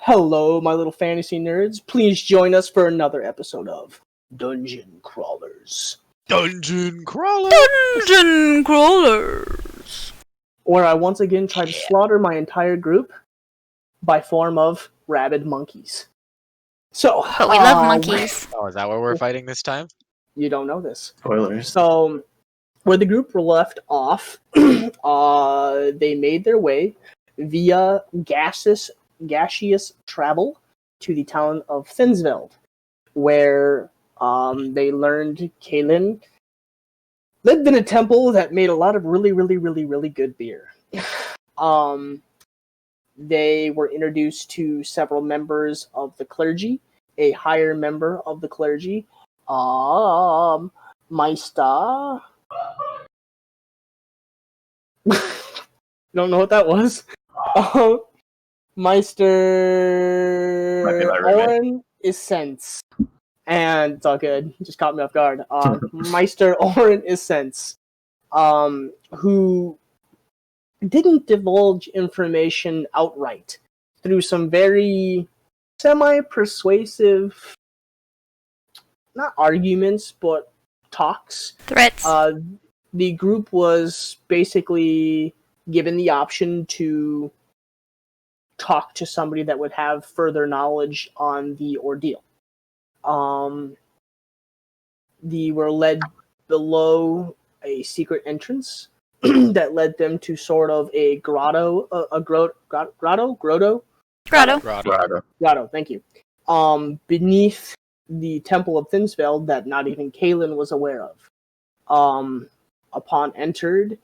Hello, my little fantasy nerds. Please join us for another episode of Dungeon Crawlers. Dungeon Crawlers! Dungeon Crawlers! Where I once again try to slaughter my entire group by form of rabid monkeys. So, But we love monkeys. Oh, is that what we're fighting this time? You don't know this. Spoilers. So, where the group were left off, they made their way via gaseous travel to the town of Thinsveld, where they learned Kaelin lived in a temple that made a lot of really good beer. They were introduced to several members of the clergy, a higher member of the clergy, Meister. Don't know what that was. Meister Oren is sense. And it's all good. Just caught me off guard. Meister Oren is sense. Who didn't divulge information outright through some very semi-persuasive, not arguments, but talks. Threats. The group was basically given the option to talk to somebody that would have further knowledge on the ordeal. They were led below a secret entrance that led them to sort of a grotto. Grotto. Thank you. Beneath the Temple of Thinsveld that not even Kaelin was aware of. Upon entered,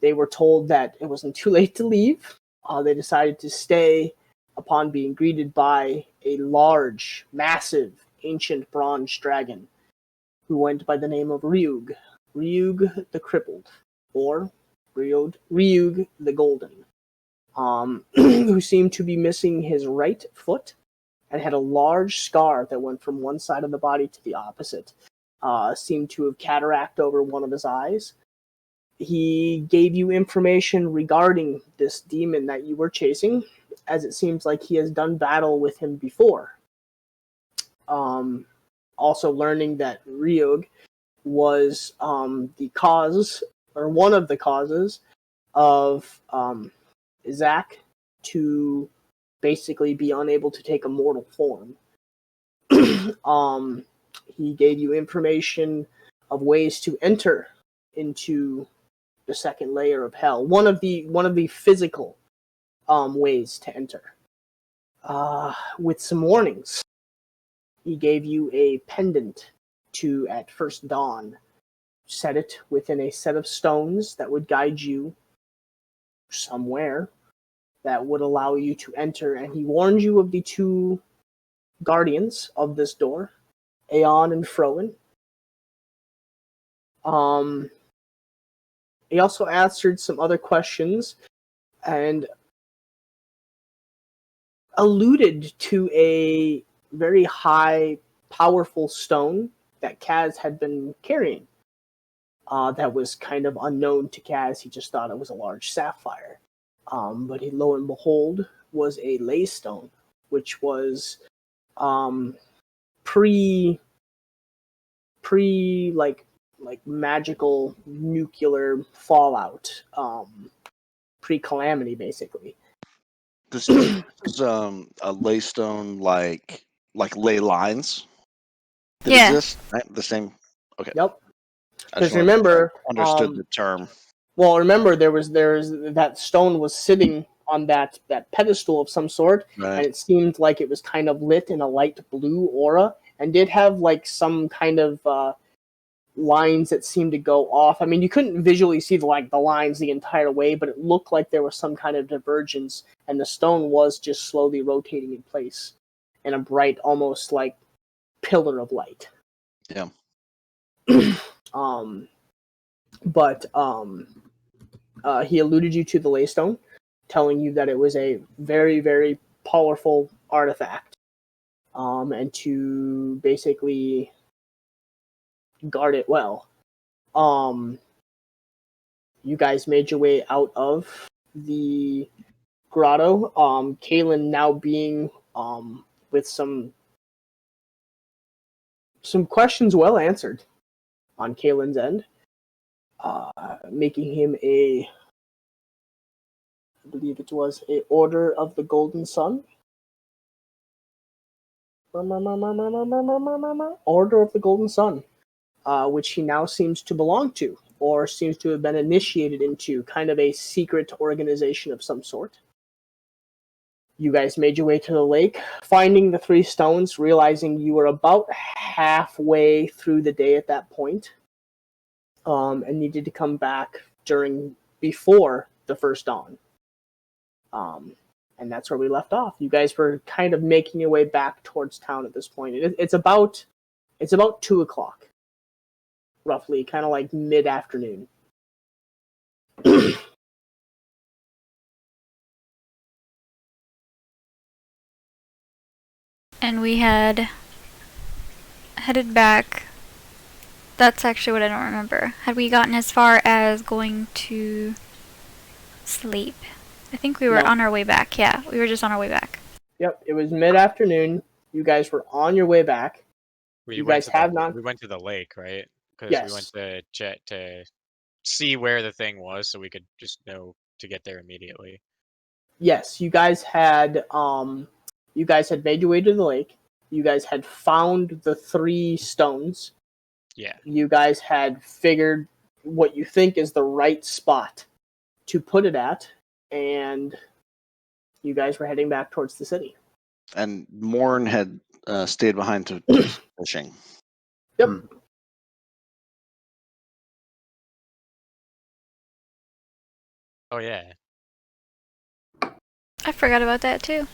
they were told that it wasn't too late to leave. They decided to stay upon being greeted by a large, massive, ancient bronze dragon who went by the name of Ryug. Ryug the Crippled, or Ryug the Golden, who seemed to be missing his right foot and had a large scar that went from one side of the body to the opposite. Seemed to have cataract over one of his eyes. He gave you information regarding this demon that you were chasing, as it seems like he has done battle with him before. Also learning that Ryug was the cause, or one of the causes, of Zach to basically be unable to take a mortal form. He gave you information of ways to enter into the second layer of hell. One of the physical ways to enter. With some warnings. He gave you a pendant to, at first dawn, set it within a set of stones that would guide you somewhere that would allow you to enter, and he warned you of the two guardians of this door, Aeon and Froen. He also answered some other questions and alluded to a very high, powerful stone that Kaz had been carrying. That was kind of unknown to Kaz. He just thought it was a large sapphire. But lo and behold, was a ley stone, which was pre like magical nuclear fallout, pre-calamity basically. This is a ley stone like ley lines that exist, right? The same. Okay. Yep. Because remember, understood the term. Well, remember there was that stone was sitting on that pedestal of some sort, Right. and it seemed like it was kind of lit in a light blue aura, and did have like some kind of lines that seemed to go off. I mean, you couldn't visually see the lines the entire way, but it looked like there was some kind of divergence, and the stone was just slowly rotating in place in a bright, almost like pillar of light. Yeah. But he alluded you to the ley stone, telling you that it was a very, very powerful artifact, and to basically guard it well. You guys made your way out of the grotto. Kaelin, now being with some questions well answered on Kalen's end, making him I believe it was a Order of the Golden Sun. Order of the Golden Sun, which he now seems to belong to, or seems to have been initiated into, kind of a secret organization of some sort. You guys made your way to the lake, finding the 3 stones, realizing you were about halfway through the day at that point, and needed to come back before the first dawn. And that's where we left off. You guys were kind of making your way back towards town at this point. It's about 2:00, roughly, kind of like mid-afternoon. And we had headed back. That's actually what I don't remember. Had we gotten as far as going to sleep? I think we were No. on our way back. Yeah, we were just on our way back. Yep, it was mid-afternoon. You guys were on your way back. We You went guys have not. We went to the lake, right? Because Yes. we went to see where the thing was, so we could just know to get there immediately. Yes, you guys had made your way to the lake. You guys had found the 3 stones. Yeah. You guys had figured what you think is the right spot to put it at, and you guys were heading back towards the city. And Morn had stayed behind to fishing. Yep. Oh yeah. I forgot about that too.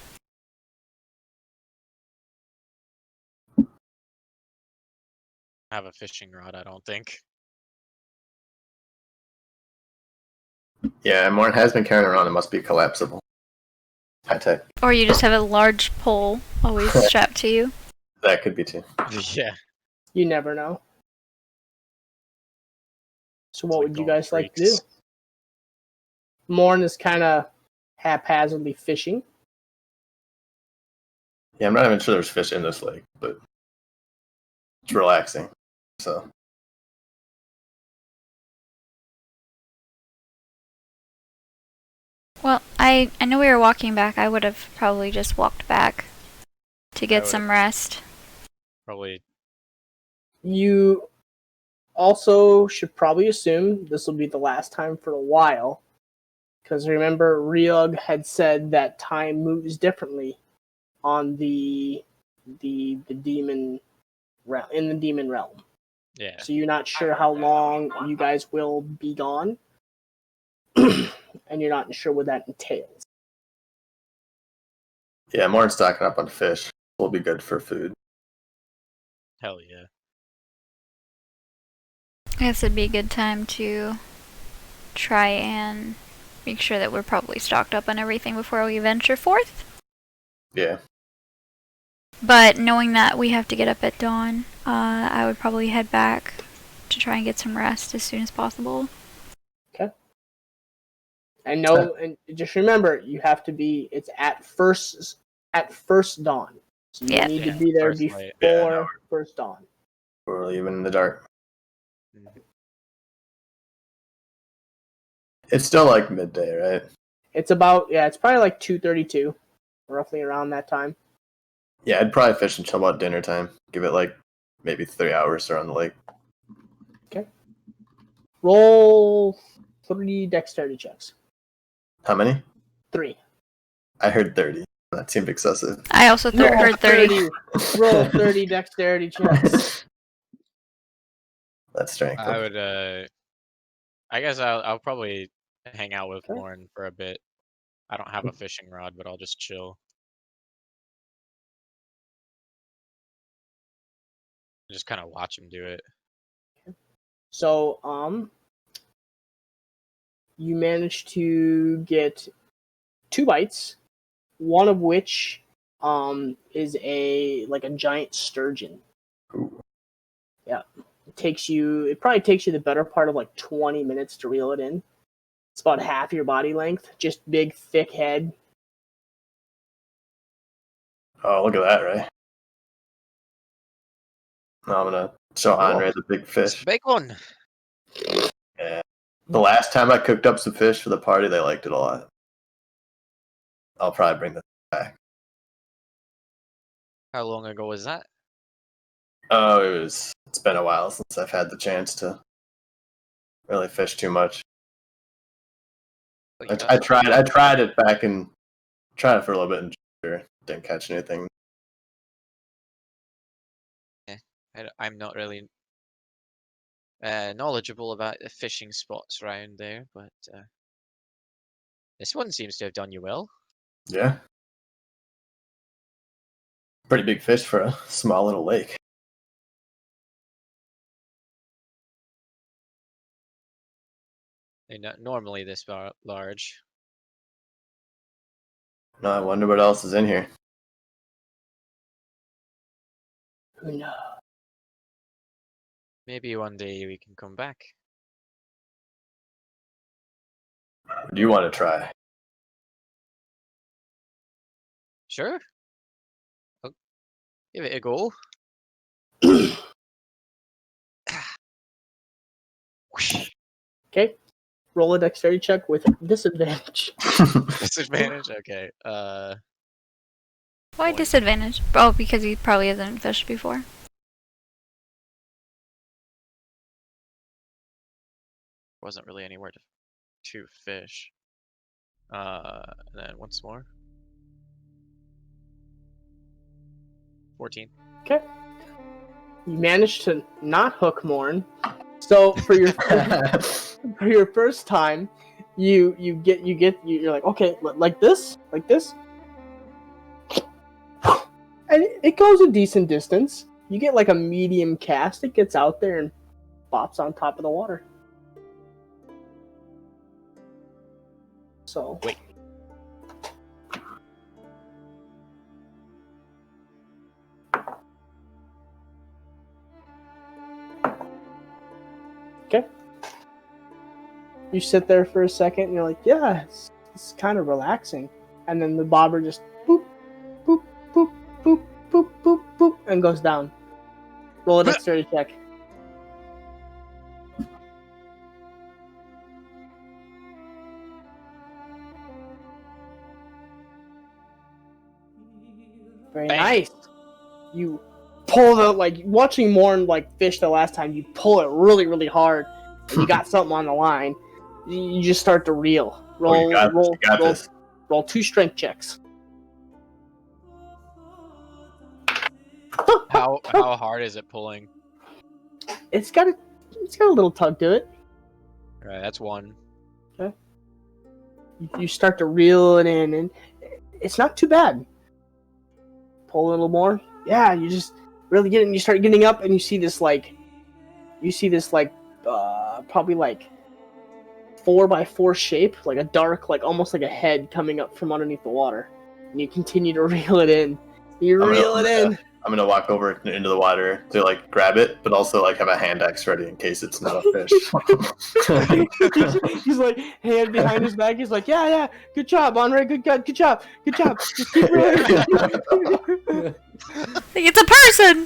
Have a fishing rod, I don't think. Yeah, Morn has been carrying around. It must be collapsible. High tech. Or you just have a large pole always strapped to you. That could be too. Yeah. You never know. So what like would you going guys like to do? freaks. Morn is kind of haphazardly fishing. Yeah, I'm not even sure there's fish in this lake, but it's relaxing. So Well, I know we were walking back. I would have probably just walked back to get would've- some rest. Probably. You also should probably assume this will be the last time for a while, because remember, Ryug had said that time moves differently on the demon in the demon realm. Yeah. So you're not sure how long you guys will be gone, and you're not sure what that entails. yeah, Morn's stocking up on fish. Will be good for food. Hell yeah. I guess it'd be a good time to try and make sure that we're probably stocked up on everything before we venture forth. Yeah. But knowing that we have to get up at dawn, I would probably head back to try and get some rest as soon as possible. And just remember, you have to be. It's at first dawn. So you Yeah. need Yeah, to be there first light. before first dawn. We're leaving in the dark. Mhm. It's still like midday, right? It's probably like 2:32, roughly around that time. Yeah, I'd probably fish until about dinner time. Give it like maybe 3 hours around the lake. Roll 3 dexterity checks. How many? 3. I heard 30. That seemed excessive. I also heard 30. Roll 30 dexterity checks. That's strength. I would. I guess I'll probably hang out with Okay. Lauren for a bit. I don't have a fishing rod, but I'll just chill. Just kind of watch him do it. So, you managed to get 2 bites, one of which is a giant sturgeon. Ooh. Yeah. It probably takes you the better part of like 20 minutes to reel it in. It's about half your body length, just big thick head. Oh, look at that, Ray. Now I'm gonna show Andre the big It's fish. a big one. Yeah. The last time I cooked up some fish for the party, they liked it a lot. I'll probably bring this back. How long ago was that? Oh, it's been a while since I've had the chance to really fish too much. I tried it back and tried it for a little bit and didn't catch anything. I'm not really knowledgeable about the fishing spots around there, but this one seems to have done you well. Yeah. Pretty big fish for a small little lake. They're not normally this large. Now I wonder what else is in here. Who knows? Maybe one day we can come back. What do you want to try? Sure. I'll give it a go. Okay. Roll a dexterity check with disadvantage. Disadvantage? Okay. Why disadvantage? Oh, because he probably hasn't fished before. Wasn't really anywhere to fish. And then once more. 14. Okay. You managed to not hook Morn. So for your for your first time, you're like, okay, like this, and it goes a decent distance. You get like a medium cast. It gets out there and bops on top of the water. So Wait. Okay. You sit there for a second and you're like, yeah, it's kind of relaxing. And then the bobber just boop, boop, boop, boop, boop, boop, boop, and goes down. Roll a dexterity check. Very Bang. nice. You pull the, like, watching Morn like fish the last time, you pull it really, really hard, and you got something on the line. You just start to reel. Roll, roll 2 strength checks. How hard is it pulling? It's got a little tug to it. Alright, that's 1. You start to reel it in, and it's not too bad. Pull a little more. Yeah, you just really get it, and you start getting up, and you see this probably like 4x4 shape, like a dark, like almost like a head coming up from underneath the water. And you continue to reel it in. I'm gonna walk over into the water to like grab it, but also like have a hand axe ready in case it's not a fish. He's like, hand behind his back. He's like, yeah, good job, Andre. Good job. Just keep reeling. It's a person!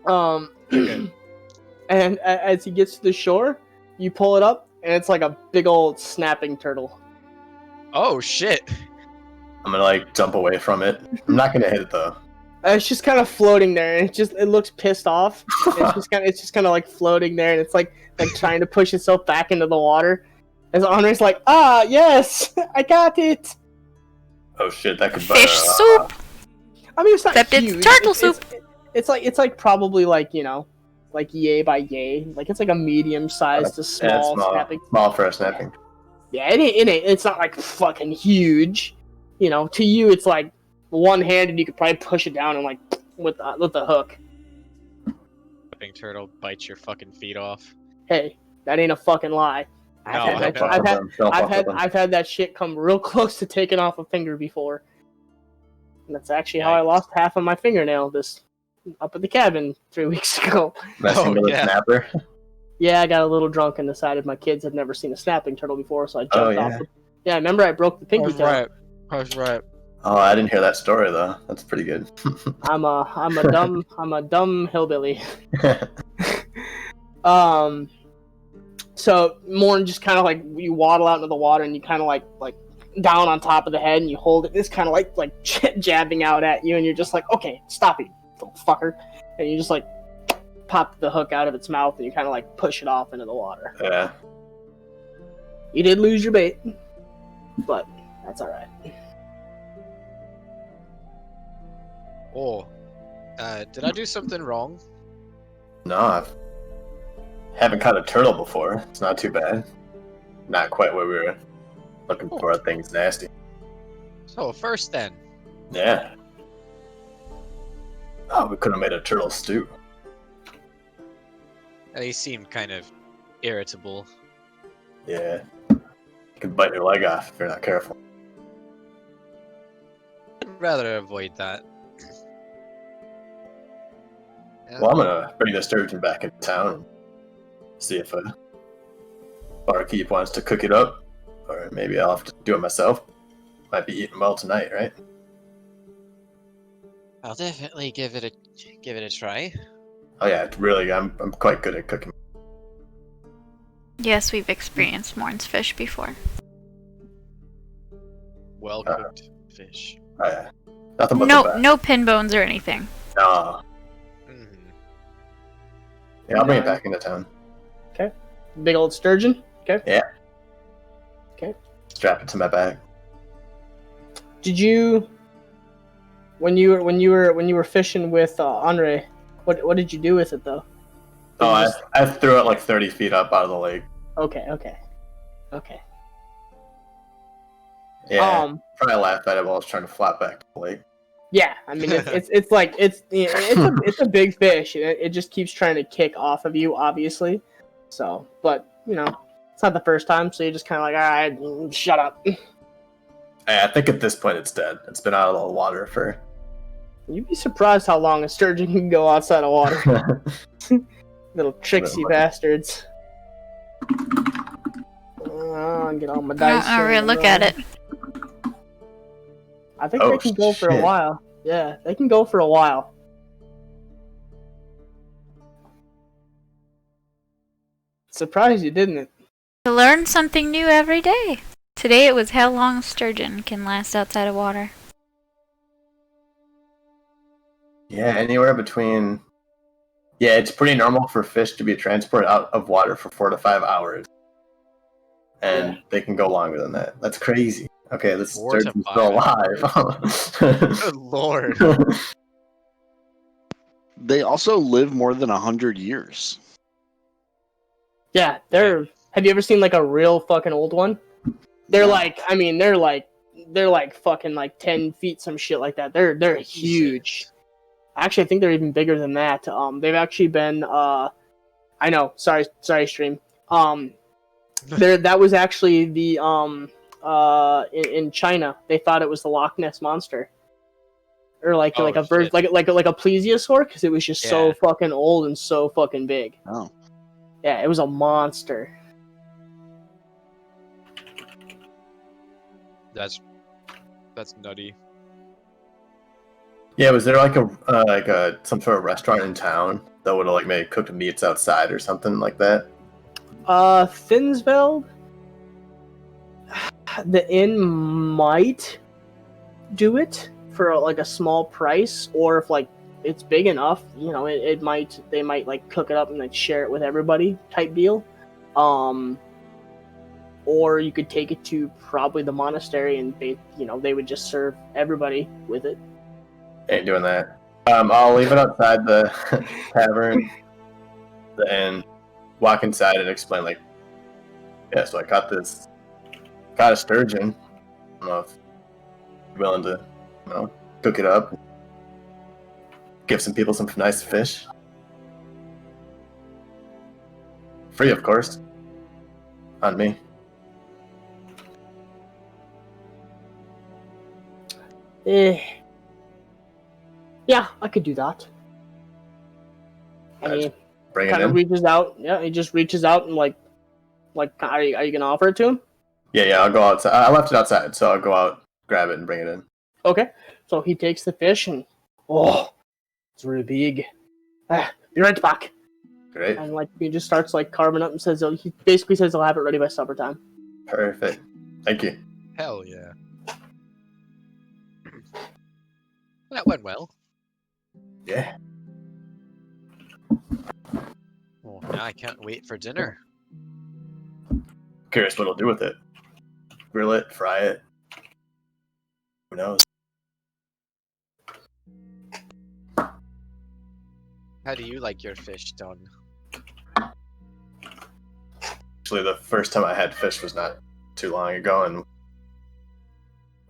Okay. And as he gets to the shore, you pull it up, and it's like a big old snapping turtle. Oh shit! I'm gonna like jump away from it. I'm not gonna hit it though. It's just kind of floating there, and it looks pissed off. It's just kind of like floating there, and it's like trying to push itself back into the water. As Andre's like, yes, I got it. Oh shit, that could Fish soup! I mean, it's not Except huge. it's turtle soup! It's like probably like, like yay by yay. Like it's like a medium sized to small snapping. Small for a snapping. Yeah, it ain't. It's not like fucking huge. To you, it's like one-handed. You could probably push it down and like with the hook. Flipping turtle bites your fucking feet off. Hey, that ain't a fucking lie. No, I've had that shit come real close to taking off a finger before. And that's actually how I lost half of my fingernail up at the cabin 3 weeks ago. Messing with a snapper. Yeah, I got a little drunk and decided my kids had never seen a snapping turtle before, so I jumped off. Yeah, remember I broke the pinky toe. That's right. Oh, I didn't hear that story though. That's pretty good. I'm a dumb hillbilly. So Morn just kind of like you waddle out into the water and you kind of like down on top of the head and you hold it. It's kind of like jabbing out at you and you're just like, okay, stop it, little fucker. And you just like pop the hook out of its mouth and you kind of like push it off into the water. Yeah. You did lose your bait, but that's all right. Oh, did I do something wrong? No, I haven't caught a turtle before. It's not too bad. Not quite what we were looking for. Things nasty. So first then. Yeah. Oh, we could have made a turtle stew. They seem kind of irritable. Yeah. You can bite your leg off if you're not careful. I'd rather avoid that. Well, I'm gonna bring the sturgeon back into town and see if Barkeep wants to cook it up, or maybe I'll have to do it myself. Might be eating well tonight, right? I'll definitely give it a try. Oh yeah, really, I'm quite good at cooking. Yes, we've experienced Morn's fish before. Well cooked fish. Oh yeah, nothing but the best. No pin bones or anything. No. Mm-hmm. Yeah, I'll bring it back into town. Okay. Big old sturgeon. Okay. Yeah. Okay. Strap it to my back. Did you, when you were fishing with Andre, what did you do with it though? Oh, I threw it like 30 feet up out of the lake. Okay. Yeah. Probably laughed at it while I was trying to flap back to the lake. Yeah, I mean it's like it's a big fish. It just keeps trying to kick off of you, obviously. So, but you know, it's not the first time, so you're just kind of like, all right, shut up. I think at this point it's dead. It's been out of the water for. You'd be surprised how long a sturgeon can go outside of water. Little tricksy bastards. Get all my dice. I'll really look at it. I think they can go for a while. Yeah, they can go for a while. Surprised you, didn't it? To learn something new every day. Today it was how long sturgeon can last outside of water. Yeah, anywhere between. Yeah, it's pretty normal for fish to be transported out of water for 4 to 5 hours. And they can go longer than that. That's crazy. Okay, this sturgeon's still alive. Good lord. They also live more than 100 years. Yeah, they're. Have you ever seen like a real fucking old one? They're like, I mean, they're like fucking like 10 feet, some shit like that. They're huge. Actually, I think they're even bigger than that. They've actually been. I know. Sorry, stream. That was actually the in China. They thought it was the Loch Ness monster, or like a bird, like a plesiosaur, because it was just so fucking old and so fucking big. Oh, yeah, it was a monster. That's nutty. Yeah, was there like a some sort of restaurant in town that would have like made cooked meats outside or something like that? Thinsveld, the inn might do it for like a small price, or if like it's big enough, you know, they might like cook it up and like share it with everybody type deal. Or you could take it to probably the monastery and they would just serve everybody with it. Ain't doing that. I'll leave it outside the tavern and walk inside and explain like, yeah, so I got a sturgeon. I don't know if you're willing to, cook it up, give some people some nice fish. Free, of course. On me. Yeah, I could do that. I mean, bring kind it of in. reaches out. Yeah, he just reaches out and like, are you gonna offer it to him? Yeah, I'll go outside. I left it outside, so I'll go out, grab it, and bring it in. Okay, so he takes the fish and it's really big. Be right back. Great. And like he just starts like carving up and says he basically says he'll have it ready by supper time. Perfect. Thank you. Hell yeah. That went well. Yeah. Oh, now I can't wait for dinner. Curious what he'll do with it. Grill it, fry it. Who knows? How do you like your fish done? Actually, the first time I had fish was not too long ago, and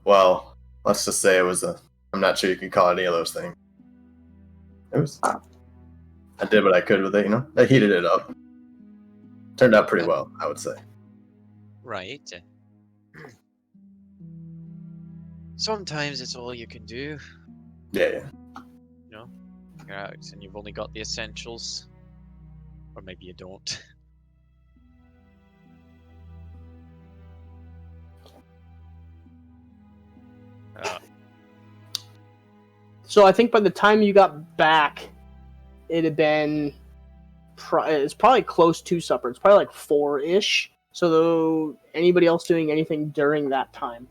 well, let's just say it was I'm not sure you can call it any of those things. It was. I did what I could with it, you know. I heated it up. Turned out pretty well, I would say. Right. Sometimes it's all you can do. Yeah. You know, you're out and you've only got the essentials, or maybe you don't. So I think by the time you got back, it had been it's probably close to supper. It's probably like 4-ish. So though anybody else doing anything during that time?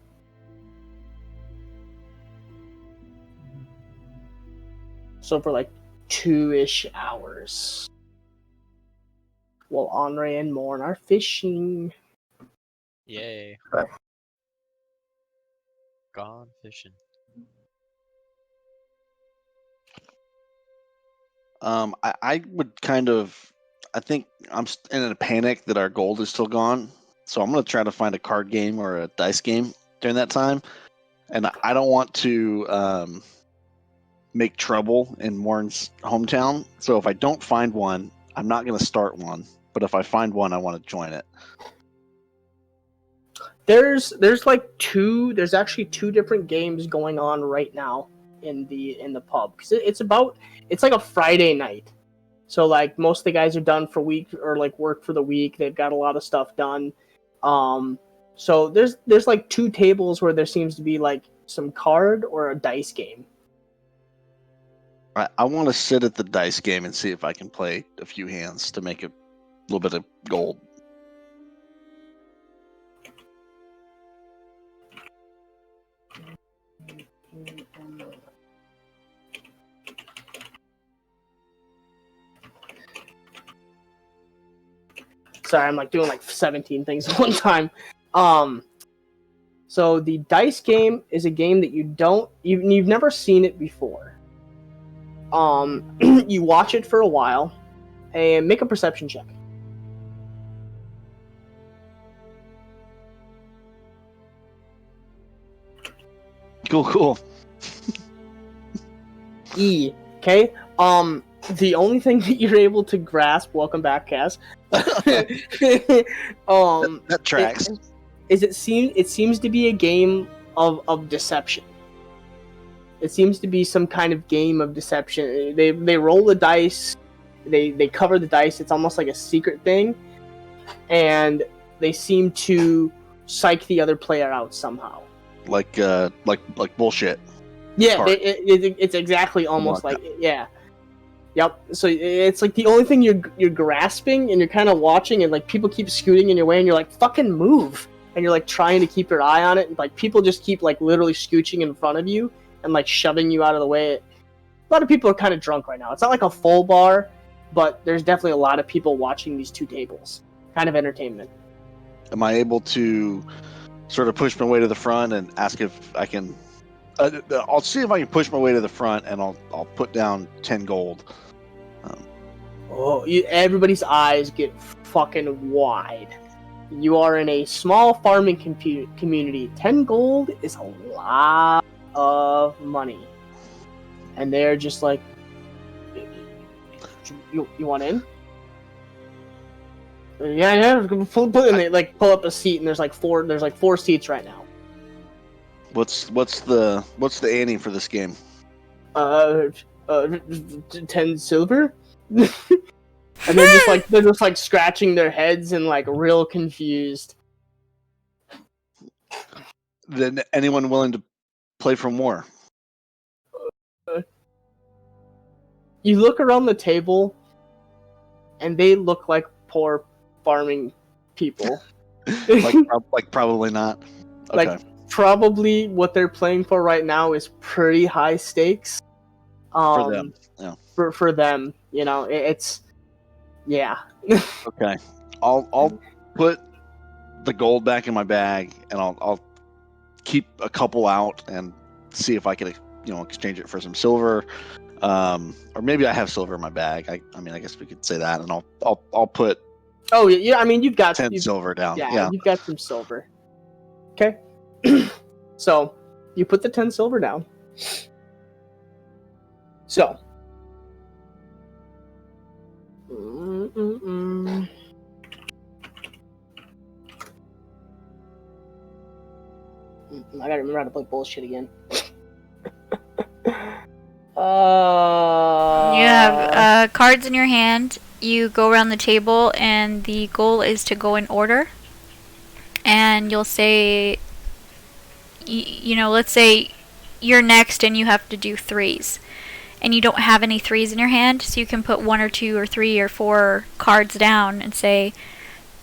So for like 2-ish hours. While Henri and Morn are fishing. Yay. Gone fishing. I would kind of. I think I'm in a panic that our gold is still gone. So I'm going to try to find a card game or a dice game during that time. And I don't want to make trouble in Morn's hometown. So if I don't find one, I'm not going to start one. But if I find one, I want to join it. There's actually 2 different games going on right now in the pub, because it's like a Friday night, so like most of the guys are done for week or like work for the week. They've got a lot of stuff done. So there's like 2 tables where there seems to be like some card or a dice game. I want to sit at the dice game and see if I can play a few hands to make a little bit of gold. Sorry, I'm like doing like 17 things at one time. So the dice game is a game that you've never seen it before. You watch it for a while and make a perception check. Cool. E. Okay. The only thing that you're able to grasp, welcome back, Cass. That tracks. It seems to be a game of deception. It seems to be some kind of game of deception. They roll the dice, they cover the dice. It's almost like a secret thing, and they seem to psych the other player out somehow. Like bullshit. Yeah, it's exactly almost like yeah. Yep. So it's like the only thing you're grasping, and you're kind of watching, and like people keep scooting in your way, and you're like, fucking move, and you're like trying to keep your eye on it, and like people just keep like literally scooching in front of you and like shoving you out of the way. A lot of people are kind of drunk right now. It's not like a full bar, but there's definitely a lot of people watching these 2 tables. Kind of entertainment. Am I able to sort of push my way to the front and ask if I can? I'll see if I can push my way to the front, and I'll put down 10 gold. Everybody's eyes get fucking wide. You are in a small farming community. 10 gold is a lot of money. And they're just like, you want in? Yeah. And they like pull up a seat, and there's like 4 seats right now. What's the ante for this game? 10 silver. And they're just like scratching their heads and like real confused. Then anyone willing to play for more. You look around the table, and they look like poor farming people. like probably not. Like, Okay. probably what they're playing for right now is pretty high stakes. For them. Yeah. For them, you know, it's yeah. Okay. I'll put the gold back in my bag, and I'll keep a couple out and see if I can, exchange it for some silver. Or maybe I have silver in my bag. I mean, I guess we could say that, and I'll put. Oh yeah, I mean you've got 10 silver down. Yeah, you've got some silver. Okay, so you put the 10 silver down. So. I gotta remember how to play bullshit again. You have cards in your hand. You go around the table, and the goal is to go in order. And you'll say, let's say you're next and you have to do threes. And you don't have any threes in your hand, so you can put 1 or 2 or 3 or 4 cards down and say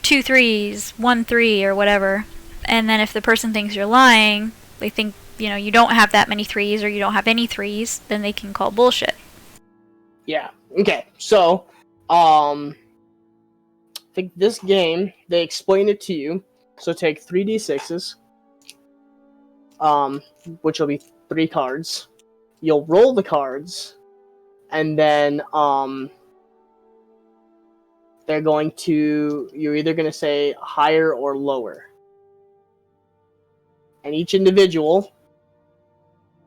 2 threes, 1 3, or whatever. And then if the person thinks you're lying, they think, you don't have that many threes or you don't have any threes, then they can call bullshit. Yeah. Okay. So, I think this game, they explain it to you. So take 3d6s, which will be 3 cards. You'll roll the cards, and then you're either going to say higher or lower. And each individual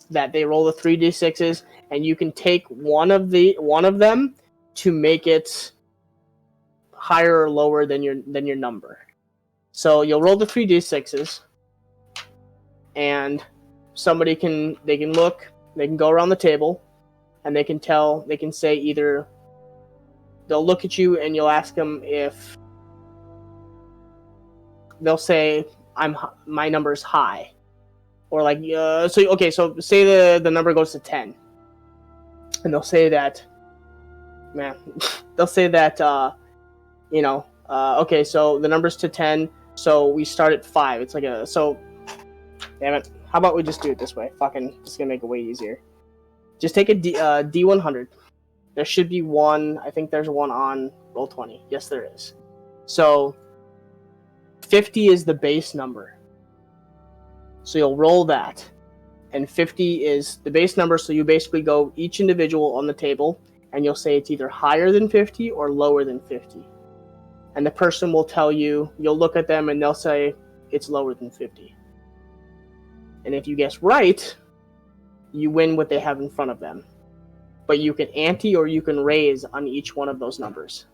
that they roll the 3d6s, and you can take one of them to make it higher or lower than your number. So you'll roll the 3d6s, and they can look, they can go around the table, and they can say either they'll look at you and you'll ask them if they'll say my number's high, or so say the number goes to 10, and they'll say that okay, so the number's to 10, so we start at 5. It's like damn it, how about we just do it this way? Fucking just gonna make it way easier. Just take a D100. There should be one. I think there's one on Roll20. Yes, there is. So 50 is the base number. So you'll roll that. And 50 is the base number, so you basically go each individual on the table, and you'll say it's either higher than 50 or lower than 50. And the person will tell you, you'll look at them and they'll say it's lower than 50. And if you guess right, you win what they have in front of them. But you can ante or you can raise on each one of those numbers.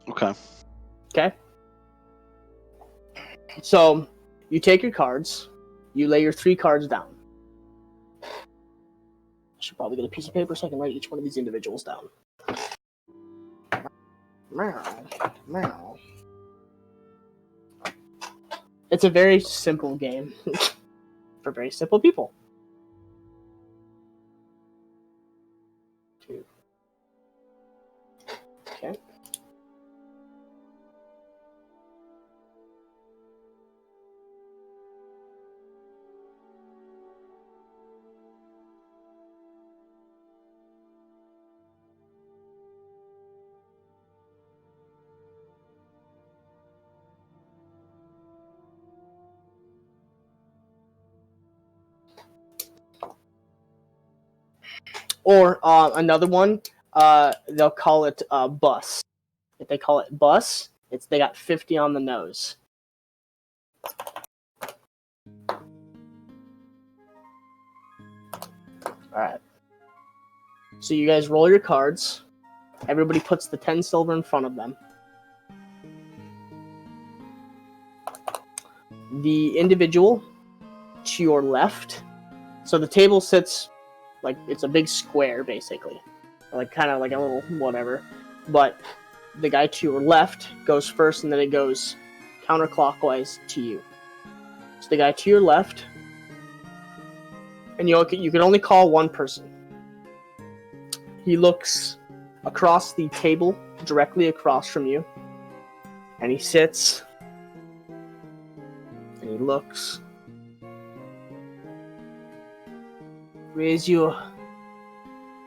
Okay. Okay? So, you take your cards, you lay your 3 cards down. I should probably get a piece of paper so I can write each one of these individuals down. Meow. It's a very simple game for very simple people. 2. Okay. Or another one, they'll call it bus. If they call it bus, they got 50 on the nose. Alright. So you guys roll your cards. Everybody puts the 10 silver in front of them. The individual to your left. So the table sits like it's a big square, basically. Like kind of like a little whatever. But the guy to your left goes first, and then it goes counterclockwise to you. It's the guy to your left. And you can only call one person. He looks across the table, directly across from you. And he sits. And he looks. Raise you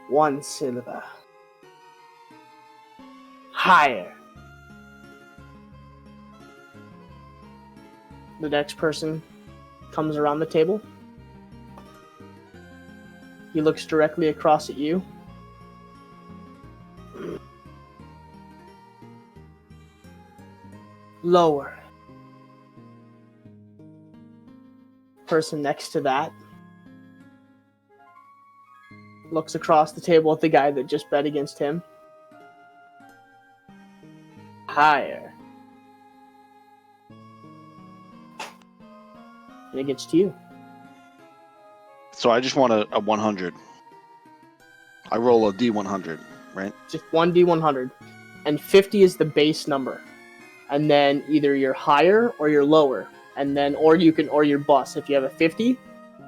1 silver. Higher. The next person comes around the table. He looks directly across at you. Lower. Person next to that looks across the table at the guy that just bet against him. Higher. And it gets to you. So I just want a 100. I roll a D100, right? Just 1d100. And 50 is the base number. And then either you're higher or you're lower. And then, or you're bus. If you have a 50,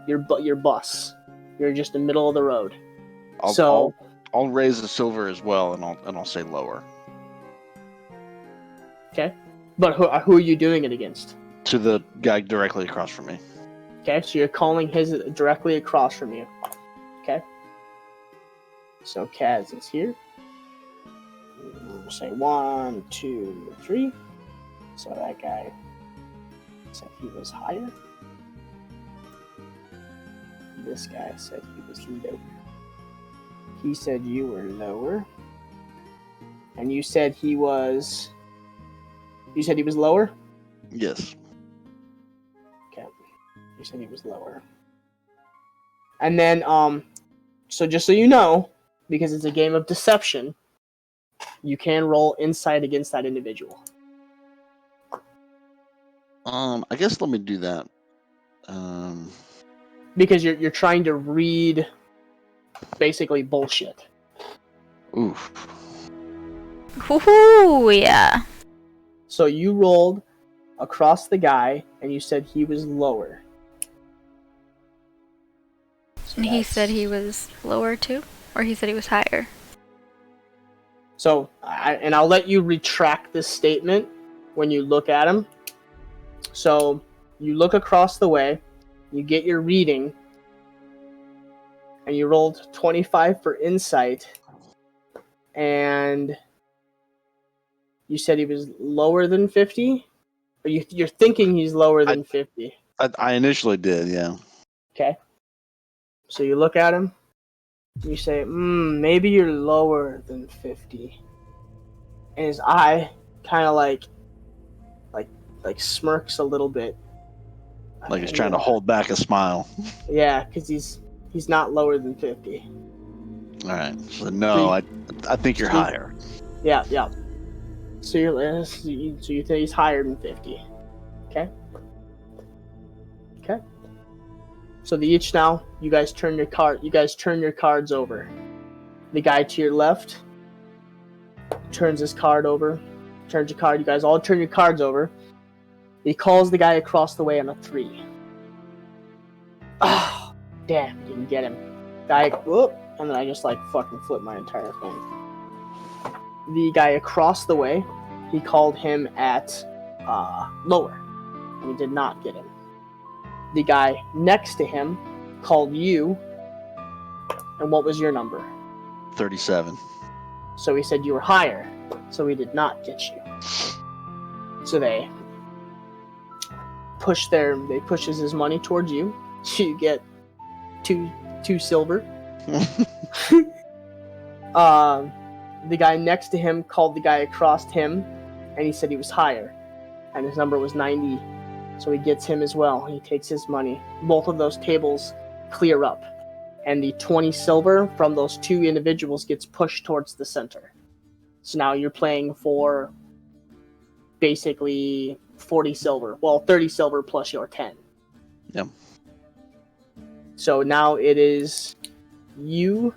you're bus. You're just in the middle of the road. I'll raise the silver as well, and I'll say lower. Okay. But who are you doing it against? To the guy directly across from me. Okay, so you're calling his directly across from you. Okay. So Kaz is here. We'll say 1, 2, 3. So that guy said he was higher. This guy said he was lower. He said you were lower. And you said he was... You said he was lower? Yes. You said he was lower. And then, so just so you know, because it's a game of deception, you can roll insight against that individual. I guess let me do that. Because you're trying to read basically bullshit. Oof. Ooh, yeah. So you rolled across the guy, and you said he was lower. So And he said he was lower too? Or he said he was higher? So, I'll let you retract this statement when you look at him. So, you look across the way, you get your reading, and you rolled 25 for insight, and you said he was lower than 50? Or you're thinking he's lower than 50? I initially did, yeah. Okay. So you look at him, you say, maybe you're lower than 50. And his eye kind of like smirks a little bit. Like he's trying to hold back a smile. Yeah, because he's not lower than 50. All right. So no, I think you're higher. Yeah. So you think he's higher than 50. Okay. So you guys turn your cards over. The guy to your left turns his card over. Turns your card. You guys all turn your cards over. He calls the guy across the way on a 3. Oh, damn, didn't get him. Guy, whoop, and then I just fucking flipped my entire thing. The guy across the way, he called him at lower, and he did not get him. The guy next to him called you, and what was your number? 37. So he said you were higher, so he did not get you. So they push his money towards you. So you get two silver. The guy next to him called the guy across him, and he said he was higher, and his number was 90. So he gets him as well. He takes his money. Both of those tables clear up, and the 20 silver from those two individuals gets pushed towards the center. So now you're playing for basically 40 silver. Well, 30 silver plus your 10. Yep. So now it is you.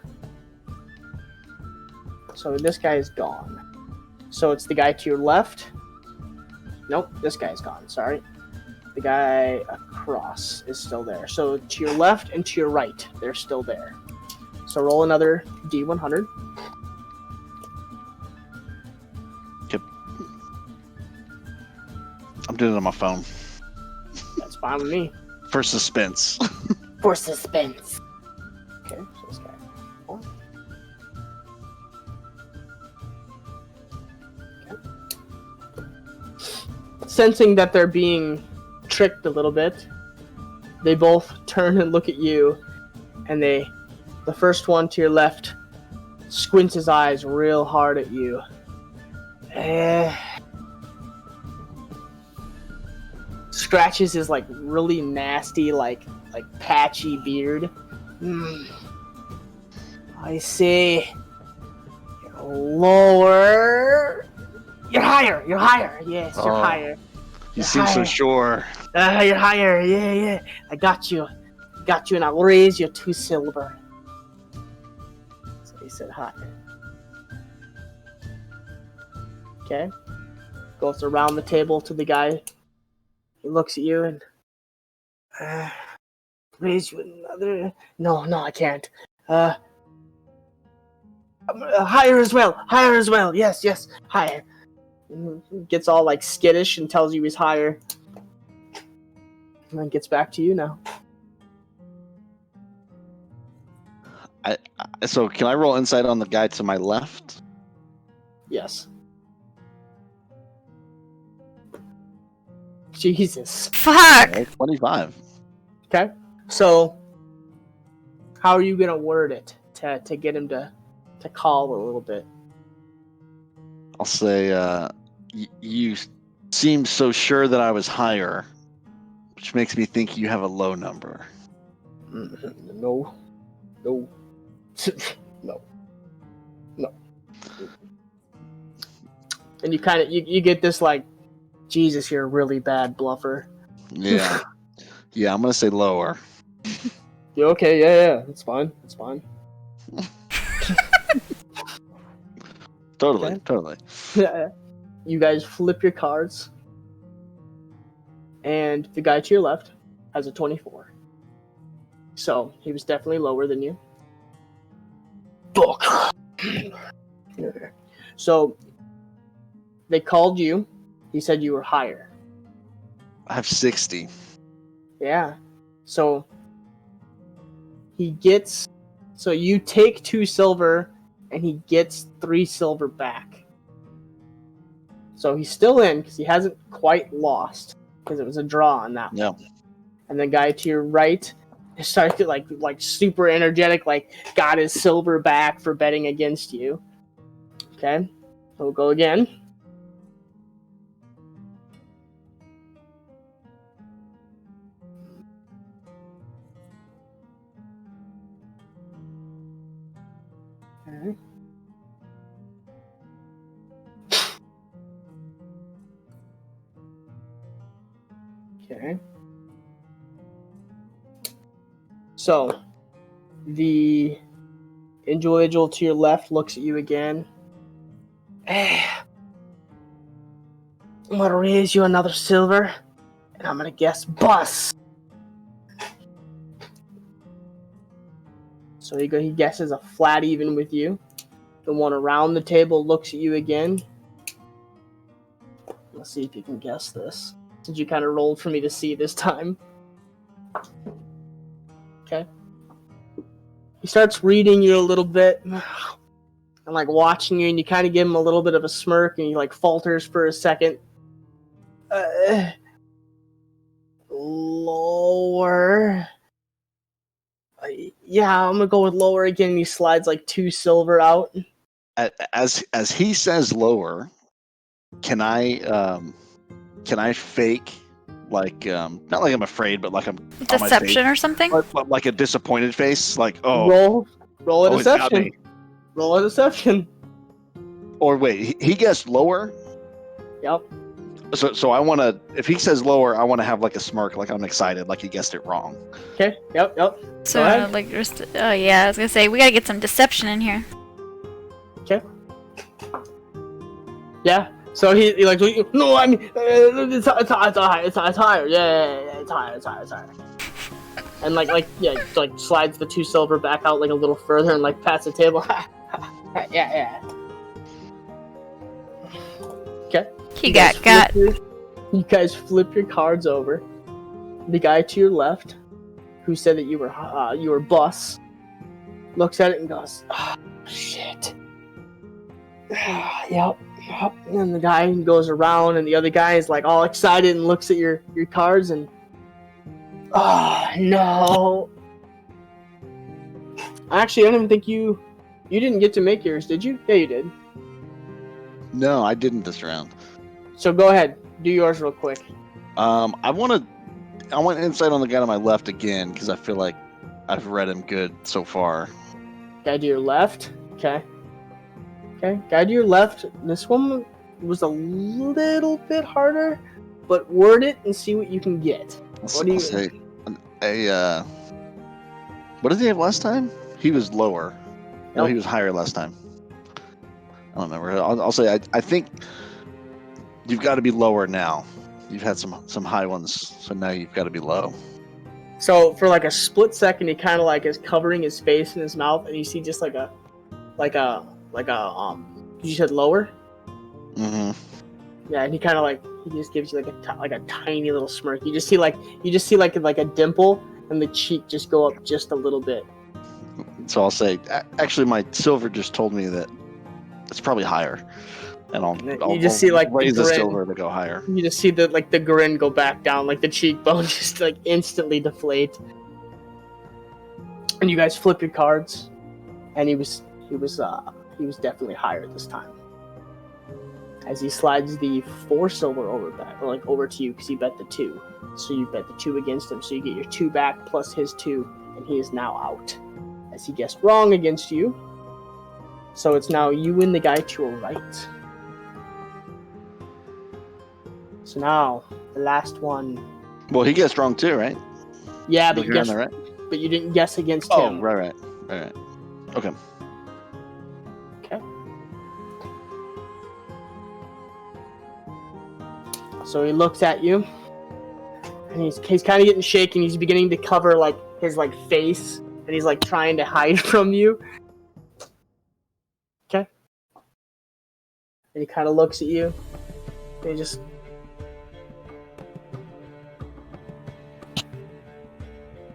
So this guy is gone. So it's the guy to your left. Nope, this guy's gone. Sorry. The guy across is still there. So to your left and to your right, they're still there. So roll another D100. Yep. I'm doing it on my phone. That's fine with me. For suspense. For suspense. Okay, so this guy. Okay. Sensing that they're being tricked a little bit, they both turn and look at you, and the first one to your left squints his eyes real hard at you. Scratches his like really nasty, like patchy beard. I see. You're lower. You're higher. You're higher. Yes, you're higher. You seem so sure. You're higher. Yeah. I got you. And I'll raise you 2 silver. So he said higher. Okay. Goes around the table to the guy. He looks at you and raise you another. No, I can't. Higher as well. Yes, higher. Gets all like skittish and tells you he's higher. And then gets back to you now. So can I roll insight on the guy to my left? Yes. Jesus. Fuck! Okay, 25. Okay. So, how are you gonna word it to get him to call a little bit? I'll say, you seem so sure that I was higher, which makes me think you have a low number. No. No. And you kind of you get this like, Jesus, you're a really bad bluffer. Yeah. Yeah, I'm gonna say lower. Yeah, okay, yeah, it's fine. Totally, Okay. totally. You guys flip your cards, and the guy to your left has a 24. So he was definitely lower than you. Fuck. So they called you. He said you were higher. I have 60. Yeah. So he gets. So you take 2 silver, and he gets 3 silver back. So he's still in because he hasn't quite lost because it was a draw on that one. Yeah. And the guy to your right started to like super energetic, like got his silver back for betting against you. Okay, so we'll go again. Okay. Okay. So, the individual to your left looks at you again. I'm gonna raise you another silver, and I'm gonna guess bus. So he guesses a flat even with you. The one around the table looks at you again. Let's see if you can guess this. Since you kind of rolled for me to see this time. Okay. He starts reading you a little bit and like watching you, and you kind of give him a little bit of a smirk, and he like falters for a second. Lower. Yeah, I'm gonna go with lower again. He slides like 2 silver out. As he says lower, can I fake like not like I'm afraid, but like I'm on my Deception face, or something? like a disappointed face, like oh, Roll a he's got deception. me. Roll a deception. Or wait, he guessed lower. Yep. So I want to, if he says lower, I want to have like a smirk, like I'm excited, like he guessed it wrong. Okay. Yep. So, Go ahead. like, just, oh yeah, I was gonna say, we gotta get some deception in here. Okay. Yeah. So he like, no, I mean, it's higher. Yeah, it's higher. And like slides the 2 silver back out like a little further and like pats the table. Yeah. Okay. He got. You guys flip your cards over. The guy to your left, who said that you were Bus, looks at it and goes, "Oh, shit." Yep. And the guy goes around, and the other guy is like all excited and looks at your cards and, oh no. Actually, I don't even think you didn't get to make yours, did you? Yeah, you did. No, I didn't this round. So go ahead, do yours real quick. I want insight on the guy to my left again because I feel like I've read him good so far. Guy to your left. Okay. Guy to your left. This one was a little bit harder, but word it and see what you can get. What do you say? What did he have last time? He was lower. No, he was higher last time. I don't remember. I'll say I think you've got to be lower now. You've had some high ones, so now you've got to be low. So for like a split second, he kind of like is covering his face and his mouth, and you see just like a you said lower. Mm-hmm. Yeah, and he kind of like he just gives you like a tiny little smirk. You just see like a dimple, and the cheek just go up just a little bit. So I'll say, actually, my silver just told me that it's probably higher, and I'll see like raise the the silver to go higher. You just see the grin go back down, like the cheekbone just like instantly deflate. And you guys flip your cards, and he was definitely higher this time. As he slides the 4 silver over to you because he bet the 2, so you bet the 2 against him, so you get your 2 back plus his 2, and he is now out. As he guessed wrong against you, so it's now you and the guy to your right. So now the last one. Well, he guessed wrong too, right? Yeah, but you didn't guess against him. Oh, right. Okay. So he looks at you, and he's kind of getting shaken. He's beginning to cover like his face, and he's like trying to hide from you. Okay. And he kind of looks at you, and he just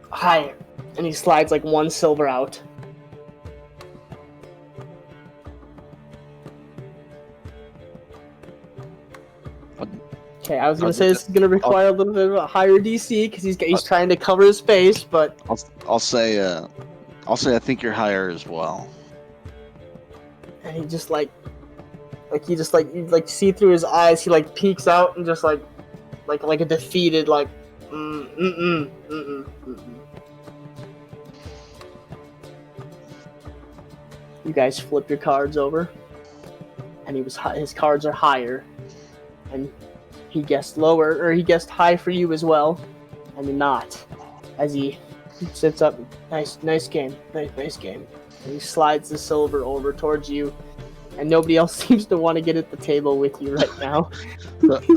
higher, and he slides like 1 silver out. Okay, I was gonna say this is gonna require a little bit of a higher DC because he's trying to cover his face, but I'll say I think you're higher as well. And he just you see through his eyes, he peeks out and just like a defeated You guys flip your cards over, and his cards are higher, and he guessed lower, or he guessed high for you as well, and not. As he sits up, nice game, nice game. And he slides the silver over towards you, and nobody else seems to want to get at the table with you right now.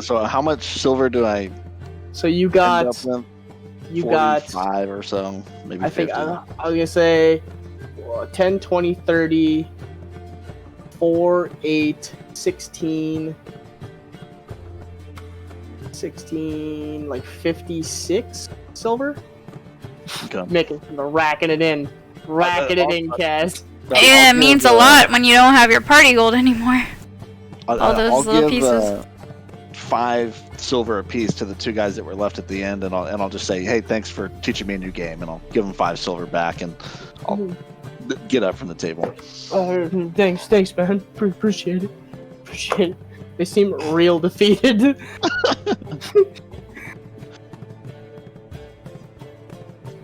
So how much silver do I? So you got 45 or so, maybe. I 50. think I was gonna say 10, 20, 30, 4, 8, 16, like 56 silver. Okay. Racking it in, Kaz. Yeah, it means a lot when you don't have your party gold anymore. All those little pieces. 5 silver apiece to the 2 guys that were left at the end, and I'll just say, hey, thanks for teaching me a new game, and I'll give them 5 silver back, and I'll get up from the table. Thanks, man. Appreciate it. They seem real defeated.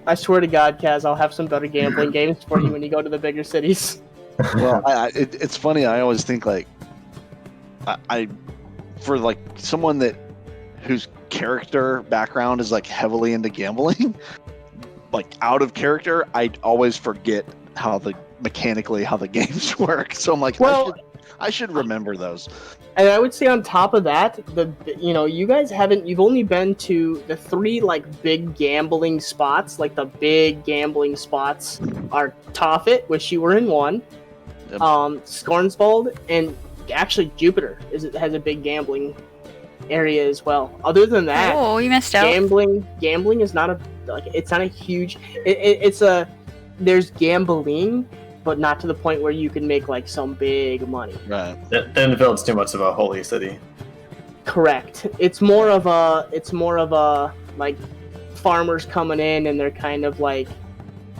I swear to God, Kaz, I'll have some better gambling games for you when you go to the bigger cities. Well, it's funny. I always think I for someone whose character background is heavily into gambling, out of character, I always forget how the games work. So I'm like, well, I should remember those. And I would say on top of that, you guys you've only been to the 3 like big gambling spots. Like the big gambling spots are Tophet, which you were in one, Yep. Scornswald, and actually Jupiter has a big gambling area as well. Other than that, Oh, you missed out. gambling is not it's not a huge. There's gambling, but not to the point where you can make like some big money. Right. Denville's too much of a holy city. Correct. It's more of a like farmers coming in and they're kind of like,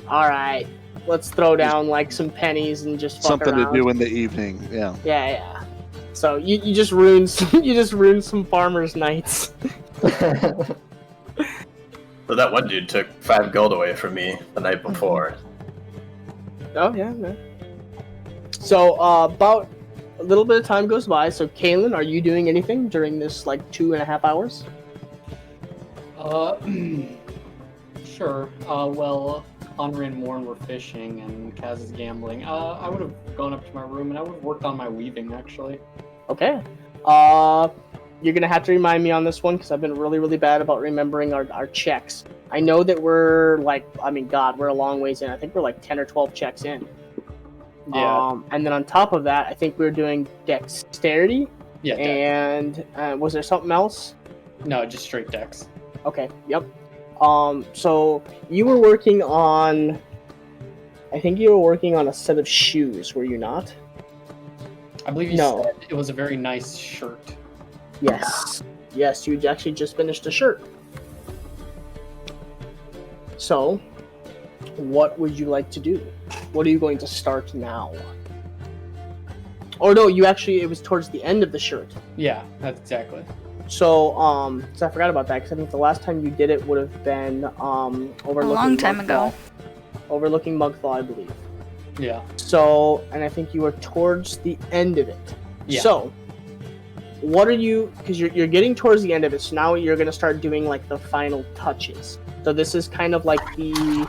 all right, let's throw down like some pennies and just fuck Something around. to do in the evening. Yeah. Yeah. So you just ruined some farmers' nights. So that one dude took 5 gold away from me the night before. Oh yeah. So about a little bit of time goes by. So Kaylin, are you doing anything during this like 2.5 hours? Sure. Well, Henri and Morn were fishing and Kaz is gambling. I would have gone up to my room and I would have worked on my weaving actually. Okay. You're gonna have to remind me on this one because I've been really, really bad about remembering our checks. I know that we're we're a long ways in. I think we're like 10 or 12 checks in. Yeah. And then on top of that, I think we're doing dexterity. Yeah. And was there something else? No, just straight dex. Okay. Yep. So you were working on. I think you were working on a set of shoes, were you not? I believe you No. said it was a very nice shirt. Yes. Yes, you actually just finished a shirt. So, what would you like to do? What are you going to start now? Or no, it was towards the end of the shirt. Yeah, that's exactly. So, I forgot about that because I think the last time you did it would have been overlooking A long time ago. Overlooking Mugthaw, I believe. Yeah. So, and I think you were towards the end of it. Yeah. So, what are you? Because you're getting towards the end of it. So now you're gonna start doing like the final touches. So this is kind of like the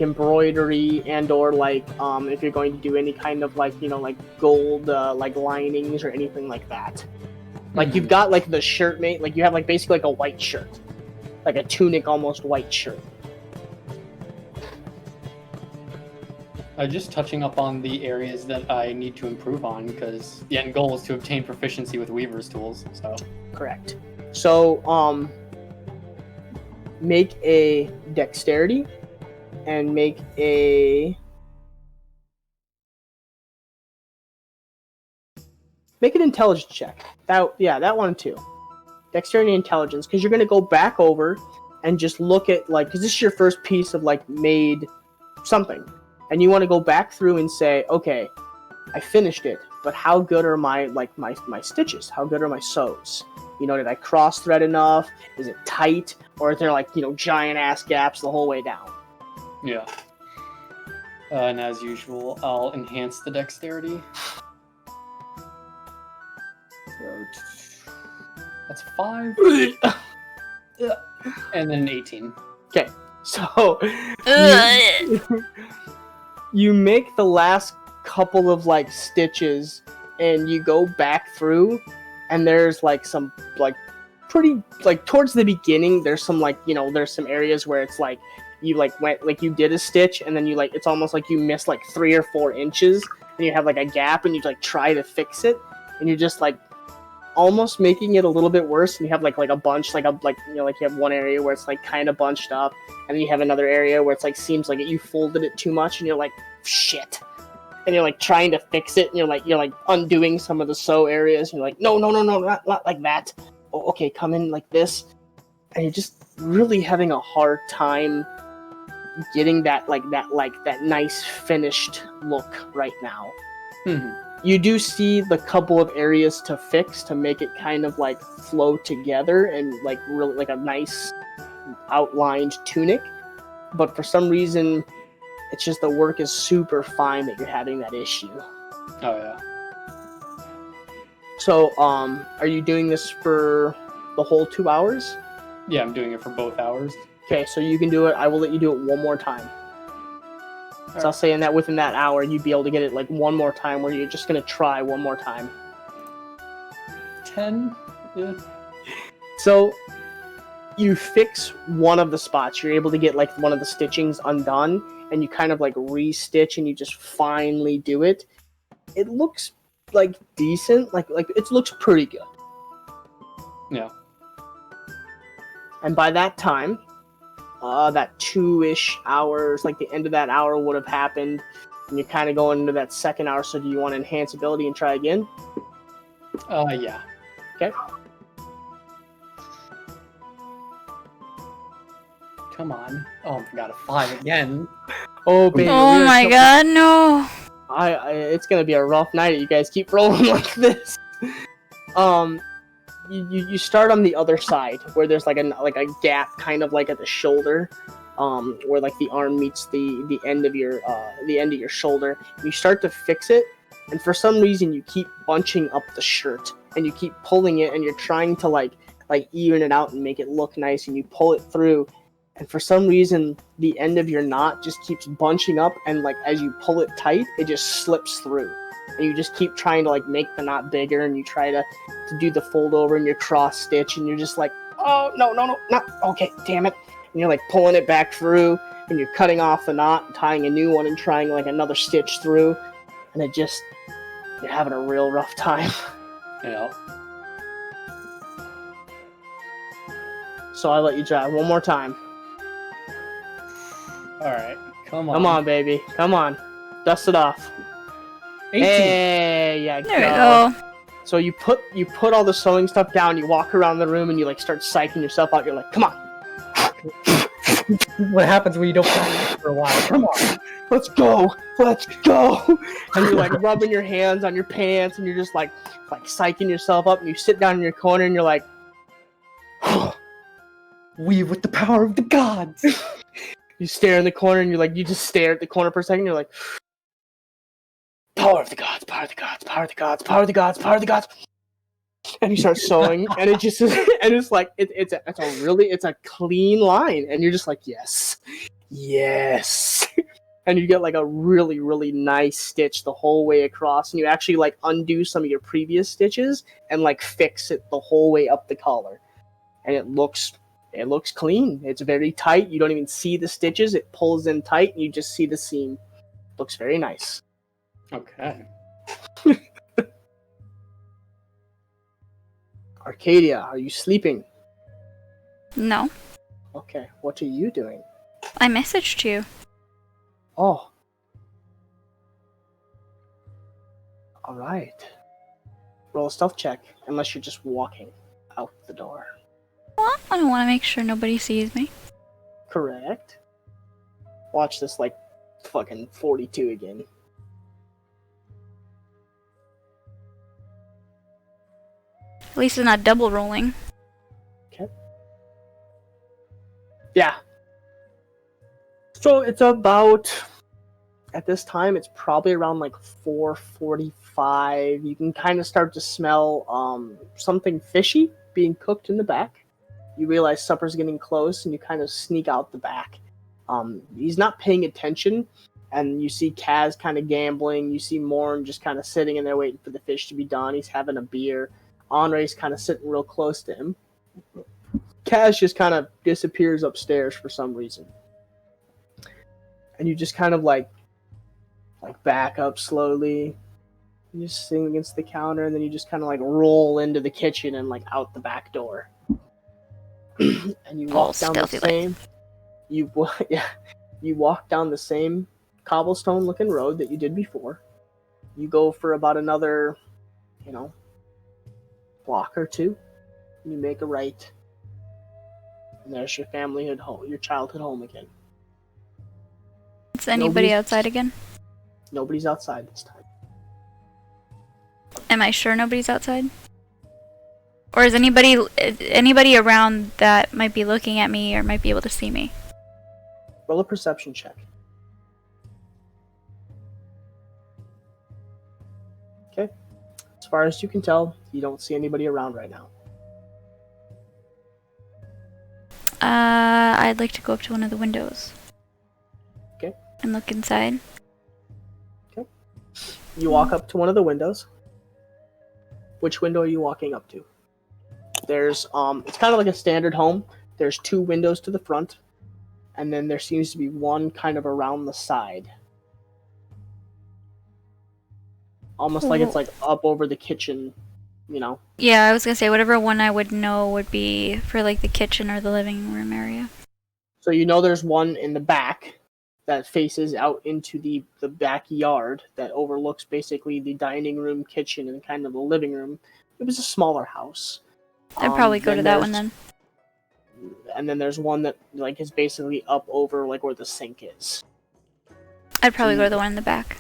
embroidery and or like if you're going to do any kind of like like gold like linings or anything like that. Like you've got like the shirt made, like you have like basically like a white shirt, like a tunic almost white shirt. Just touching up on the areas that I need to improve on because the end goal is to obtain proficiency with Weaver's tools. So Correct. So make a dexterity and make an intelligence check. That one too. Dexterity and intelligence, because you're gonna go back over and just look at like, because this is your first piece of like made something, and you want to go back through and say, okay, I finished it, but how good are my stitches? How good are my sews? Did I cross thread enough? Is it tight, or is there like giant ass gaps the whole way down? yeah. And as usual, I'll enhance the dexterity. So that's 5. And then an 18. Okay, so you make the last couple of like stitches, and you go back through, and there's like some like pretty like towards the beginning. There's some like there's some areas where it's like you like went like you did a stitch, and then you like it's almost like you missed like 3 or 4 inches, and you have like a gap, and you like try to fix it, and you're just like almost making it a little bit worse, and you have like a bunch like you have one area where it's like kind of bunched up, and then you have another area where it's like seems like you folded it too much, and you're like shit, and you're like trying to fix it, and you're like undoing some of the sew areas, and you're like no not like that. Oh, okay, come in like this, and you're just really having a hard time getting that nice finished look right now. You do see the couple of areas to fix to make it kind of like flow together and like really like a nice outlined tunic, but for some reason it's just the work is super fine that you're having that issue. Oh yeah. So are you doing this for the whole 2 hours? Yeah, I'm doing it for both hours. Okay, so you can do it. I will let you do it one more time. So I'll say in that within that hour, you'd be able to get it like one more time, where you're just gonna try one more time. 10. Yeah. So you fix one of the spots. You're able to get like one of the stitchings undone, and you kind of like re-stitch, and you just finally do it. It looks like decent, like it looks pretty good. Yeah. And by that time, that 2-ish hours, like the end of that hour would have happened, and you're kind of going into that second hour. So do you want to enhance ability and try again? Yeah. Okay. Come on. Oh my god, a 5 again. Oh baby. Oh my god, no. It's gonna be a rough night if you guys keep rolling like this. You start on the other side where there's like a gap, kind of like at the shoulder, where like the arm meets the end of your shoulder. You start to fix it, and for some reason you keep bunching up the shirt, and you keep pulling it, and you're trying to like even it out and make it look nice, and you pull it through, and for some reason the end of your knot just keeps bunching up, and like as you pull it tight, it just slips through. And you just keep trying to like make the knot bigger, and you try to do the fold over and your cross stitch, and you're just like, oh no, not okay, damn it. And you're like pulling it back through, and you're cutting off the knot and tying a new one and trying like another stitch through, and you're having a real rough time. Yeah. So I let you try one more time. Alright. Come on. Come on, baby. Come on. Dust it off. 18. Hey, yeah, There we go. So you put all the sewing stuff down, you walk around the room, and you like start psyching yourself out. You're like, come on. What happens when you don't practice for a while? Come on. Let's go. And you're like rubbing your hands on your pants, and you're just like psyching yourself up, and you sit down in your corner, and you're like, Weave with the power of the gods. you stare in the corner, and you just stare at the corner for a second, and you're like, power of the gods, power of the gods, power of the gods, power of the gods, power of the gods. And you start sewing, and it just and it's like it's a clean line, and you're just like, yes. And you get like a really, really nice stitch the whole way across, and you actually like undo some of your previous stitches and like fix it the whole way up the collar. And it looks clean. It's very tight. You don't even see the stitches. It pulls in tight, and you just see the seam. Looks very nice. Okay. Arcadia, are you sleeping? No. Okay, what are you doing? I messaged you. Oh. Alright. Roll a stealth check, unless you're just walking out the door. Well, I don't want to make sure nobody sees me. Correct. Watch this like fucking 42 again. At least it's not double rolling. Yeah. So it's about, at this time, it's probably around like 4:45. You can kind of start to smell something fishy being cooked in the back. You realize supper's getting close, and you kind of sneak out the back. He's not paying attention, and you see Kaz kind of gambling. You see Morn just kind of sitting in there waiting for the fish to be done. He's having a beer. Henri's kind of sitting real close to him. Kaz just kind of disappears upstairs for some reason. And you just kind of like back up slowly. You just sitting against the counter, and then you just kind of like roll into the kitchen and like out the back door. And you walk down the same. You walk down the same cobblestone looking road that you did before. You go for about another, block or two. You make a right, and there's your familyhood home, your childhood home again. Is anybody outside again? Nobody's outside this time. Am I sure nobody's outside? Or is anybody around that might be looking at me or might be able to see me? Roll a perception check. Okay. As far as you can tell, you don't see anybody around right now. I'd like to go up to one of the windows. Okay. and look inside. You walk up to one of the windows. Which window are you walking up to? There's it's kind of like a standard home. There's 2 windows to the front, and then there seems to be one kind of around the side. Almost like it's like up over the kitchen, you know. Yeah, I was gonna say whatever one I would know would be for like the kitchen or the living room area. So you know there's one in the back that faces out into the backyard that overlooks basically the dining room, kitchen, and kind of the living room. It was a smaller house. I'd probably go to that one then. And then there's one that like is basically up over like where the sink is. I'd probably go to the one in the back.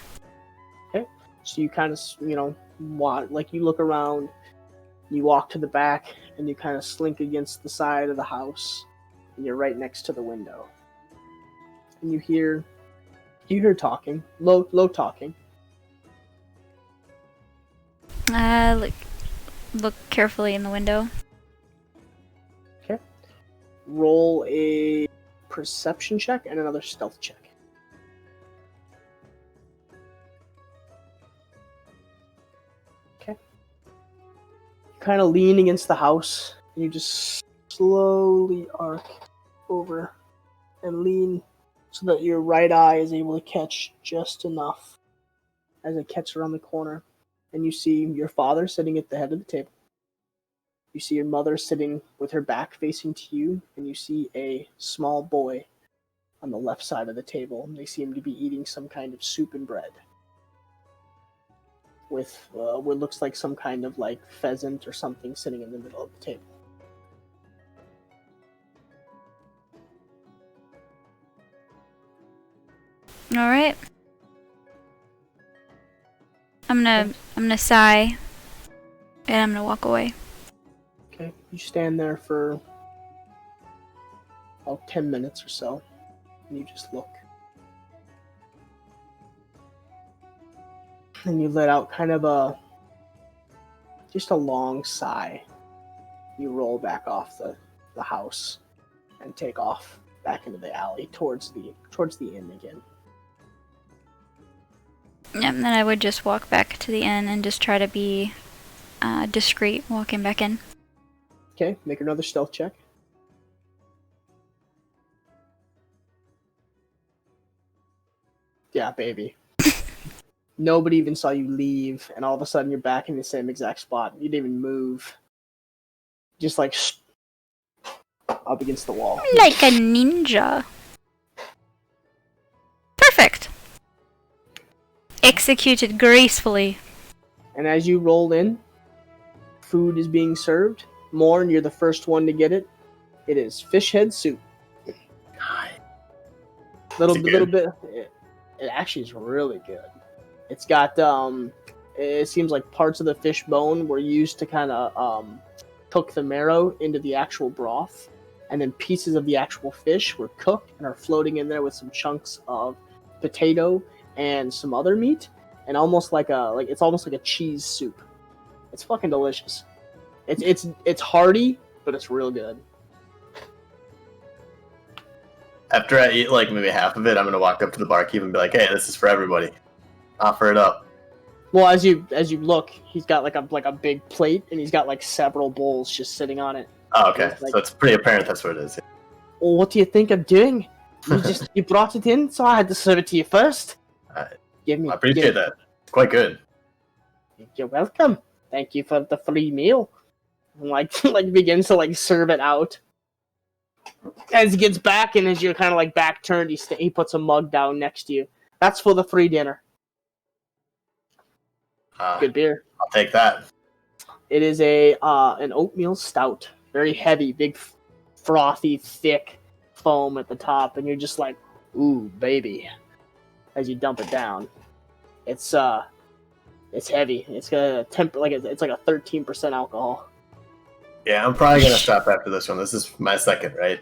Okay. So you kind of, you know, like you look around, you walk to the back, and you kind of slink against the side of the house, and you're right next to the window. And you hear talking, low talking. Look carefully in the window. Okay. Roll a perception check and another stealth check. Okay. You kind of lean against the house, and you just slowly arc over and lean so that your right eye is able to catch just enough as it catches around the corner. And you see your father sitting at the head of the table. You see your mother sitting with her back facing to you, and you see a small boy on the left side of the table. They seem to be eating some kind of soup and bread with what looks like some kind of like pheasant or something sitting in the middle of the table. All right. I'm gonna sigh, and I'm gonna walk away. Okay, you stand there for about 10 minutes or so, and you just look. And you let out kind of just a long sigh. You roll back off the house and take off back into the alley towards the inn again. Yeah, and then I would just walk back to the inn and just try to be discreet walking back in. Okay, make another stealth check. Yeah, baby. Nobody even saw you leave, and all of a sudden you're back in the same exact spot. You didn't even move. Just like up against the wall. Like a ninja. Perfect. Executed gracefully. And as you roll in, food is being served. Morn, you're the first one to get it. It is fish head soup. Little bit. It actually is really good. It's got it seems like parts of the fish bone were used to kind of cook the marrow into the actual broth, and then pieces of the actual fish were cooked and are floating in there with some chunks of potato and some other meat, and almost like it's almost like a cheese soup. It's fucking delicious. It's hearty, but it's real good. After I eat like maybe half of it, I'm gonna walk up to the barkeep and be like, "Hey, this is for everybody. Offer it up." Well, as you look, he's got like a big plate, and he's got like several bowls just sitting on it. Oh, okay. It's like, So it's pretty apparent that's what it is. well, what do you think I'm doing? You brought it in, so I had to serve it to you first. I Give me. appreciate that. It's quite good. You're welcome. Thank you for the free meal. And like begins to like serve it out. As he gets back, and as you're kind of like back turned, he puts a mug down next to you. That's for the free dinner. Good beer. I'll take that. It is an oatmeal stout, very heavy, big, frothy, thick foam at the top, and you're just like, ooh, baby, as you dump it down. It's heavy. It's got a it's like a 13% alcohol. Yeah, I'm probably gonna stop after this one. This is my second, right?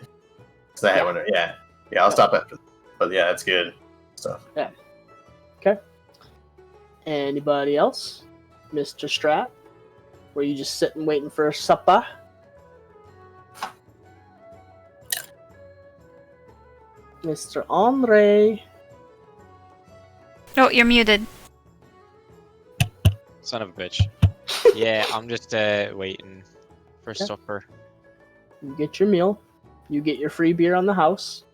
So I had one. Yeah, I'll stop after. But yeah, it's good stuff. Yeah. Okay. Anybody else, Mr. Strat? Were you just sitting waiting for supper? Mr. Andre. Oh, you're muted. Son of a bitch. Yeah, I'm just waiting for Okay. supper. You get your meal. You get your free beer on the house.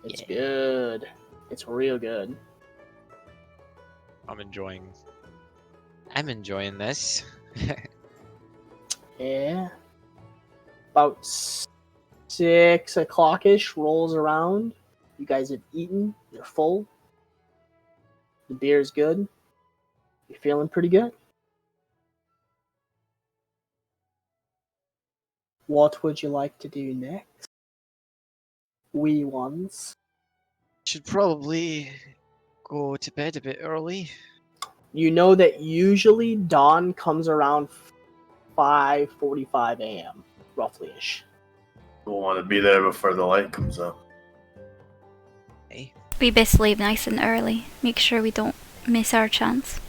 It's good. It's real good. I'm enjoying this. Yeah. About 6 o'clock-ish rolls around. You guys have eaten. You're full. The beer's good. You're feeling pretty good. What would you like to do next? Wee ones. Should probably go to bed a bit early. You know that usually dawn comes around 5:45 a.m. roughly-ish. We'll want to be there before the light comes up. Hey, We best leave nice and early. Make sure we don't miss our chance.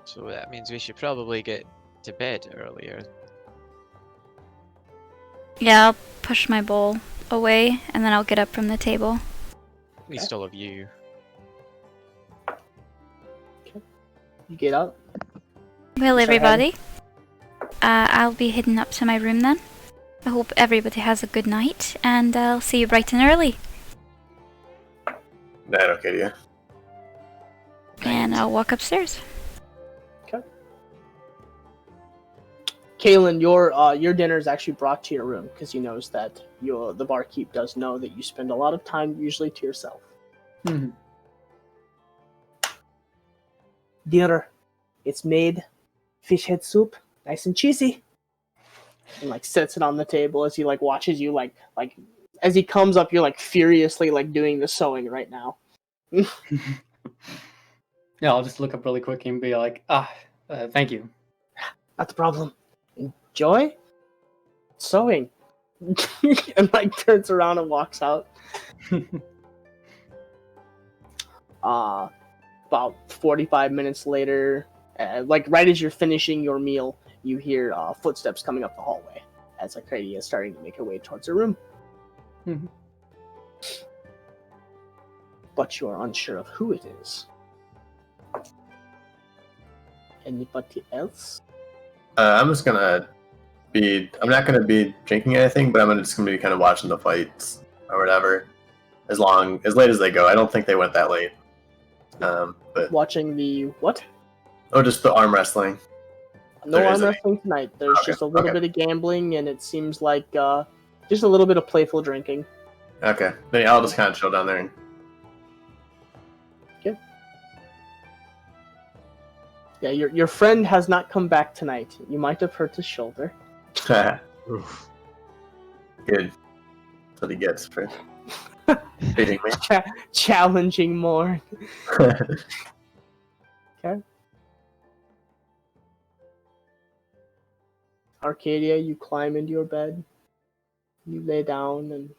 so that means we should probably get to bed earlier. Yeah, I'll push my bowl away and then I'll get up from the table. At least all of you. You get up. Well, Sorry, everybody, I'll be heading up to my room then. I hope everybody has a good night, and I'll see you bright and early. That okay to you? And I'll walk upstairs. Kaylin, your dinner is actually brought to your room because he knows that the barkeep does know that you spend a lot of time usually to yourself. Mhm. Dinner, it's made fish head soup, nice and cheesy, and like sets it on the table as he like watches you like as he comes up, you're like furiously like doing the sewing right now. Yeah, I'll just look up really quick and be like, thank you. Not the problem. Enjoy sewing, and like turns around and walks out. About 45 minutes later, like right as you're finishing your meal, you hear footsteps coming up the hallway as Arcadia is starting to make her way towards her room. Mhm. But you're unsure of who it is. Anybody else? I'm just gonna I'm not gonna be drinking anything, but I'm just gonna be kind of watching the fights or whatever, as late as they go. I don't think they went that late. But Watching the what? just the arm wrestling. No There arm isn't. wrestling tonight. There's Okay, just a little okay. bit of gambling, and it seems like just a little bit of playful drinking. Okay, then I'll just kind of chill down there. Yeah, your friend has not come back tonight. You might have hurt his shoulder. Good. That's what he gets for beating me. Challenging more. Arcadia, you climb into your bed. You lay down and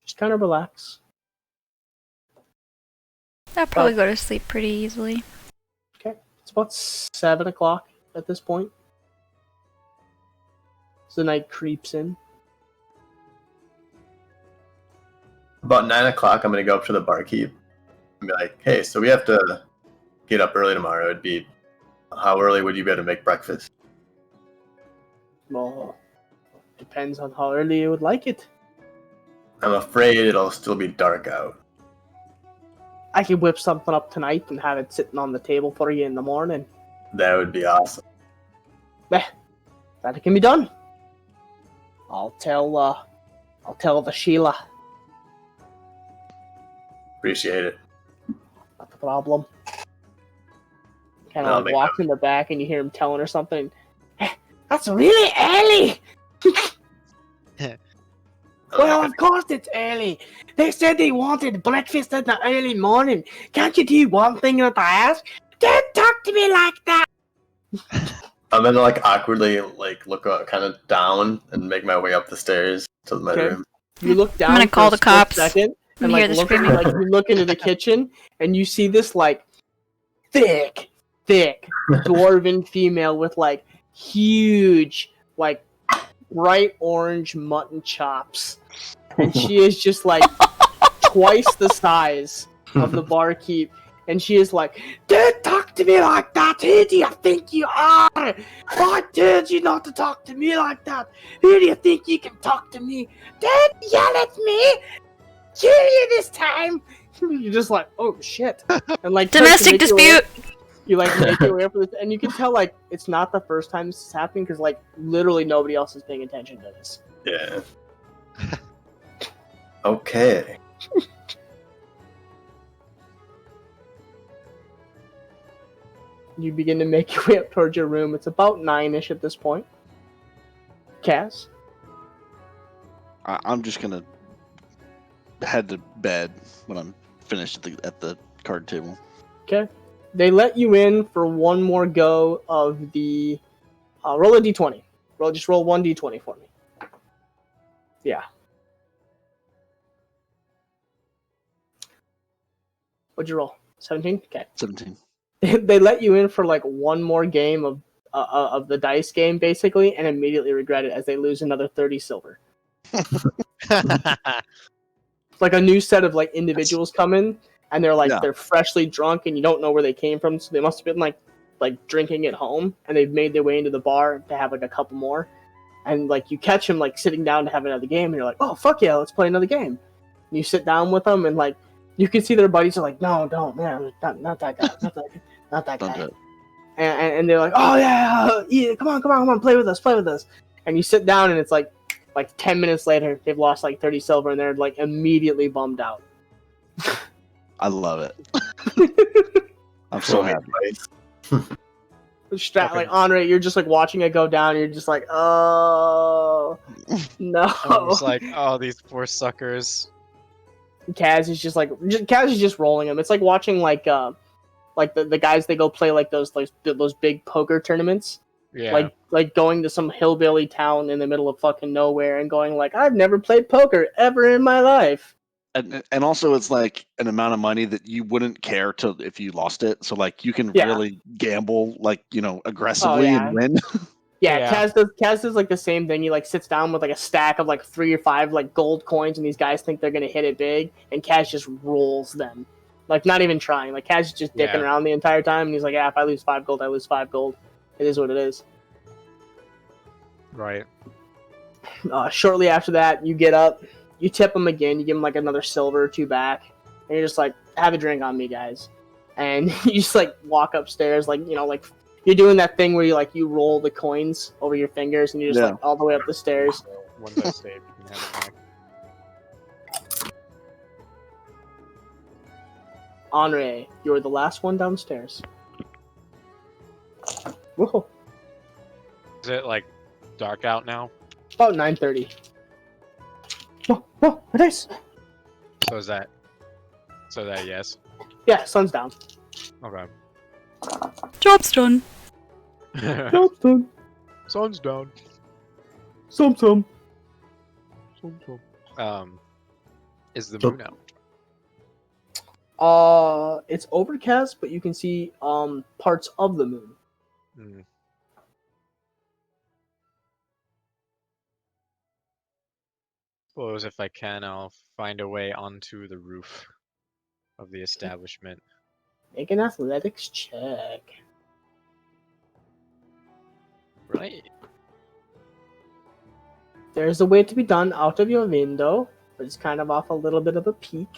just kind of relax. I'll probably go to sleep pretty easily. Okay, it's about 7 o'clock at this point. So the night creeps in. About 9 o'clock, I'm gonna go up to the barkeep and be like, "Hey, so we have to get up early tomorrow. How early would you be able to make breakfast?" Well, depends on how early you would like it. I'm afraid it'll still be dark out. I could whip something up tonight and have it sitting on the table for you in the morning. That would be awesome. That can be done. I'll tell the Sheila. Appreciate it. Not the problem. Kind I'll of like make walks in the back and you hear him telling her something. That's really early! Well, of course it's early. They said they wanted breakfast in the early morning. Can't you do one thing at a time? Don't talk to me like that! I'm gonna like awkwardly like look kind of down and make my way up the stairs to my Okay. room. You look down gonna for call a the split cops second, and and hear like the look, screaming. like you look into the kitchen and you see this like thick dwarven female with like huge like bright orange mutton chops, and she is just like twice the size of the barkeep, and she is like, "Don't talk to me like that. Who do you think you are? I told you not to talk to me like that. Who do you think you can talk to me? Don't yell at me. Kill you this time." You're just like, "Oh shit!" And like Domestic dispute. You like make your way up for this, and you can tell like it's not the first time this is happening because like literally nobody else is paying attention to this. Yeah. Okay. You begin to make your way up towards your room. It's about 9-ish at this point. Cass? I'm just gonna head to bed when I'm finished at the card table. Okay. They let you in for one more go of the... roll a d20. Just roll one d20 for me. Yeah. What'd you roll? 17? Okay. 17. They let you in for like one more game of the dice game, basically, and immediately regret it as they lose another 30 silver. Like a new set of like individuals come in, and they're like they're freshly drunk, and you don't know where they came from, so they must have been like drinking at home, and they've made their way into the bar to have like a couple more, and like you catch them like sitting down to have another game, and you're like, "Oh fuck yeah, let's play another game." And you sit down with them, and like you can see their buddies are like, "No, don't, man, not that guy, not that Don't guy." do it. And they're like, "Oh yeah, come on, play with us. And you sit down, and it's like 10 minutes later, they've lost like 30 silver, and they're like immediately bummed out. I love it. I'm so happy. Like Andre, you're just like watching it go down. You're just like, oh no. I was like, oh, these poor suckers. Kaz is just rolling them. It's like watching like the guys they go play like those big poker tournaments. Yeah. Like going to some hillbilly town in the middle of fucking nowhere and going like, I've never played poker ever in my life. And also it's like an amount of money that you wouldn't care to if you lost it. So like you can really gamble like, aggressively and win. Yeah, Kaz does like the same thing. He like sits down with like a stack of like 3 or 5 like gold coins, and these guys think they're gonna hit it big, and Kaz just rolls them. Like not even trying. Like Kaz is just dicking around the entire time, and he's like, yeah, if I lose 5 gold, I lose 5 gold. It is what it is. Right. Shortly after that, you get up, you tip them again, you give them like another silver or 2 back, and you're just like, have a drink on me, guys. And you just like walk upstairs, like you're doing that thing where you roll the coins over your fingers, and you're just like all the way up the stairs. One dice save, you can have it back. Henri, you're the last one downstairs. Whoa. Is it like dark out now? About 9:30. Oh, it is. So is that yes? Yeah, sun's down. Okay. Job's done. Sun's down. Sun's down. Some. Is the moon out? It's overcast, but you can see parts of the moon. Hmm. Suppose if I can, I'll find a way onto the roof of the establishment. Make an athletics check. Right. There's a way to be done out of your window, but it's kind of off a little bit of a peak.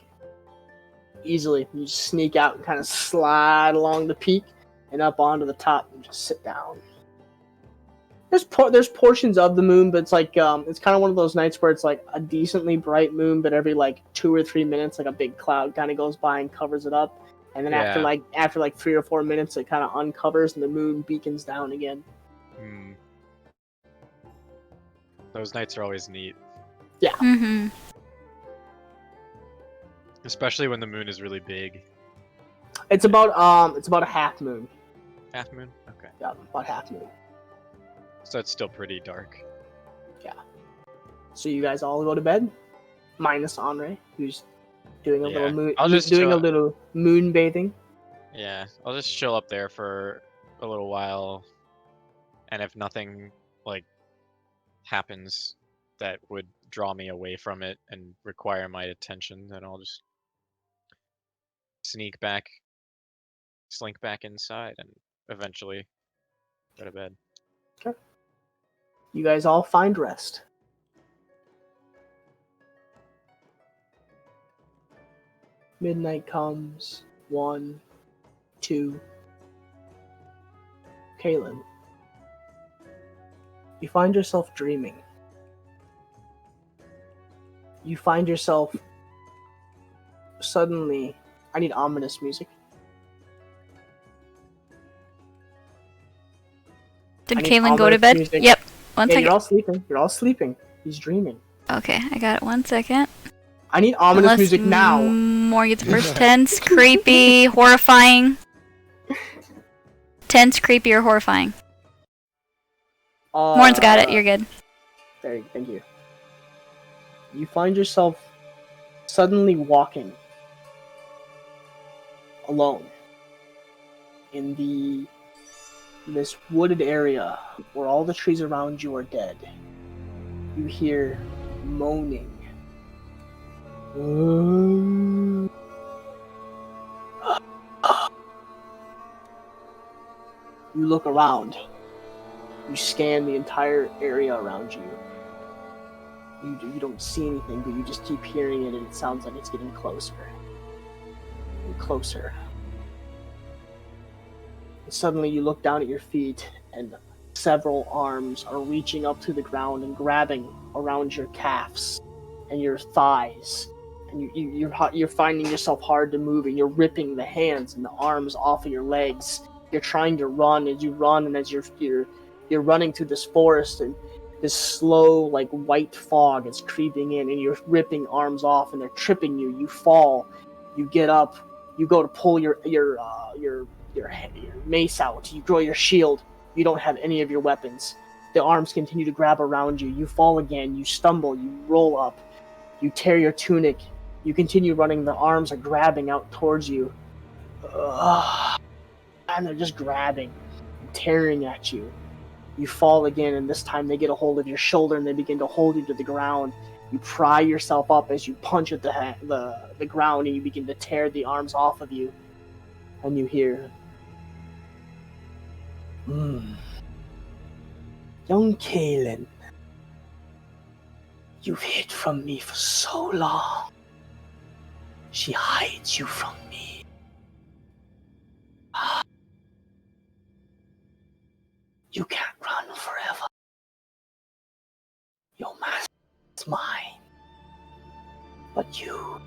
Easily, you just sneak out and kind of slide along the peak and up onto the top and just sit down. There's portions of the moon, but it's like it's kind of one of those nights where it's like a decently bright moon, but every like 2 or 3 minutes, like a big cloud kind of goes by and covers it up, and then after like 3 or 4 minutes, it kind of uncovers and the moon beacons down again. Hmm. Those nights are always neat. Yeah. Mm-hmm. Especially when the moon is really big. It's about a half moon. Half moon? Okay. Yeah, about half moon. So it's still pretty dark. Yeah. So you guys all go to bed, minus Henri, who's doing a little moon. I'll just doing chill. a little moon bathing. Yeah, I'll just chill up there for a little while, and if nothing like happens that would draw me away from it and require my attention, then I'll just slink back inside, and eventually go to bed. You guys all find rest. Midnight comes. 1, 2. Kaylin, you find yourself dreaming. You find yourself suddenly. I need ominous music. Did I need Kaylin go to ominous bed? music. Yep. One Yeah, second. you're all sleeping. You're all sleeping. He's dreaming. Okay, I got it. 1 second. I need ominous Unless music now. More gets first. Tense, creepy, horrifying. Tense, creepy, or horrifying. Morn's got it. You're good. Thank you. You find yourself suddenly walking alone in this wooded area where all the trees around you are dead. You hear moaning. You look around. You scan the entire area around you. You don't see anything, but you just keep hearing it, and it sounds like it's getting closer and closer. And suddenly you look down at your feet, and several arms are reaching up to the ground and grabbing around your calves and your thighs. And you're finding yourself hard to move, and you're ripping the hands and the arms off of your legs. You're trying to run as you run, and as you're running through this forest, and this slow, like, white fog is creeping in, and you're ripping arms off, and they're tripping you. You fall. You get up. You go to pull your mace out. You draw your shield. You don't have any of your weapons. The arms continue to grab around you. You fall again. You stumble. You roll up. You tear your tunic. You continue running. The arms are grabbing out towards you. And they're just grabbing, tearing at you. You fall again, and this time they get a hold of your shoulder, and they begin to hold you to the ground. You pry yourself up as you punch at the ground, and you begin to tear the arms off of you. And you hear, Young Kaylin, you've hid from me for so long. She hides you from me. You can't run forever. Your master is mine. But you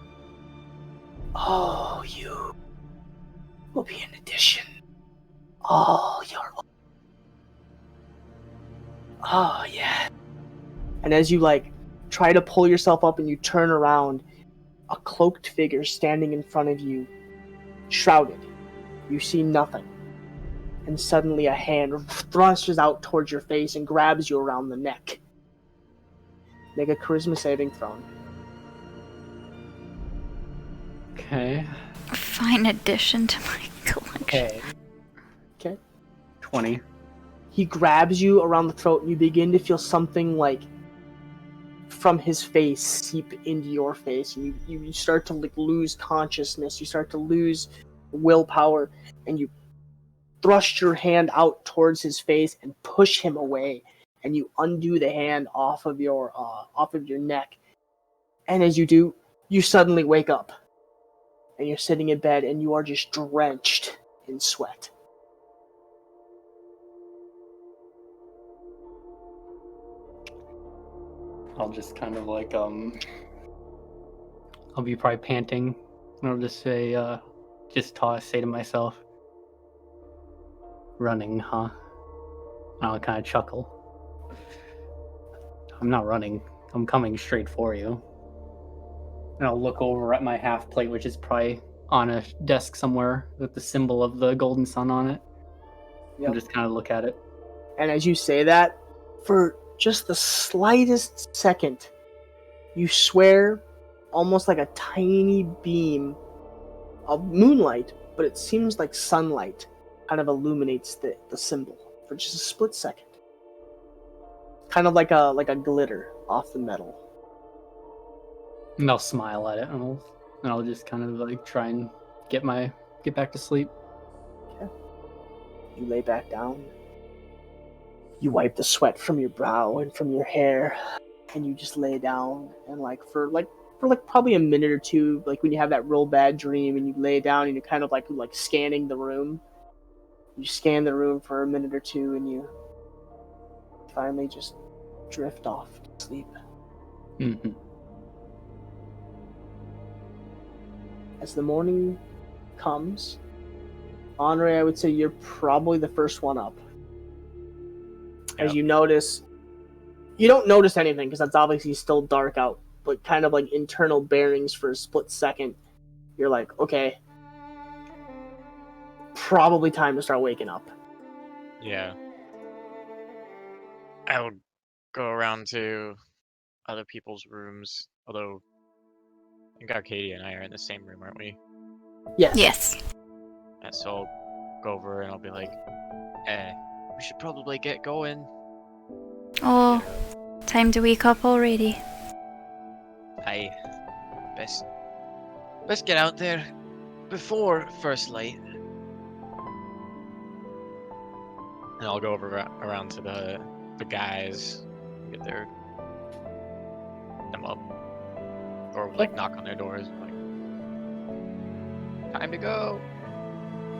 will be an addition. Oh, you're... Oh, yeah. And as you, try to pull yourself up and you turn around, a cloaked figure standing in front of you, shrouded. You see nothing. And suddenly a hand thrusts out towards your face and grabs you around the neck. Make a charisma saving throw. Okay. A fine addition to my collection. Okay. 20. He grabs you around the throat, and you begin to feel something from his face seep into your face, and you start to lose consciousness. You start to lose willpower, and you thrust your hand out towards his face and push him away, and you undo the hand off of your neck. And as you do, you suddenly wake up, and you're sitting in bed, and you are just drenched in sweat. I'll just kind of I'll be probably panting, and I'll just say, say to myself, running, huh? And I'll kind of chuckle. I'm not running. I'm coming straight for you. And I'll look over at my half plate, which is probably on a desk somewhere with the symbol of the golden sun on it. Yep. And just kind of look at it. And as you say that, for just the slightest second, you swear almost like a tiny beam of moonlight, but it seems like sunlight kind of illuminates the symbol for just a split second. Kind of like a glitter off the metal. And I'll smile at it, and I'll just kind of try and get back to sleep. You lay back down. You wipe the sweat from your brow and from your hair, and you just lay down and for probably a minute or two, like when you have that real bad dream and you lay down and you're kind of like scanning the room. You scan the room for a minute or two and you finally just drift off to sleep. Mm-hmm. As the morning comes, Henri, I would say you're probably the first one up. As you notice, you don't notice anything because it's obviously still dark out, but kind of like internal bearings for a split second, you're like, okay, probably time to start waking up. Yeah. I would go around to other people's rooms, although I think Arcadia and I are in the same room, aren't we? Yes. Yes. And so I'll go over and I'll be like, we should probably get going. Oh, time to wake up already. Aye. Best get out there before first light. And I'll go over around to the guys, get them up, or like knock on their doors, like, time to go.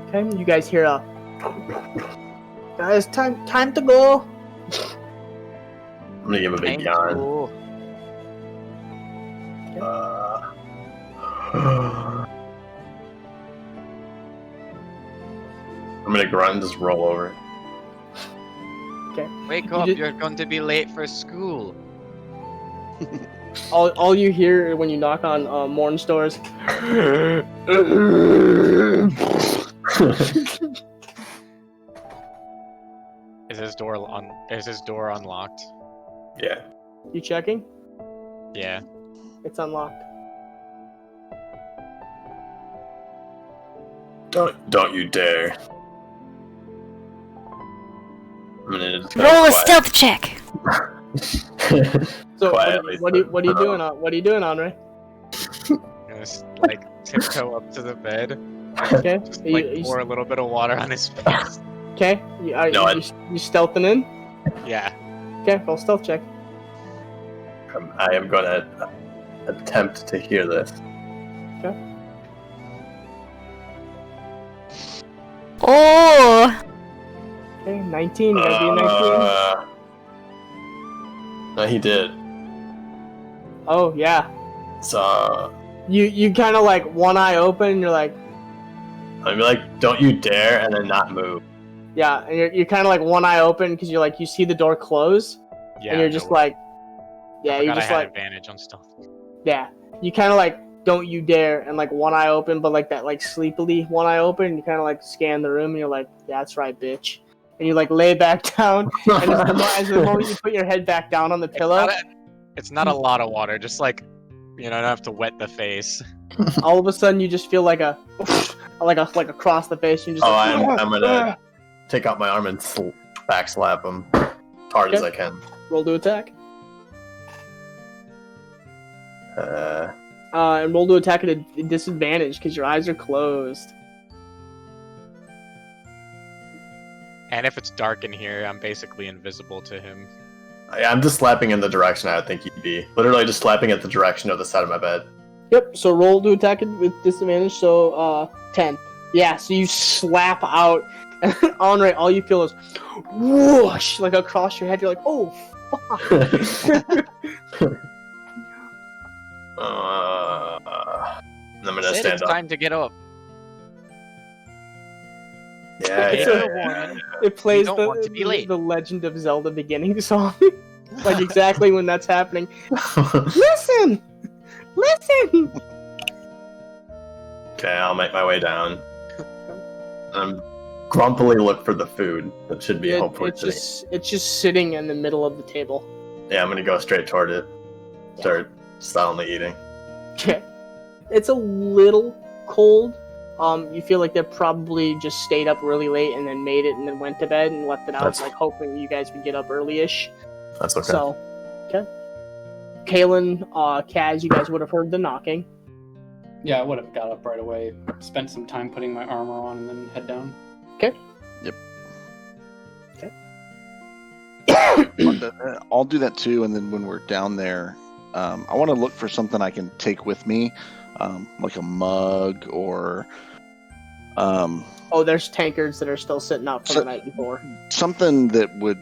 Okay, you guys hear guys, time to go. I'm gonna give a big Time to yawn. go. I'm gonna grunt and just roll over. Wake You up! did- You're going to be late for school. All you hear when you knock on Morn's doors. Is his door unlocked? Yeah. You checking? Yeah. It's unlocked. Don't you dare. I'm gonna Roll a stealth check. So Quietly, what are you doing? What are you doing, Henri? I'm gonna like tiptoe up to the bed, Okay. just You- like you- pour a little bit of water on his face. Okay. You stealthing in? Yeah. Okay. Roll stealth check. I am gonna attempt to hear this. Oh, Okay. 19. You gotta be a 19. No, he did. Oh yeah. So You kind of like one eye open. And you're like, I'd be like, "Don't you dare!" and then not move. yeah, and you're kind of like one eye open because you're like you see the door close, Yeah. and you're just like, yeah, I you're forgot just I had like, advantage on stealth. yeah, you kind of like don't you dare, and like one eye open, but like that like sleepily one eye open, and you kind of like scan the room, and you're like, yeah, that's right, bitch, and you like lay back down, and as the moment you put your head back down on the pillow, It's not a lot of water, just like, you know, I don't have to wet the face. all of a sudden you just feel like a like across the face, and you just Oh, like, I'm gonna take out my arm and back slap him as hard as I can. roll to attack. Uh, And roll to attack at a disadvantage because your eyes are closed. And if it's dark in here, I'm basically invisible to him. I'm just slapping in the direction I would think he'd be. Literally just slapping at the direction of the side of my bed. Yep, so roll to attack it with disadvantage, so 10. Yeah, so you slap out, and Henri, all you feel is whoosh, like across your head. You're like, oh, fuck. And I'm gonna Said stand it's up. time to get up. Yeah, It's yeah, a- yeah. It plays don't want to be late. the Legend of Zelda beginning song. Like exactly when that's happening. Listen! Listen! Okay, I'll make my way down. Grumpily look for the food that should be hopefully sitting. It's just sitting in the middle of the table. Yeah, I'm gonna go straight toward it. Start silently eating. Okay. It's a little cold. You feel like they probably just stayed up really late and then made it and then went to bed and left it out, That's- like hoping you guys would get up early-ish. That's okay. So, okay. Kalen, Kaz, you guys would have heard the knocking. Yeah, I would have got up right away, spent some time putting my armor on, and then head down. Okay. Yep. Okay. I'll do that too, and then when we're down there, I want to look for something I can take with me, like a mug or Oh, there's tankards that are still sitting out from the night before. something that would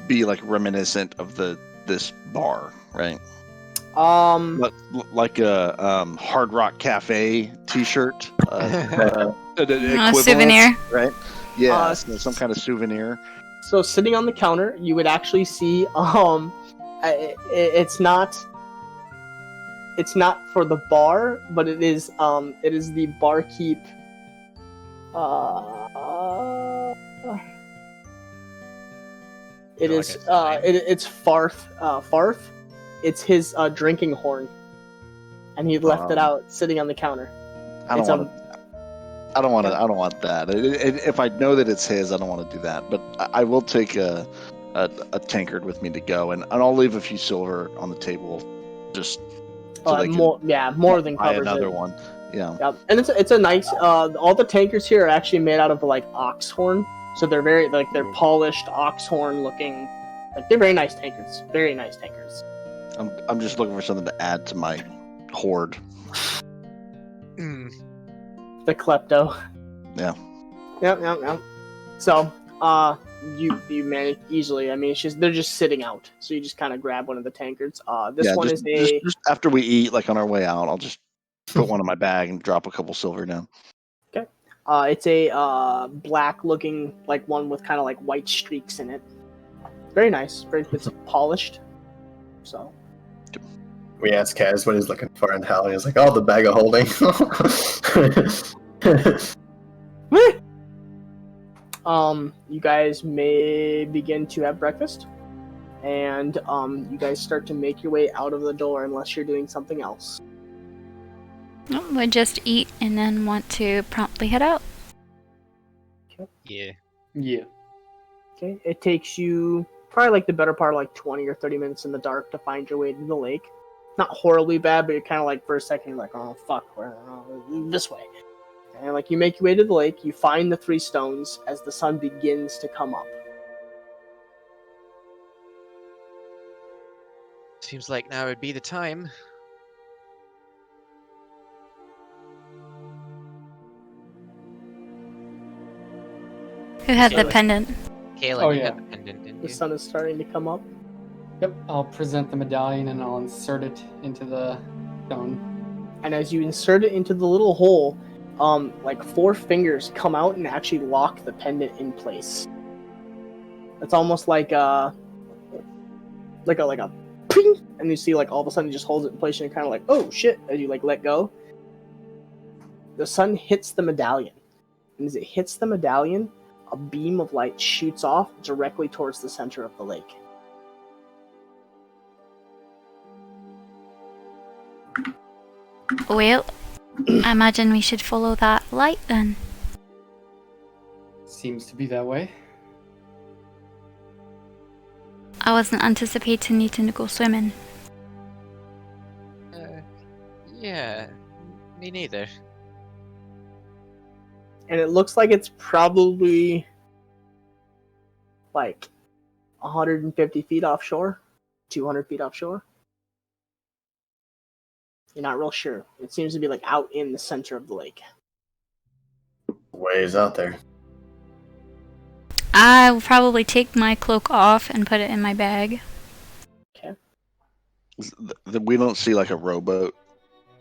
be like reminiscent of this bar, right? Like a Hard Rock Cafe T-shirt, A souvenir. right? Yeah, so some kind of souvenir. So sitting on the counter, you would actually see it's not for the bar, but it is the barkeep. It's Farth. Farth. It's his drinking horn, and he left it out sitting on the counter. I don't want that. If I know that it's his, I don't want to do that. But I will take a tankard with me to go, and I'll leave a few silver on the table, just so they can more than buy covers another it. one. Yeah. Yeah, and it's a nice. All the tankers here are actually made out of like ox horn, so they're they're polished ox horn looking. Like they're very nice tankards. Very nice tankards. I'm just looking for something to add to my hoard. The klepto. Yeah. Yep. So, you manage easily. I mean, they're just sitting out, so you just kind of grab one of the tankards. This one is just after we eat, like on our way out, I'll just put one in my bag and drop a couple silver down. Okay. It's a black looking like one with kind of like white streaks in it. Very nice. It's polished. So. We asked Kaz what he's looking for in hell, and he's like, "Oh, the bag of holding." You guys may begin to have breakfast, and you guys start to make your way out of the door unless you're doing something else. No, we'll just eat and then want to promptly head out. Yeah. Yeah. Okay, it takes you probably like the better part of like 20 or 30 minutes in the dark to find your way to the lake. Not horribly bad, but you're kind of like for a second you're like, oh fuck, we're this way. And like you make your way to the lake, you find the 3 stones as the sun begins to come up. Seems like now would be the time. Who had the pendant? Kaylin, you yeah. had the pendant, didn't The you? sun is starting to come up. Yep, I'll present the medallion and I'll insert it into the stone. And as you insert it into the little hole, like 4 fingers come out and actually lock the pendant in place. It's almost like a ping, and you see like all of a sudden it just holds it in place and you're kind of like, oh shit, as you like let go. The sun hits the medallion, and as it hits the medallion, a beam of light shoots off directly towards the center of the lake. Well, I imagine we should follow that light then. Seems to be that way. I wasn't anticipating needing to go swimming. Yeah, me neither. And it looks like it's probably like 150 feet offshore, 200 feet offshore. You're not real sure. It seems to be like out in the center of the lake. Ways out there. I will probably take my cloak off and put it in my bag. Okay. We don't see like a rowboat,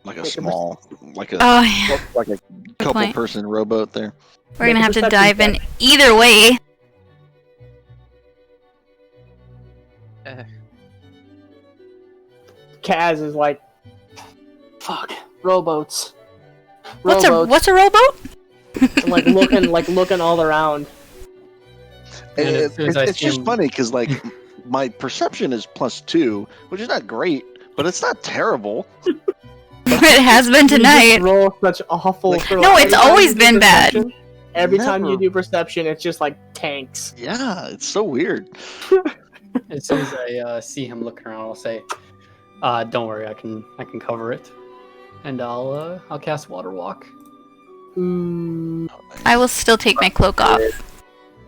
like a small, like a Oh yeah, like a couple point. person rowboat there. we're gonna Make a have to perception dive in check. either way. Kaz is like, fuck, rowboats. What's a rowboat? And like looking all around. And as soon as I It's see just him- funny because like my perception is +2, which is not great, but it's not terrible. It has been You just tonight. roll such awful. Like- throw. No, Every it's time you always do been bad. perception- Every time you Never. do perception, it's just like tanks. Yeah, it's so weird. As soon as I see him looking around, I'll say, "Don't worry, I can cover it." And I'll cast Water Walk. Ooh. I will still take my cloak off.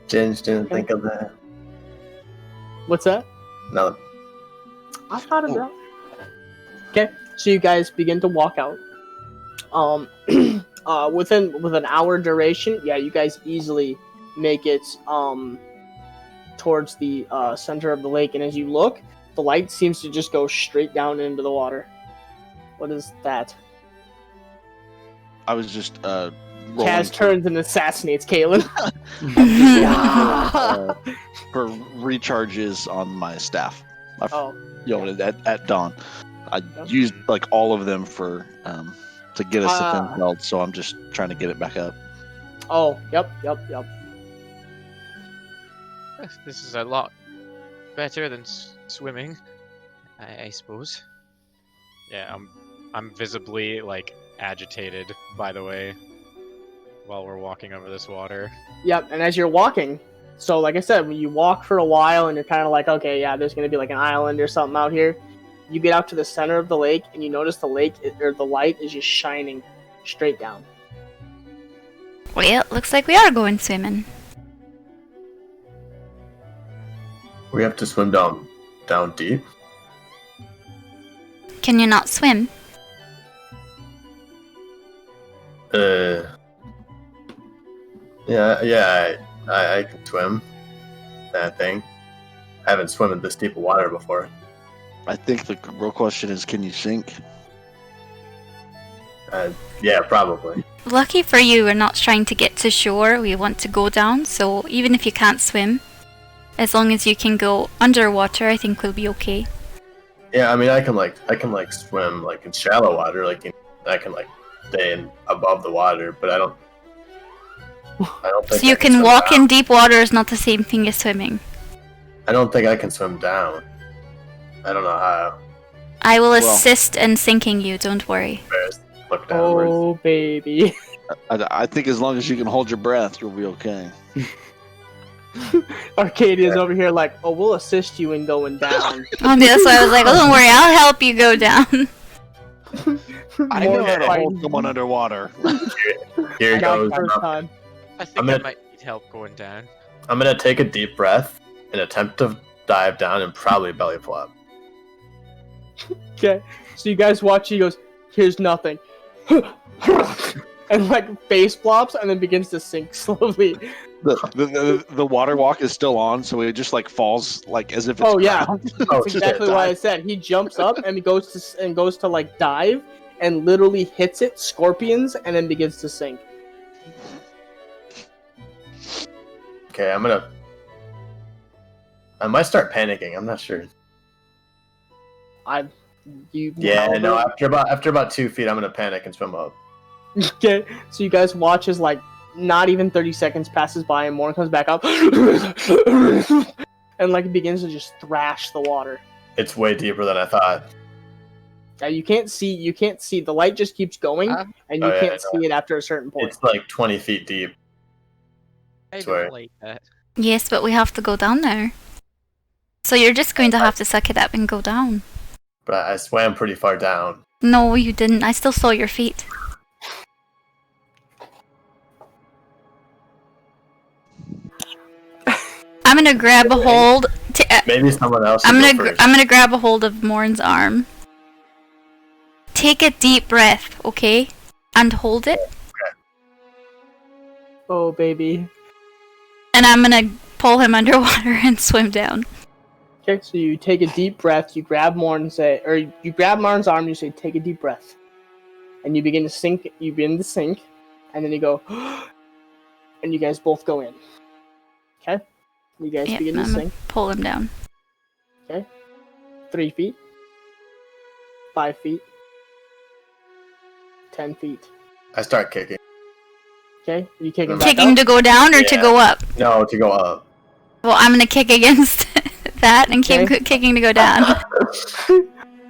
Ginge didn't think of that. What's that? No. I thought of that. Okay, so you guys begin to walk out. Within an hour duration, yeah, you guys easily make it towards the center of the lake, and as you look, the light seems to just go straight down into the water. What is that? I was just Kaz turns and assassinates Kalen. for recharges on my staff. Oh, At dawn, I used like all of them for to get us to Finfeld, so I'm just trying to get it back up. oh, yep. This is a lot better than swimming, I suppose. Yeah, I'm visibly like agitated, by the way, while we're walking over this water. Yep, and as you're walking, so like I said, when you walk for a while and you're kind of like, okay, yeah, there's going to be like an island or something out here, you get out to the center of the lake and you notice the light is just shining straight down. Well, looks like we are going swimming. We have to swim down deep. Can you not swim? Yeah, I can swim. That thing. I haven't swum in this deep of water before. I think the real question is, can you sink? Yeah, probably. Lucky for you, we're not trying to get to shore. We want to go down, so even if you can't swim, as long as you can go underwater, I think we'll be okay. Yeah, I mean, I can swim like in shallow water, I can stay above the water, but I don't think So you can walk in deep water is not the same thing as swimming. I don't think I can swim down. I don't know how. I will assist in sinking you, don't worry. Look downwards. Oh, baby. I think as long as you can hold your breath, you'll be okay. Arcadia's over here like, oh, we'll assist you in going down. Oh, that's why I was like, oh, don't worry, I'll help you go down. I know how to hold someone underwater. Here goes. Time. I think I might need help going down. I'm gonna take a deep breath and attempt to dive down and probably belly flop. Okay, so you guys watch, he goes, here's nothing. And like face flops and then begins to sink slowly. The water walk is still on, so it just like falls like as if it's ground. That's exactly what I said. He jumps up and he goes to like dive and literally hits it, scorpions, and then begins to sink. Okay, I might start panicking. I'm not sure. After about 2 feet, I'm gonna panic and swim up. Okay, so you guys watch as like not even 30 seconds passes by and Morn comes back up and like begins to just thrash the water. It's way deeper than I thought. You can't see. The light just keeps going, and you can't see it after a certain point. It's like 20 feet deep. I don't like that. Yes, but we have to go down there. So you're just going to have to suck it up and go down. But I swam pretty far down. No, you didn't. I still saw your feet. I'm gonna grab a hold. Maybe someone else. I'm gonna grab a hold of Morn's arm. Take a deep breath, okay, and hold it. Okay. Oh, baby. And I'm gonna pull him underwater and swim down. Okay, so you take a deep breath. You grab Morn and say, or you grab Morn's arm and you say, "Take a deep breath," and you begin to sink. You begin to sink, and then you go, and you guys both go in. Okay. You guys begin to sink. Pull him down. Okay. 3 feet. 5 feet. 10 feet. I start kicking. Okay. You kicking back Kicking up? to go down or to go up? No, to go up. Well, I'm gonna kick against that and keep kicking to go down.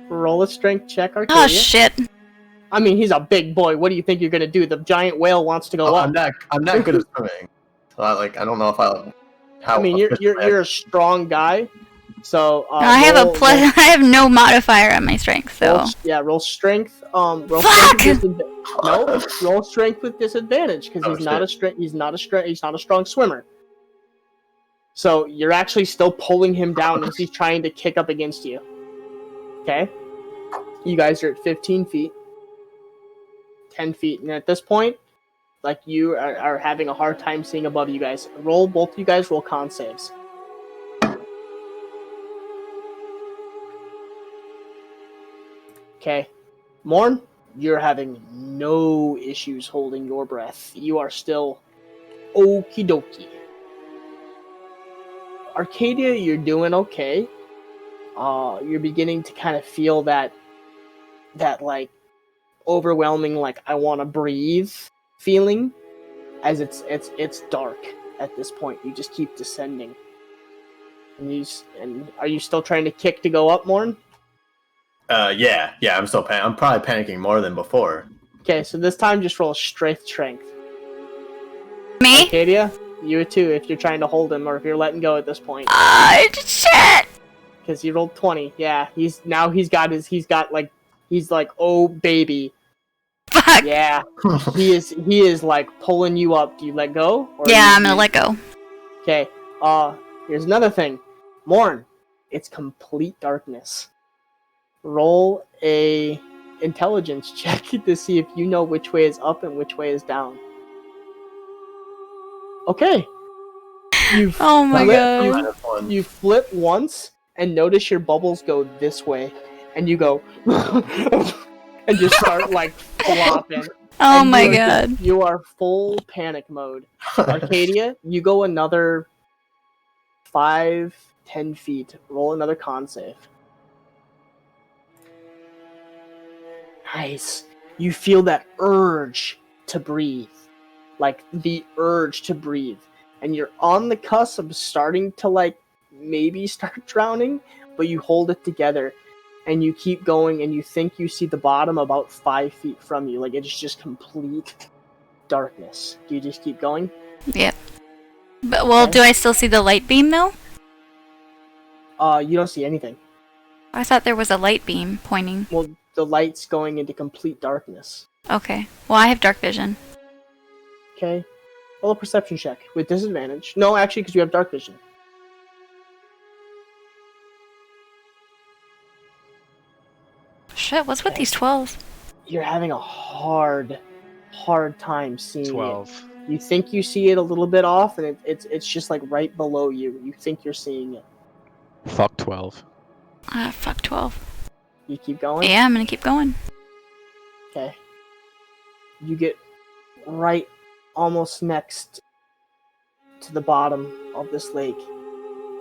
Roll a strength check, Arcadia. Oh shit! I mean, he's a big boy. What do you think you're gonna do? The giant whale wants to go up. I'm not good at swimming. So I don't know if I'll. I mean, you're a strong guy, So I have a plus. I have no modifier on my strength, so. Roll strength. Roll Fuck! strength with no, roll strength with disadvantage because he's not a strong swimmer. So you're actually still pulling him down as he's trying to kick up against you. Okay. You guys are at 15 feet, 10 feet, and at this point, like you are having a hard time seeing above you guys. Both you guys roll con saves. Okay. Morn, you're having no issues holding your breath. You are still okie dokie. Arcadia, you're doing okay. You're beginning to kind of feel that like overwhelming, like I want to breathe feeling, as it's dark at this point. You just keep descending. And are you still trying to kick to go up, Morn? Yeah, I'm still I'm probably panicking more than before. Okay, so this time just roll strength. Me? Arcadia, you too, if you're trying to hold him or if you're letting go at this point. Shit! Because he rolled 20. Yeah, he's like, oh baby. Fuck! Yeah. he is like pulling you up. Do you let go? Or Yeah, I'm gonna let go. Okay. Here's another thing. Morn, it's complete darkness. Roll a intelligence check to see if you know which way is up and which way is down. Okay. Oh my god. You flip once and notice your bubbles go this way, and you go and just start like flopping. Oh my god. You are full panic mode. Arcadia, you go another 5-10 feet. Roll another con save. Nice. You feel that urge to breathe. Like the urge to breathe. And you're on the cusp of starting to like maybe start drowning, but you hold it together and you keep going and you think you see the bottom about 5 feet from you. Like it's just complete darkness. Do you just keep going? Yep. But well, Okay. do I still see the light beam though? You don't see anything. I thought there was a light beam pointing. Well, the light's going into complete darkness. Okay. Well, I have dark vision. Okay. Roll a perception check with disadvantage. No, actually, because you have dark vision. Shit, what's with these 12s? You're having a hard time seeing 12. it. You think you see it a little bit off, and it's just like right below you. You think you're seeing it. Fuck 12. Fuck 12. You keep going? Yeah, I'm gonna keep going. Okay. You get right almost next to the bottom of this lake,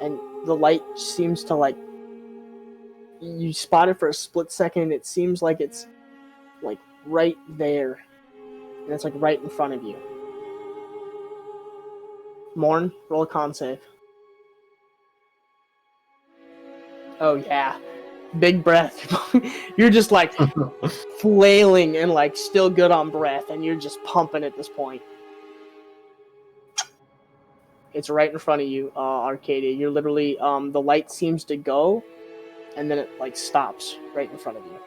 and the light seems to like, you spot it for a split second, and it seems like it's like right there, and it's like right in front of you. Morn, roll a con save. Oh yeah, big breath. You're just like flailing and like still good on breath, and you're just pumping at this point. It's right in front of you, Arcadia. You're literally, the light seems to go, and then it like stops right in front of you.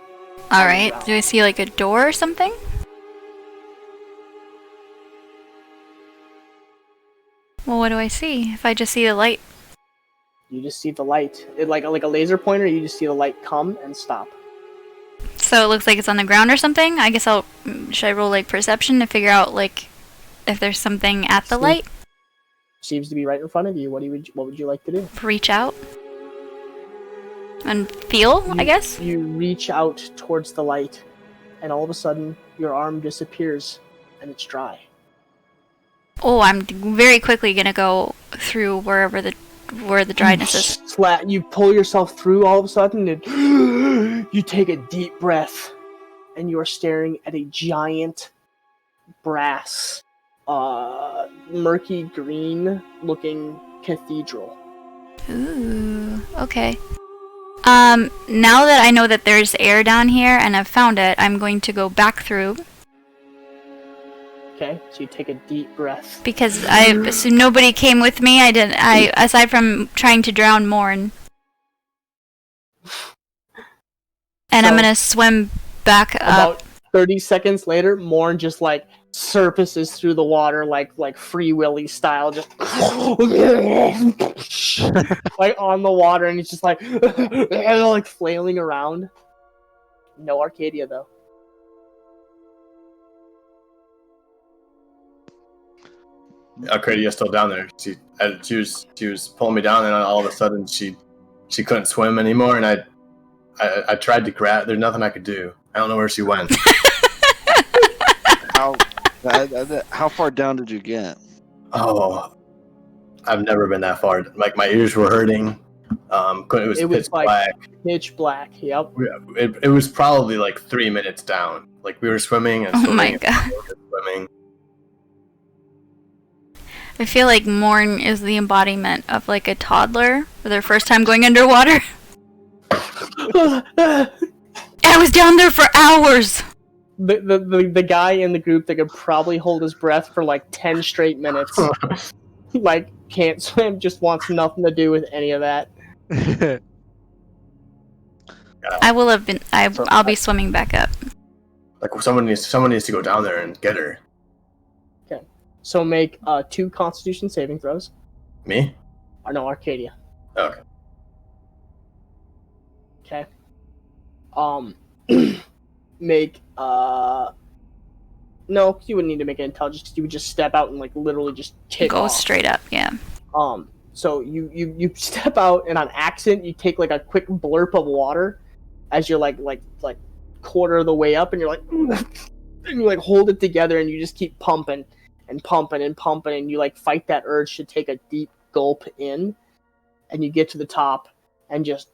Alright, do I see like a door or something? Well, what do I see? If I just see the light. You just see the light. It like a laser pointer, you just see the light come and stop. So it looks like it's on the ground or something? I guess should I roll like perception to figure out like if there's something at the light? Seems to be right in front of you. What would you like to do? Reach out? And feel, I guess? You reach out towards the light, and all of a sudden, your arm disappears, and it's dry. Oh, I'm very quickly gonna go through where the dryness is. You pull yourself through all of a sudden, and you take a deep breath, and you are staring at a giant brass, murky green looking cathedral. Ooh, okay. Now that I know that there's air down here and I've found it, I'm going to go back through. Okay, so you take a deep breath. Because so nobody came with me. I aside from trying to drown Morn. And I'm So- gonna swim back up. About 30 seconds later, Morn just like surfaces through the water like Free Willy style, just like on the water, and he's just like like flailing around. No Arcadia though. Arcadia's still down there. She was pulling me down, and all of a sudden she couldn't swim anymore, and I tried to grab. There's nothing I could do. I don't know where she went. How far down did you get? Oh, I've never been that far. Like my ears were hurting. It was pitch like black. pitch black. Yep. It was probably like 3 minutes down. Like we were swimming and Oh swimming my and God. swimming. I feel like Morn is the embodiment of like a toddler for their first time going underwater. I was down there for hours. The guy in the group that could probably hold his breath for like 10 straight minutes, like can't swim, just wants nothing to do with any of that. I will have been. I'll be swimming back up. Like someone needs to go down there and get her. So make 2 Constitution saving throws. Me? Or no, Arcadia. Okay. Okay. Make no, you wouldn't need to make an intelligence because you would just step out and like literally just kick Go off. straight up. Yeah. So you step out and on accident you take like a quick blurp of water as you're like quarter of the way up, and you're like and you like hold it together and you just keep pumping and pumping and pumping, and you like fight that urge to take a deep gulp in, and you get to the top and just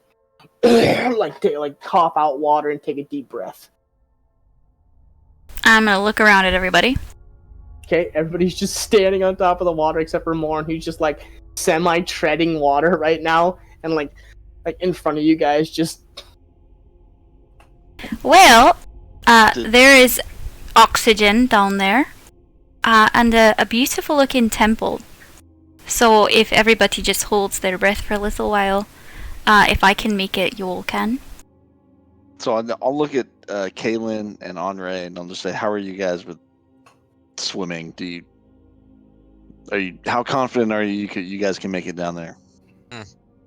like cough out water and take a deep breath. I'm gonna look around at everybody. Okay, everybody's just standing on top of the water except for Morn, who's just like semi-treading water right now, and like in front of you guys. Just Well, there is oxygen down there, and a beautiful looking temple. So if everybody just holds their breath for a little while, if I can make it, you all can. So I'll look at Kaylin and Andre, and I'll just say, "How are you guys with swimming? How confident are you? You guys can make it down there?"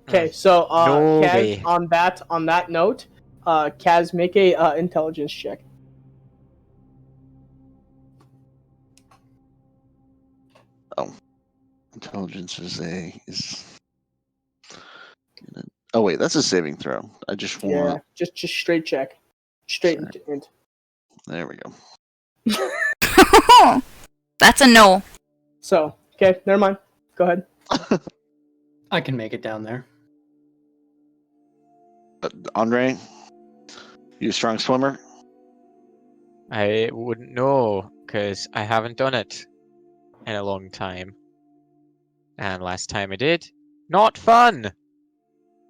okay, so No Kaz, way. on that note, Kaz, make a intelligence check. Intelligence is. Oh wait, that's a saving throw. I just Yeah, want. just straight check, straight Sure. into. There we go. That's a no. So okay, never mind. Go ahead. I can make it down there. Andre, you a strong swimmer? I wouldn't know, because I haven't done it in a long time. And last time I did, not fun!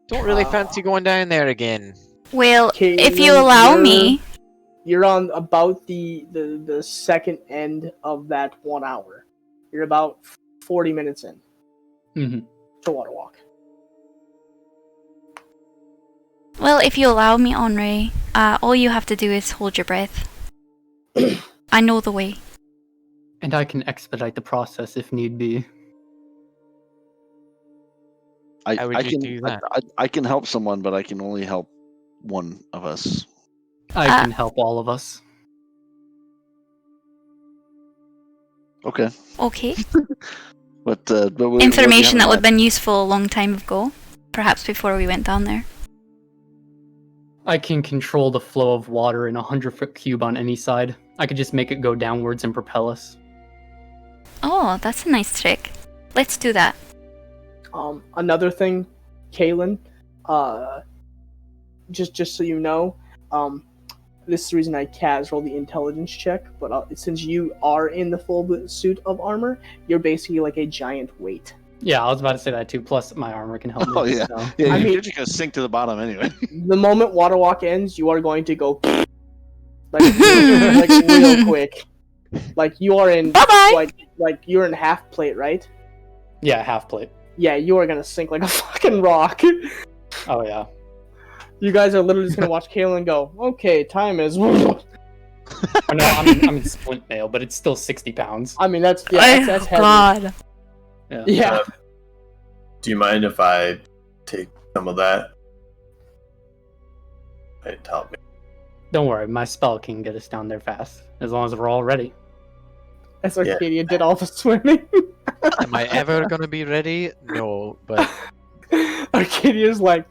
Don't really fancy going down there again. Well, Okay, if you allow you're- me, You're on about the second end of that 1 hour. You're about 40 minutes in Mm-hmm. to water walk. well, if you allow me, Henri, all you have to do is hold your breath. I know the way. And I can expedite the process if need be. How would you do that? I can help someone, but I can only help one of us. I can help all of us. Okay. Okay. But what do you Information have that would in have been useful a long time ago. Perhaps before we went down there. I can control the flow of water in a 100-foot cube on any side. I could just make it go downwards and propel us. Oh, that's a nice trick. Let's do that. Another thing, Kaylin, just so you know, this is the reason I Kaz rolled the intelligence check, but since you are in the full suit of armor, you're basically like a giant weight. Yeah, I was about to say that too. Plus, my armor can help me. Oh, yeah. So. Yeah, I you're mean- just gonna sink to the bottom anyway. The moment water walk ends, you are going to go like real quick. Like you are in Bye-bye! like you're in half plate, right? Yeah, half plate. Yeah, you are gonna sink like a fucking rock. Oh yeah. You guys are literally just gonna watch Kaylin go, okay, time is... Oh, no, I'm in splint mail, but it's still 60 pounds. I mean, that's heavy. God. Yeah. Do you mind if I take some of that? It help me. Don't worry, my spell can get us down there fast, as long as we're all ready. As Arcadia did all the swimming. Am I ever gonna be ready? No, but Arcadia's like,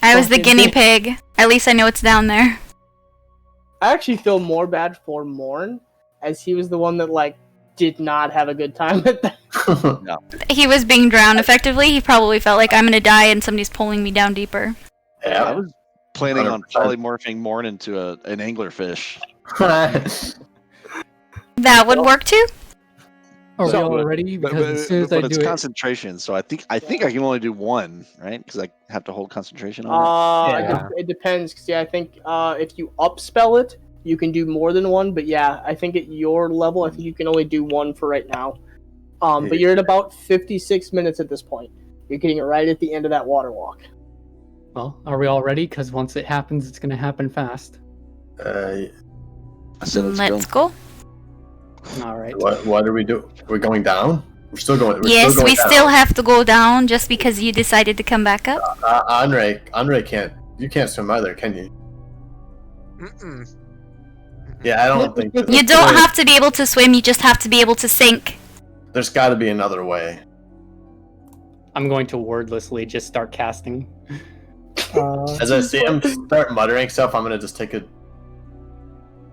I was the Fucking guinea dick. pig. At least I know it's down there. I actually feel more bad for Morn, as he was the one that, like, did not have a good time at that. He was being drowned effectively. He probably felt like I'm gonna die and somebody's pulling me down deeper. I Yeah. was planning on 100%. polymorphing Morn into an anglerfish. That would work too? Are we So, all but- ready? But, Because as soon as I it's do it, concentration, so I think I can only do one, right? Because I have to hold concentration on Yeah. It depends, because I think if you upspell it, you can do more than one, but yeah, I think at your level, I think you can only do one for right now. But you're at about 56 minutes at this point. You're getting it right at the end of that water walk. well, are we all ready? Because once it happens, it's going to happen fast. it. I said Let's go. All right. what are we doing? We're going down? We're still going. Yes, still we going still down. have to go down just because you decided to come back up. Andre can't. You can't swim either, can you? mm-mm. Yeah, I don't think. You don't have to be able to swim, you just have to be able to sink. There's got to be another way. I'm going to wordlessly just start casting. As I see him start muttering stuff, I'm gonna just take a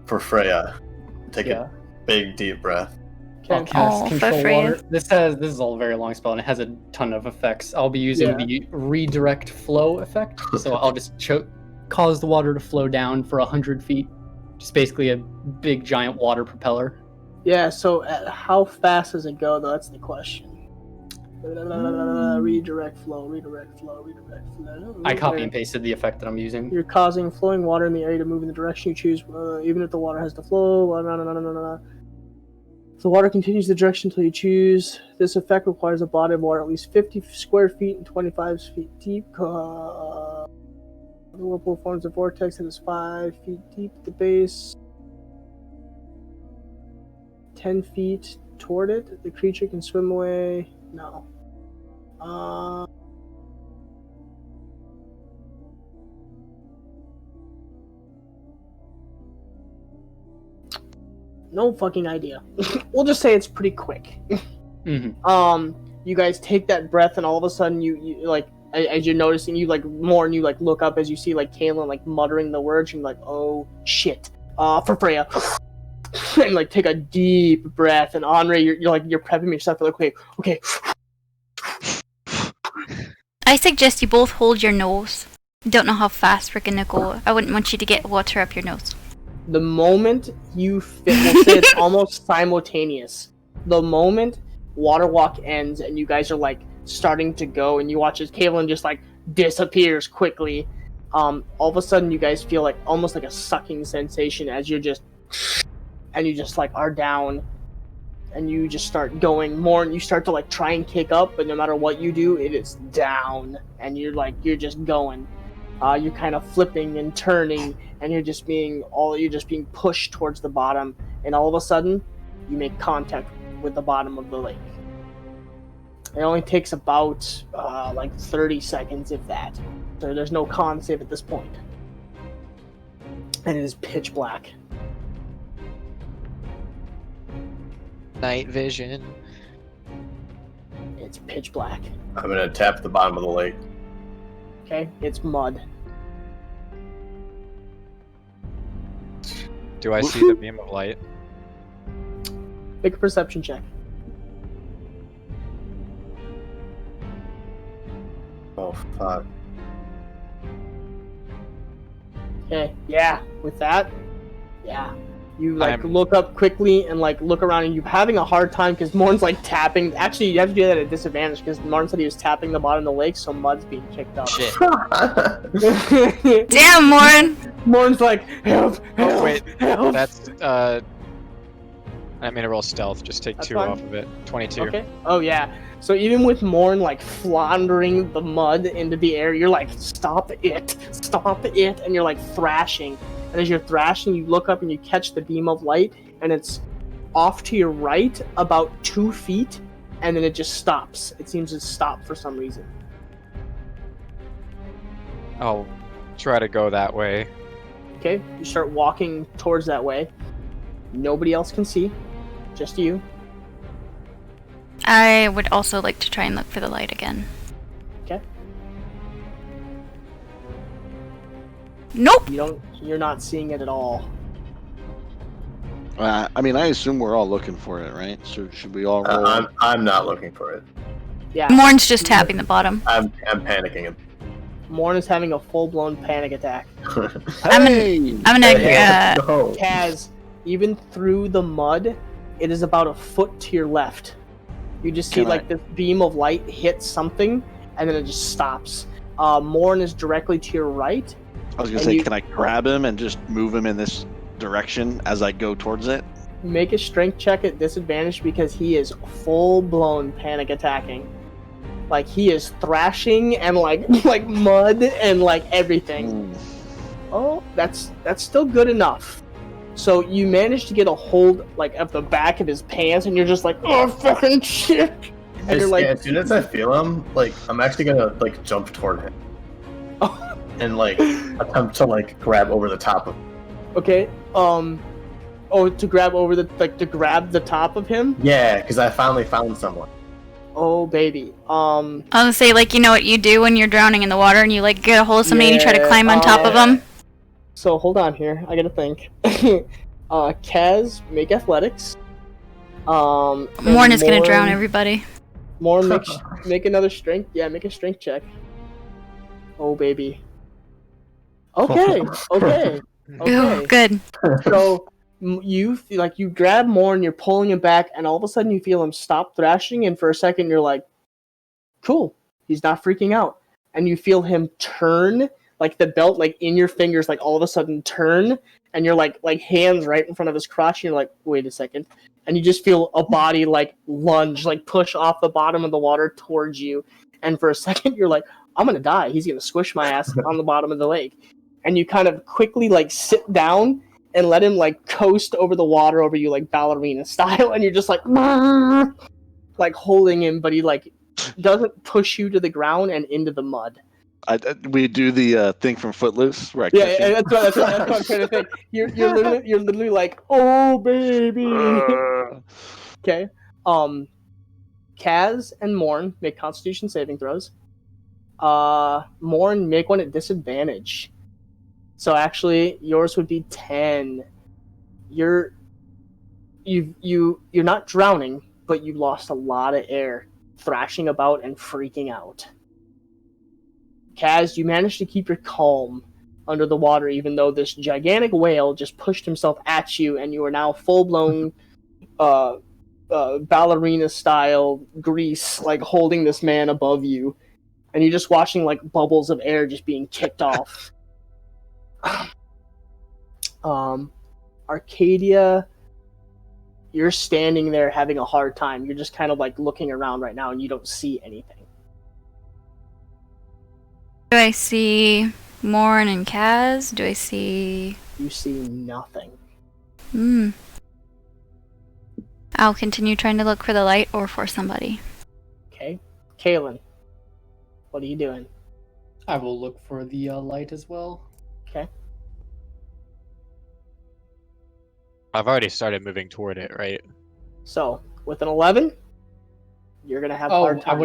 for Freya. Take Yeah. a big deep breath. I'll cast Oh, control for free. water. This is all a very long spell and it has a ton of effects. I'll be using Yeah. the redirect flow effect. So I'll just cause the water to flow down for 100 feet. Just basically a big giant water propeller. Yeah, so how fast does it go, though? That's the question. Redirect flow. I copy Okay. and pasted the effect that I'm using. You're causing flowing water in the area to move in the direction you choose, even if the water has to flow. If the water continues the direction until you choose, this effect requires a body of water at least 50 square feet and 25 feet deep. The whirlpool forms a vortex that is 5 feet deep at the base, 10 feet toward it. The creature can swim away. No. No fucking idea. We'll just say it's pretty quick. Mm-hmm. You guys take that breath, and all of a sudden, you like, as you're noticing, you like more, and you like look up as you see like Kaylin like muttering the words, and you're like, oh shit, for Freya, and like take a deep breath, and Andre, you're prepping yourself for like, okay. I suggest you both hold your nose. Don't know how fast we're gonna go. I wouldn't want you to get water up your nose. The moment you fit, we'll say it's almost simultaneous. The moment water walk ends and you guys are like starting to go, and you watch as Kaylin just like disappears quickly, all of a sudden you guys feel like almost like a sucking sensation as you're just, and you just like are down, and you just start going more, and you start to like try and kick up, but no matter what you do, it is down, and you're just going. You're kind of flipping and turning, and you're just being pushed towards the bottom, and all of a sudden, you make contact with the bottom of the lake. It only takes about like 30 seconds, if that. So there's no con save at this point, and it is pitch black. Night vision. It's pitch black. I'm gonna tap the bottom of the lake. Okay, it's mud. Do I see the beam of light? Make a perception check. Oh fuck. Okay, yeah, with that, yeah. You like I'm- look up quickly and like look around, and you're having a hard time because Morn's like tapping. Actually, you have to do that at a disadvantage because Morn said he was tapping the bottom of the lake, so mud's being kicked up. Shit. Damn, Morn! Morn's like, help, help, Oh wait, help. that's I made a roll stealth. Just take That's 2 fine. off of it. 22. Okay. Oh yeah. So even with Morn like floundering the mud into the air, you're like, stop it, and you're like thrashing. And as you're thrashing, you look up and you catch the beam of light, and it's off to your right about 2 feet, and then it just stops. It seems to stop for some reason. I'll try to go that way. Okay. You start walking towards that way. Nobody else can see. Just you. I would also like to try and look for the light again. Okay. Nope. You're not seeing it at all. I mean, I assume we're all looking for it, right? So should we all roll? I'm not looking for it. Yeah. Morn's just tapping the bottom. I'm panicking. Morn is having a full-blown panic attack. I'm gonna No. Kaz, even through the mud, it is about a foot to your left. You just see Can like this beam of light hit something, and then it just stops. Morn is directly to your right. I was gonna and say, you- can I grab him and just move him in this direction as I go towards it? Make a strength check at disadvantage because he is full-blown panic attacking. Like he is thrashing and like mud and like everything. Oh, that's still good enough. So you manage to get a hold like of the back of his pants, and you're just like, oh fucking shit. And you're like, as soon as I feel him, like I'm actually gonna like jump toward him and like attempt to like grab over the top of him. okay, to grab over to grab the top of him. Yeah, because I finally found someone. Oh baby. I'll say, like, you know what you do when you're drowning in the water and you like get a hold of somebody and you try to Yeah, climb on top of them. So hold on here. I gotta think. Kaz, make athletics. And Morn is gonna drown Morn- everybody. Morn, make another strength. Yeah, make a strength check. Oh baby. Okay. Okay. Ooh, Okay. good. So you feel like you grab Morn, you're pulling him back, and all of a sudden you feel him stop thrashing, and for a second you're like, cool, he's not freaking out. And you feel him turn, like the belt like in your fingers, like all of a sudden turn, and you're like hands right in front of his crotch, and you're like, wait a second. And you just feel a body like lunge, like push off the bottom of the water towards you. And for a second you're like, I'm gonna die. He's gonna squish my ass on the bottom of the lake. And you kind of quickly like sit down and let him like coast over the water over you like ballerina style, and you're just like holding him, but he like doesn't push you to the ground and into the mud. We do the thing from Footloose where I Yeah, catch him. that's what I'm trying to think. You're literally like, oh baby. Okay. Kaz and Morn make Constitution saving throws. Morn, make one at disadvantage. So actually, yours would be 10. You're not drowning, but you lost a lot of air, thrashing about and freaking out. Kaz, you managed to keep your calm under the water, even though this gigantic whale just pushed himself at you, and you are now full-blown ballerina-style grease, like holding this man above you, and you're just watching like bubbles of air just being kicked off. Arcadia, you're standing there having a hard time. You're just kind of like looking around right now, and you don't see anything. Do I see Morn and Kaz? Do I see... You see nothing. I'll continue trying to look for the light or for somebody. Okay, Kaylin, what are you doing? I will look for the light as well. Okay. I've already started moving toward it, right? So with an 11, you're gonna have a Oh, hard time. I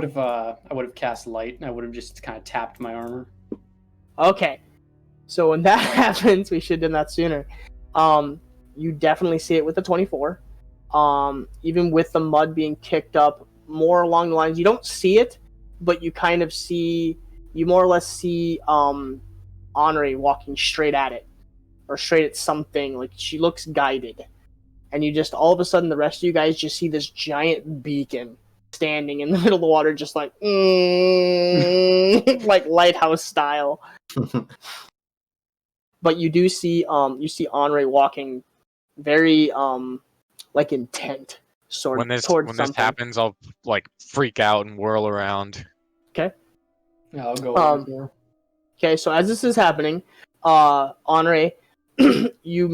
would have cast light, and I would have just kind of tapped my armor. Okay. So when that happens, we should have done that sooner. You definitely see it with the 24. Even with the mud being kicked up, more along the lines, you don't see it, but you kind of see, you more or less see Henri walking straight at it, or straight at something, like she looks guided. And you just, all of a sudden, the rest of you guys just see this giant beacon standing in the middle of the water, just like, like lighthouse style. But you do see, you see Henri walking very like intent When this towards something. happens, I'll like freak out and whirl around. Okay. Yeah, I'll go over there. Okay, so as this is happening, Henri, you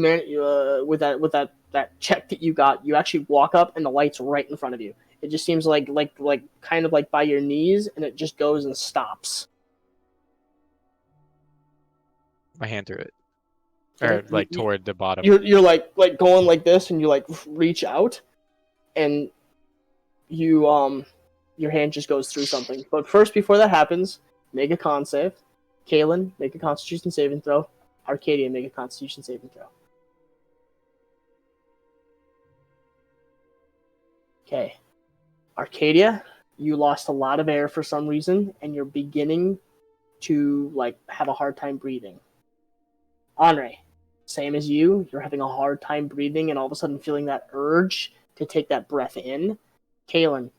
with that check that you got, you actually walk up and the light's right in front of you. It just seems like kind of like by your knees, and it just goes and stops. My hand through it, Okay. or like toward the bottom. You're like going like this, and you like reach out, and you your hand just goes through something. But first, before that happens, make a con save. Kaylin, make a Constitution saving throw. Arcadia, make a Constitution saving throw. Okay. Arcadia, you lost a lot of air for some reason, and you're beginning to like have a hard time breathing. Henri, same as you, you're having a hard time breathing and all of a sudden feeling that urge to take that breath in. Kaylin,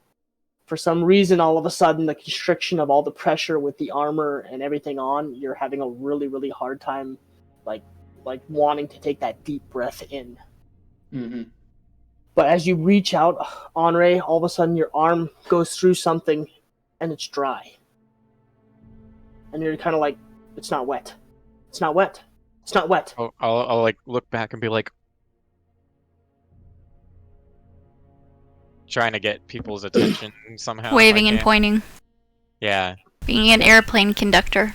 for some reason, all of a sudden, the constriction of all the pressure with the armor and everything on, you're having a really, really hard time, like wanting to take that deep breath in. Mm-hmm. But as you reach out, Henri, all of a sudden your arm goes through something, and it's dry. And you're kind of like, it's not wet. It's not wet. It's not wet. I'll like look back and be like, trying to get people's attention somehow. Waving and pointing. Yeah. Being an airplane conductor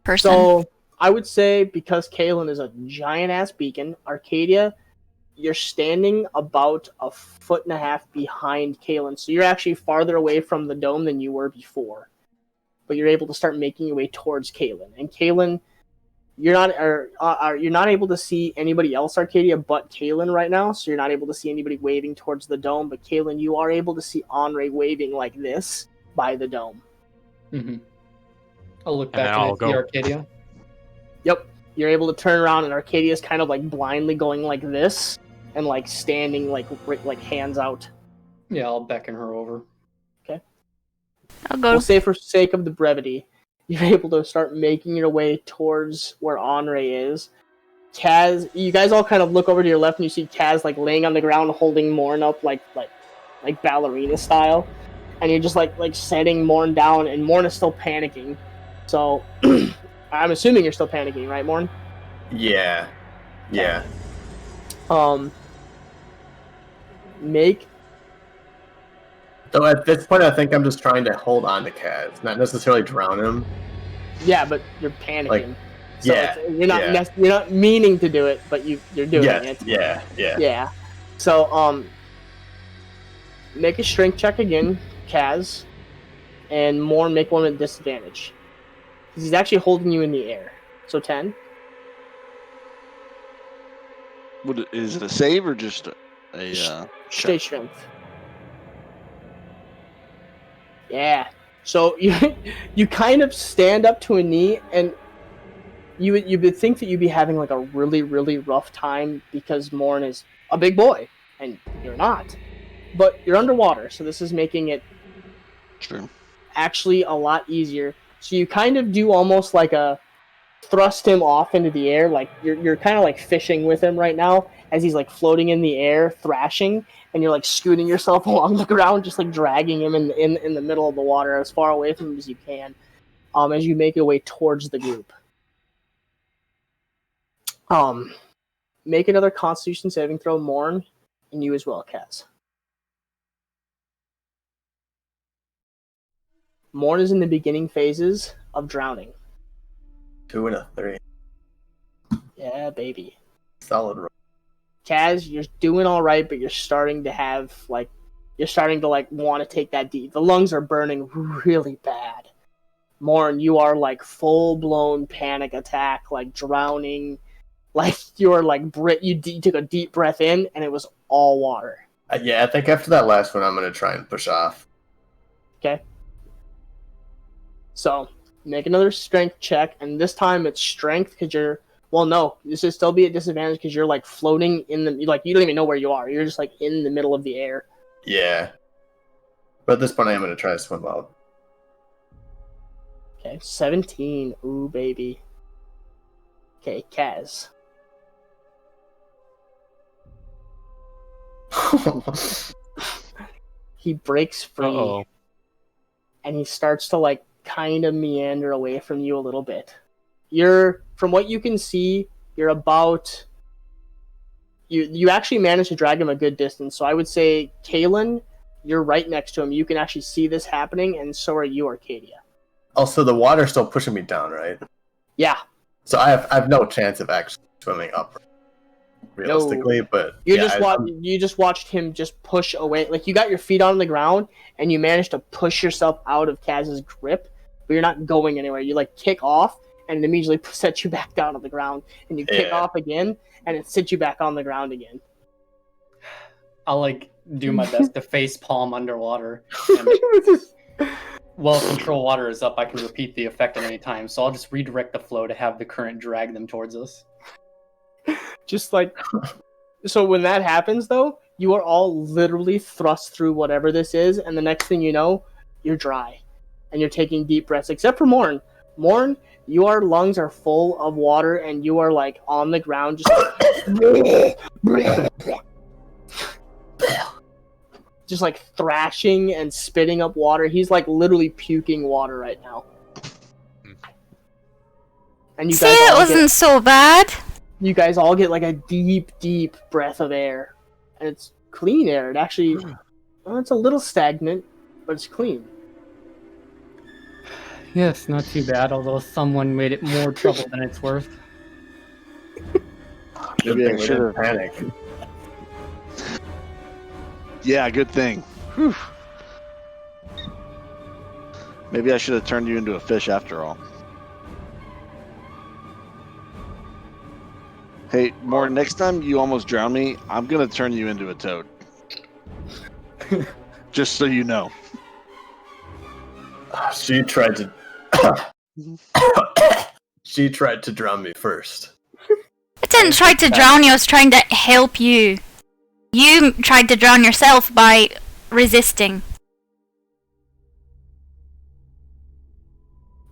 person. So I would say because Kaylin is a giant-ass beacon, Arcadia, you're standing about 1.5 feet behind Kaylin. So you're actually farther away from the dome than you were before. But you're able to start making your way towards Kaylin. And Kaylin, you're not able to see anybody else, Arcadia, but Kaylin right now. So you're not able to see anybody waving towards the dome. But Kaylin, you are able to see Henri waving like this by the dome. Mm-hmm. I'll look And back then I'll and I see Arcadia. Yep. You're able to turn around and Arcadia's kind of like blindly going like this and like standing like hands out. Yeah, I'll beckon her over. Okay. I'll go. We'll say for sake of the brevity, you're able to start making your way towards where Henri is. Kaz, you guys all kind of look over to your left and you see Kaz like laying on the ground holding Morn up like ballerina style. And you're just like setting Morn down, and Morn is still panicking. So I'm assuming you're still panicking, right, Morn? Yeah. Yeah. Make. So at this point, I think I'm just trying to hold on to Kaz, not necessarily drown him. Yeah, but you're panicking. Like, so yeah, you're not meaning to do it, but you're doing it. Yeah. Yeah. So make a strength check again, Kaz, and Morn make one at disadvantage. Because he's actually holding you in the air. So 10. Is it a save or just a Straight strength. Yeah. So you kind of stand up to a knee, and you would think that you'd be having like a really, really rough time because Morn is a big boy, and you're not. But you're underwater, so this is making it actually a lot easier. So you kind of do almost like a thrust him off into the air, like you're kind of like fishing with him right now as he's like floating in the air, thrashing, and you're like scooting yourself along the ground, just like dragging him in the middle of the water as far away from him as you can, as you make your way towards the group. Make another Constitution saving throw, Morn, and you as well, Kaz. Morn is in the beginning phases of drowning. 2 and a 3. Yeah, baby. Solid roll. Kaz, you're doing all right, but you're starting to want to take that deep. The lungs are burning really bad. Morn, you are like full-blown panic attack, like drowning, like you're like you took a deep breath in and it was all water. Yeah, I think after that last one, I'm gonna try and push off. Okay. So make another strength check, and this time it's strength because you're. Well, no, this would still be a disadvantage because you're like floating in the you don't even know where you are. You're just like in the middle of the air. Yeah. But at this point, I am gonna try to swim out. Okay, 17. Ooh, baby. Okay, Kaz. He breaks free. Uh-oh. And he starts to like kind of meander away from you a little bit. From what you can see, you're about you actually managed to drag him a good distance. So I would say, Kalen, you're right next to him. You can actually see this happening, and so are you, Arcadia. Also, the water's still pushing me down, right? Yeah. So I have no chance of actually swimming up, realistically. But You just watched him just push away. Like, you got your feet on the ground, and you managed to push yourself out of Kaz's grip, but you're not going anywhere. You like kick off, and it immediately sets you back down on the ground, and you kick off again, and it sits you back on the ground again. I'll like do my best to face palm underwater. And while control water is up, I can repeat the effect at any time. So I'll just redirect the flow to have the current drag them towards us. Just like, so when that happens, though, you are all literally thrust through whatever this is, and the next thing you know, you're dry, and you're taking deep breaths. Except for Morn. Morn, your lungs are full of water, and you are like on the ground, just like thrashing and spitting up water. He's like literally puking water right now. And you See, guys it wasn't so bad. You guys all get like a deep, deep breath of air, and it's clean air. It actually, well, it's a little stagnant, but it's clean. Yes, not too bad, although someone made it more trouble than it's worth. Good thing we didn't panic. Yeah, good thing. Whew. Maybe I should have turned you into a fish after all. Hey, Morn, next time you almost drown me, I'm going to turn you into a toad. Just so you know. She tried to... She tried to drown me first. I didn't try to drown you, I was trying to help you. You tried to drown yourself by resisting.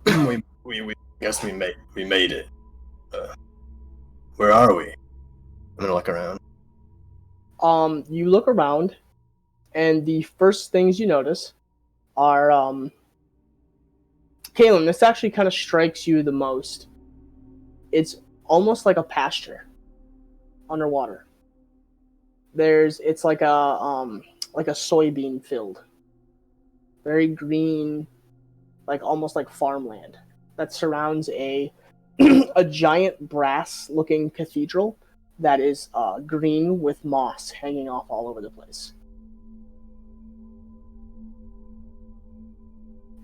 we guess we made it. Where are we? I'm gonna look around. You look around, and the first things you notice are, Kalen, this actually kind of strikes you the most. It's almost like a pasture underwater. It's like a soybean field, very green, like almost like farmland that surrounds a giant brass-looking cathedral that is green with moss hanging off all over the place.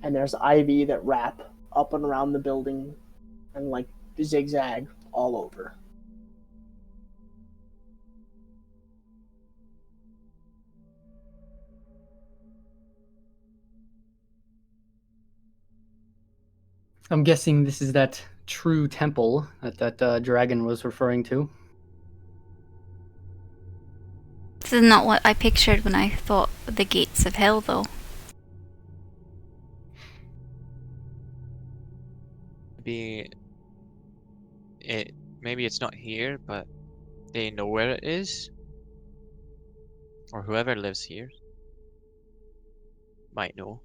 And there's ivy that wrap up and around the building and like zigzag all over. I'm guessing this is that true temple that dragon was referring to. This is not what I pictured when I thought of the gates of hell, though. Maybe it's not here, but they know where it is, or whoever lives here might know.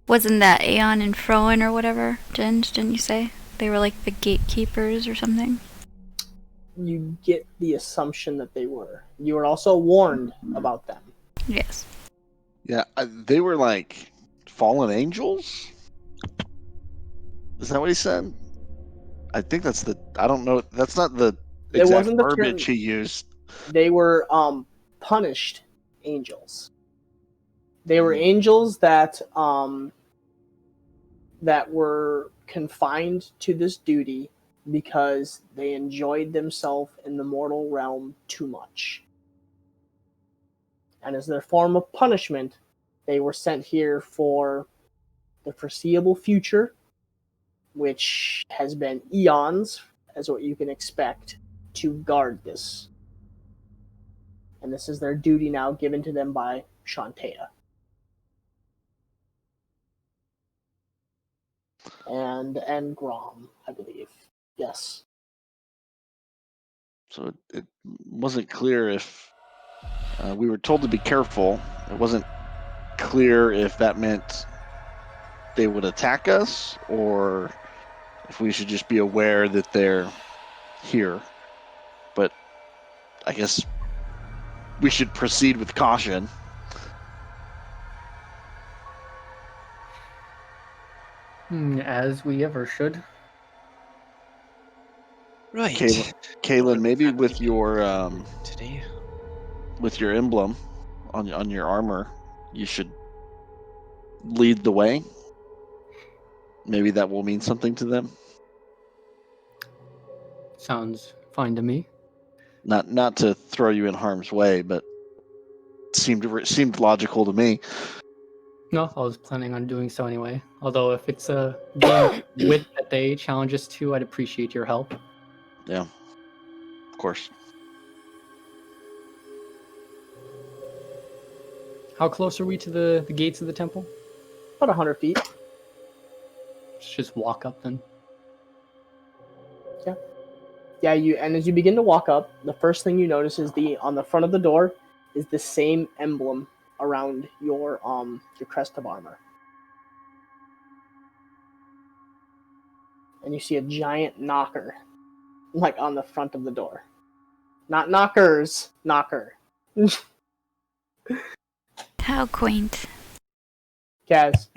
Wasn't that Aeon and Froen or whatever, Ginge, didn't you say? They were like the gatekeepers or something? You get the assumption that they were. You were also warned about them. Yes. Yeah, they were like fallen angels? Is that what he said? I think that's I don't know. That's not the It exact wasn't the term. verbiage he used. They were punished angels. They were angels that were confined to this duty because they enjoyed themselves in the mortal realm too much. And as their form of punishment, they were sent here for the foreseeable future, which has been eons, as what you can expect, to guard this. And this is their duty now given to them by Shantea. And Grom, I believe. Yes. So it wasn't clear if we were told to be careful. It wasn't clear if that meant they would attack us or if we should just be aware that they're here. But I guess we should proceed with caution. As we ever should. Right. Kalen, maybe with your Today. with your emblem on your armor, you should lead the way. Maybe that will mean something to them. Sounds fine to me. Not to throw you in harm's way, but seemed logical to me. No, I was planning on doing so anyway. Although if it's a game wit that they challenge us to, I'd appreciate your help. Yeah, of course. How close are we to the gates of the temple? About 100 feet. Let's just walk up then. Yeah, and as you begin to walk up, the first thing you notice is on the front of the door is the same emblem around your crest of armor. And you see a giant knocker, like on the front of the door. Not knockers, knocker. How quaint. Kaz.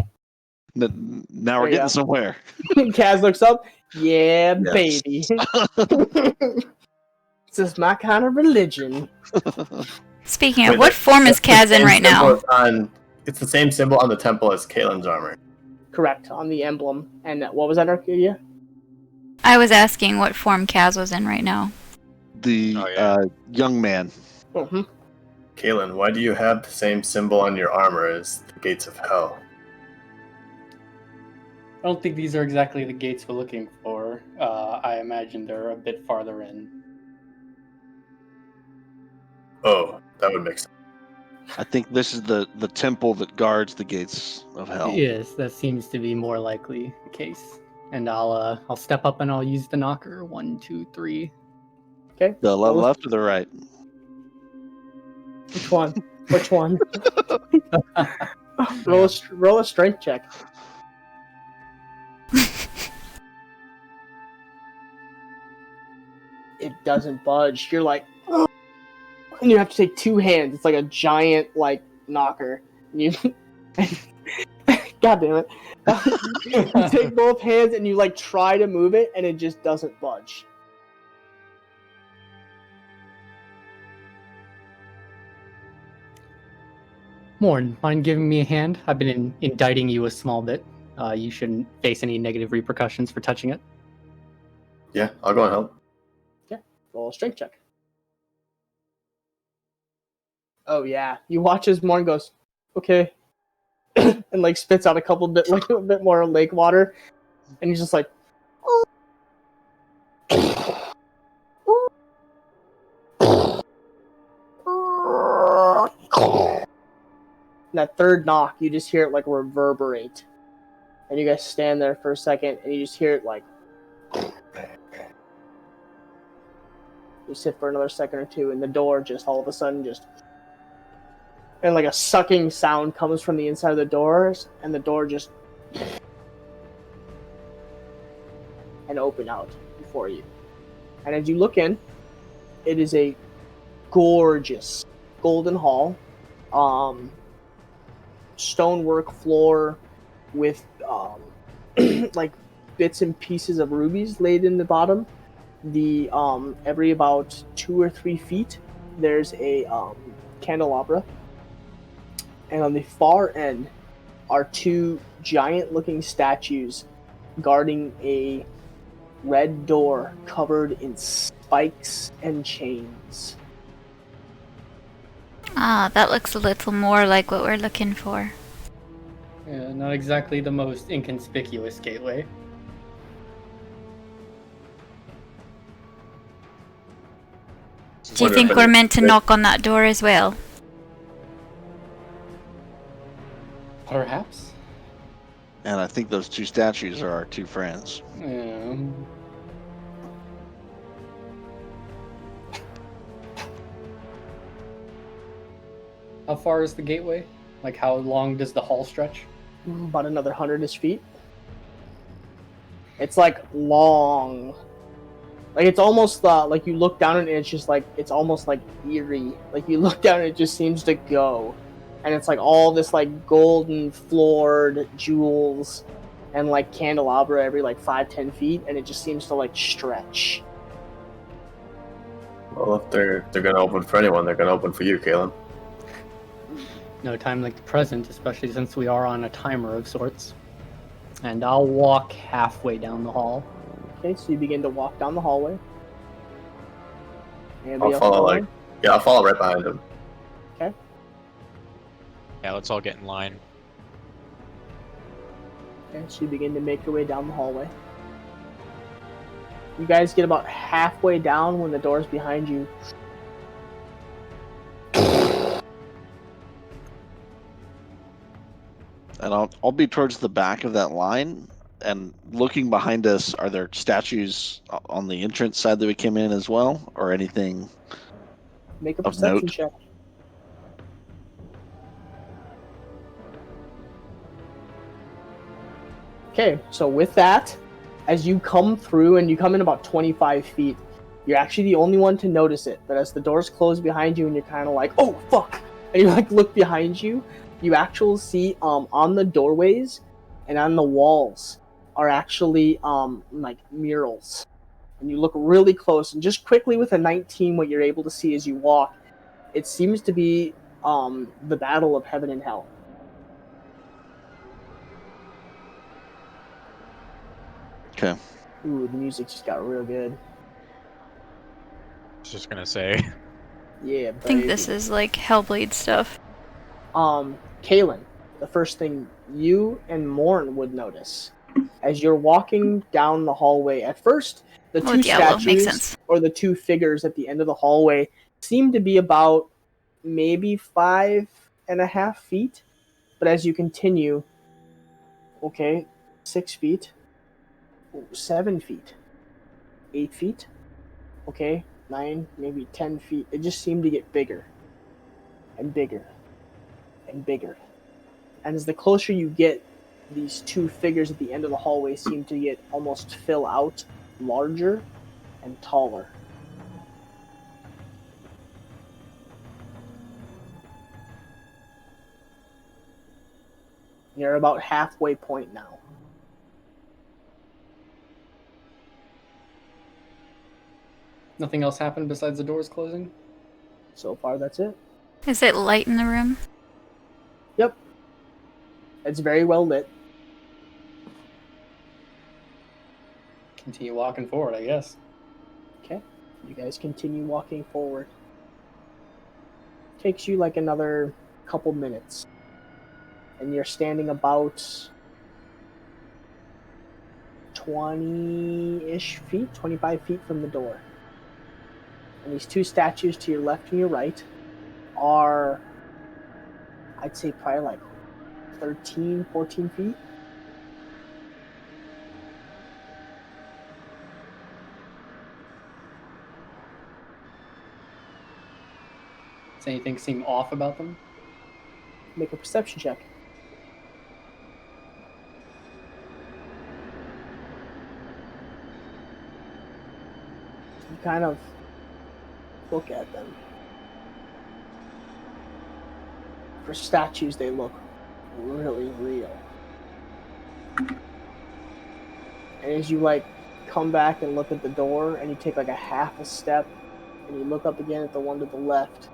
Now we're There you getting go. somewhere. Kaz looks up. Yeah, Yes. baby. This is my kind of religion. Speaking of, Wait, what form is that's the Kaz in same right symbol now? It's the same symbol on the temple as Kalen's armor. Correct, on the emblem. And what was that, Arcadia? I was asking what form Kaz was in right now. The Oh, yeah. young man. Mm-hmm. Kalen, why do you have the same symbol on your armor as the gates of hell? I don't think these are exactly the gates we're looking for. I imagine they're a bit farther in. Oh, that would make sense. I think this is the temple that guards the gates of hell. Yes, that seems to be more likely the case. And I'll step up and I'll use the knocker. 1, 2, 3. Okay. The left or the right? Which one? Which one? roll a strength check. It doesn't budge. You're like, oh. And you have to take two hands. It's like a giant knocker. And you, God damn it! You take both hands and you try to move it, and it just doesn't budge. Morn, mind giving me a hand? I've been indicting you a small bit. You shouldn't face any negative repercussions for touching it. Yeah, I'll go and help. Roll a strength check. Oh yeah, you watch as Morn goes, okay, and spits out a bit more lake water, and he's just like, that third knock, you just hear it reverberate, and you guys stand there for a second, and you just hear it You sit for another second or two, and the door just all of a sudden and a sucking sound comes from the inside of the doors, and the door just and open out before you. And as you look in, it is a gorgeous golden hall, stonework floor with bits and pieces of rubies laid in the bottom. The every about 2 or 3 feet, there's a candelabra, and on the far end are 2 giant-looking statues guarding a red door covered in spikes and chains. Ah, that looks a little more like what we're looking for. Yeah, not exactly the most inconspicuous gateway. Do you think we're meant to knock on that door as well? Perhaps. And I think those 2 statues are our 2 friends. How far is the gateway? Like, how long does the hall stretch? About another 100-ish feet. It's like long. Like it's almost like you look down and it's just like it's almost like eerie. Like you look down and it just seems to go, and it's like all this like golden floored jewels, and like candelabra every like 5-10 feet, and it just seems to like stretch. Well, if they're gonna open for anyone, they're gonna open for you, Kalen. No time like the present, especially since we are on a timer of sorts. And I'll walk halfway down the hall. Okay, so you begin to walk down the hallway. I'll follow I'll follow right behind him. Okay. Yeah, let's all get in line. Okay, so you begin to make your way down the hallway. You guys get about halfway down when the door's behind you. And I'll be towards the back of that line, and looking behind us, are there statues on the entrance side that we came in as well, or anything? Make a Of perception note. check. Okay, so with that, as you come through and you come in about 25 feet, you're actually the only one to notice it. But as the doors close behind you and you're kind of like, oh, fuck! And you like look behind you, you actually see on the doorways and on the walls are actually like murals. And you look really close, and just quickly with a 19, what you're able to see as you walk, it seems to be the battle of heaven and hell. Okay. Ooh, the music just got real good. I was just gonna say. Yeah, I think this is like Hellblade stuff. Kalen, the first thing you and Morn would notice as you're walking down the hallway, at first the Oh, two it's yellow. Makes statues sense. or the two figures at the end of the hallway seem to be about maybe 5.5 feet, but as you continue, okay, 6 feet, 7 feet, 8 feet, okay, 9, maybe 10 feet. It just seemed to get bigger and bigger and bigger. And as the closer you get, these two figures at the end of the hallway seem to get almost fill out larger and taller. You're about halfway point now. Nothing else happened besides the doors closing? So far, that's it. Is it light in the room? Yep. It's very well lit. Continue walking forward, I guess. Okay. You guys continue walking forward. Takes you like another couple minutes. And you're standing about 20-ish feet, 25 feet from the door. And these two statues to your left and your right are, I'd say, probably like 13, 14 feet. Does anything seem off about them? Make a perception check. You kind of look at them. For statues, they look really real. And as you like come back and look at the door, and you take like a half a step, and you look up again at the one to the left,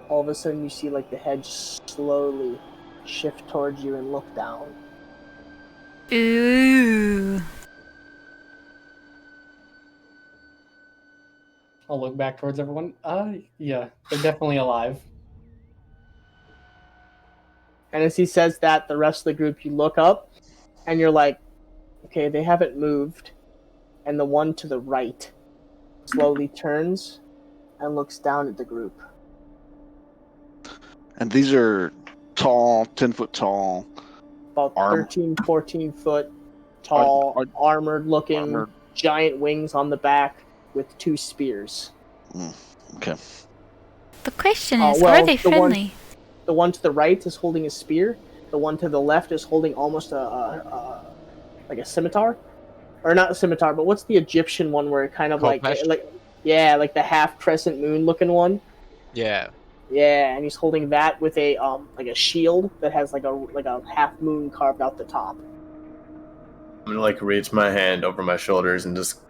all of a sudden you see like the head slowly shift towards you and look down. Ooh. I'll look back towards everyone. Yeah, they're definitely alive. And as he says that, the rest of the group, you look up, and you're like, okay, they haven't moved. And the one to the right slowly turns and looks down at the group. And these are tall, 10-foot tall. About 13, 14 foot tall, armored looking, giant wings on the back with two spears. Okay. The question is, are they friendly? The one to the right is holding a spear. The one to the left is holding almost like a scimitar, or not a scimitar, but what's the Egyptian one where it kind of like the half crescent moon looking one? Yeah. Yeah, and he's holding that with a like a shield that has like a half moon carved out the top. I'm gonna like reach my hand over my shoulders and just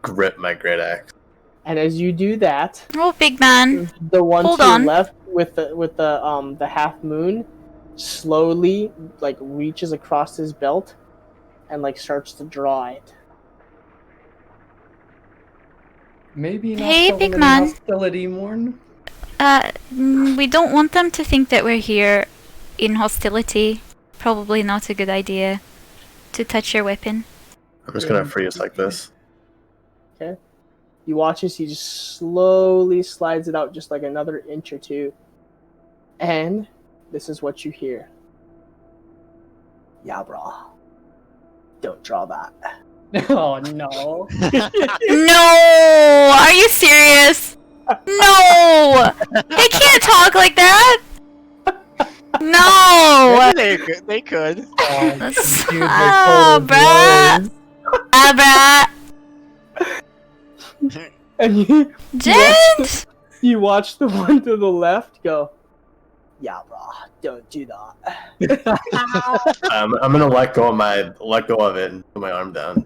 grip my great axe. And as you do that, Oh, big man. the one Hold to your on. left with the half moon slowly like reaches across his belt and like starts to draw it. Maybe not Hey, showing big any man. hostility, Morn. We don't want them to think that we're here in hostility. Probably not a good idea to touch your weapon. I'm just gonna freeze like this. Okay. You watch as he just slowly slides it out just like another inch or two. And this is what you hear. Yeah, bro. Don't draw that. Oh no. No! Are you serious? No! They can't talk like that! No! Maybe they could. Dude, Oh, bruh! Ah, bruh! And Gent! you watch the one to the left go, yeah, bro, don't do that. I'm gonna let go of it and put my arm down.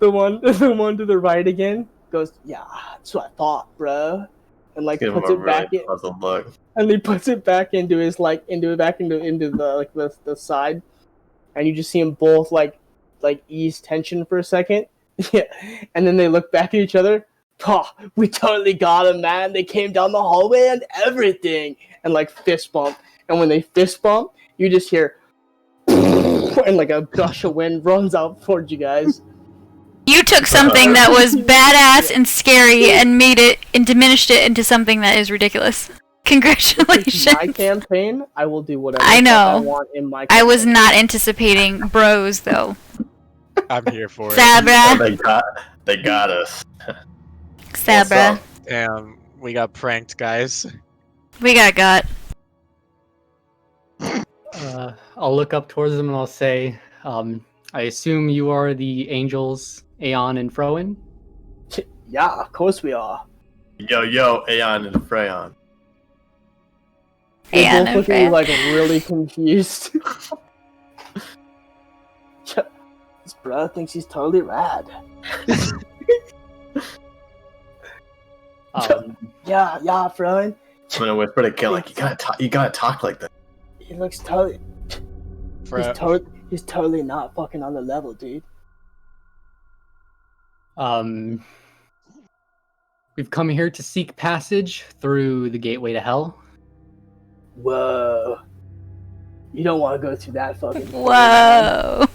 the one to the right again goes, yeah, that's what I thought, bro. And like Give him puts a it back really in, puzzled look. and he puts it back into his like into the like the side, and you just see them both like ease tension for a second. Yeah, and then they look back at each other. Oh, we totally got them, man. They came down the hallway and everything, and like fist bump. And when they fist bump, you just hear, and like a gush of wind runs out towards you guys. You took something that was badass and scary and made it and diminished it into something that is ridiculous. Congratulations. My campaign, I will do whatever I know. I want in my campaign. I was not anticipating bros though. I'm here for it. Sabra. They got us. Sabra. Damn, we got pranked, guys. We got. I'll look up towards them and I'll say, I assume you are the angels, Aeon and Froen? Yeah, of course we are. Yo, Aeon and Freyon. They're Aeon both and looking Freya. like really confused. This bro thinks he's totally rad. Yeah, Froen. I'm gonna whisper to Kill like you gotta talk like that. He looks totally. He's totally not fucking on the level, dude. We've come here to seek passage through the gateway to hell. Whoa. You don't want to go through that fucking. Whoa.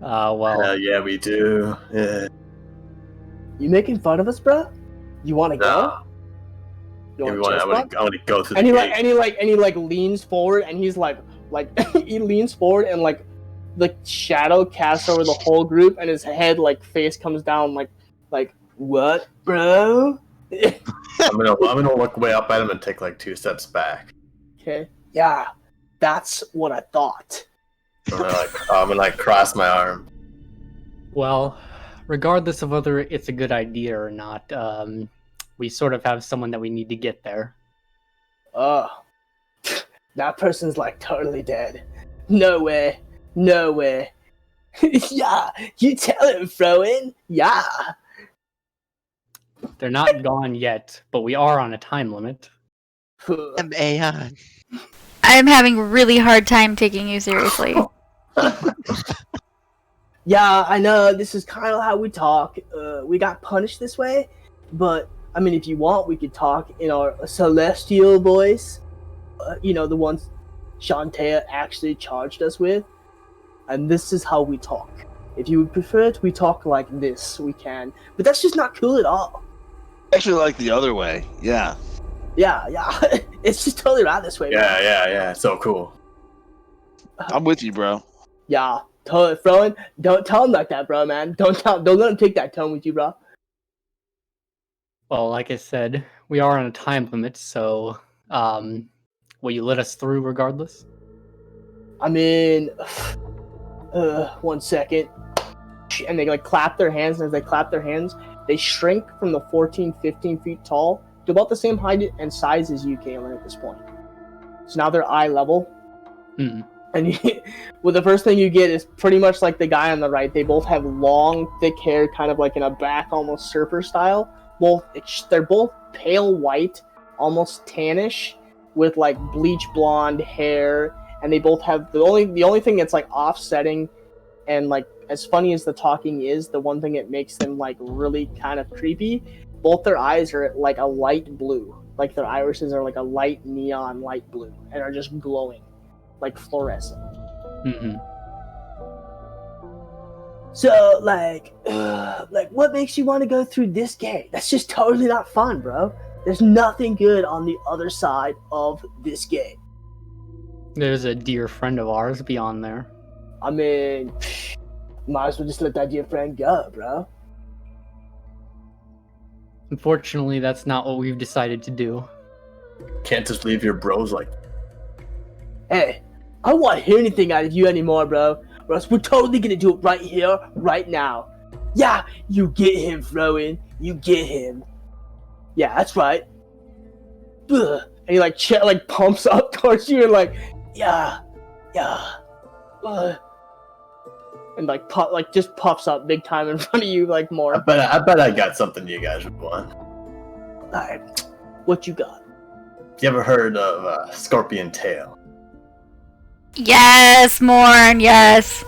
Well, Hell yeah, we do. Yeah. You making fun of us, bro? You want to go? No. You I want want to go through and the he gate. like leans forward and he's like he leans forward and like the shadow casts over the whole group and his head like face comes down like what, bro? I'm gonna look way up at him and take like 2 steps back. Okay. Yeah, that's what I thought. I'm gonna cross my arm. well, regardless of whether it's a good idea or not, we sort of have someone that we need to get there. Oh, that person's like totally dead. No way. Yeah, you tell him, Froen. Yeah. They're not gone yet, but we are on a time limit. I'm Aeon. I'm having a really hard time taking you seriously. Yeah, I know, this is kind of how we talk. We got punished this way, but, I mean, if you want, we could talk in our celestial voice. The ones Shantae actually charged us with. And this is how we talk. If you would prefer it, we talk like this, we can. But that's just not cool at all. Actually, like the other way. Yeah. Yeah. It's just totally right this way, man. Yeah. So cool. I'm with you, bro. Yeah, totally, Froen. Don't tell him like that, bro, man. Don't let him take that tone with you, bro. Well, like I said, we are on a time limit, so will you let us through regardless? I mean, 1 second. And they like clap their hands, and as they clap their hands, they shrink from the 14, 15 feet tall to about the same height and size as you, Kaylin, at this point. So now they're eye level. Hmm. And well, the first thing you get is pretty much like the guy on the right. They both have long, thick hair, kind of like in a back, almost surfer style. They're both pale white, almost tannish, with like bleach blonde hair, and they both have the only thing that's like offsetting, and like as funny as the talking is, the one thing that makes them like really kind of creepy. Both their eyes are like a light blue, like their irises are like a light neon light blue, and are just glowing, like fluorescent. Mm-hmm. So, like, what makes you want to go through this gate? That's just totally not fun, bro. There's nothing good on the other side of this gate. There's a dear friend of ours beyond there. I mean, might as well just let that dear friend go, bro. Unfortunately, that's not what we've decided to do. Can't just leave your bros like. Hey, I don't want to hear anything out of you anymore, bro. Or else we're totally gonna do it right here, right now. Yeah, you get him, Rowan. You get him. Yeah, that's right. Ugh. And he like pumps up towards you and like, yeah. Ugh. And like just puffs up big time in front of you like more. I bet I got something you guys would want. Alright, what you got? You ever heard of Scorpion Tail? Yes, Morn, yes.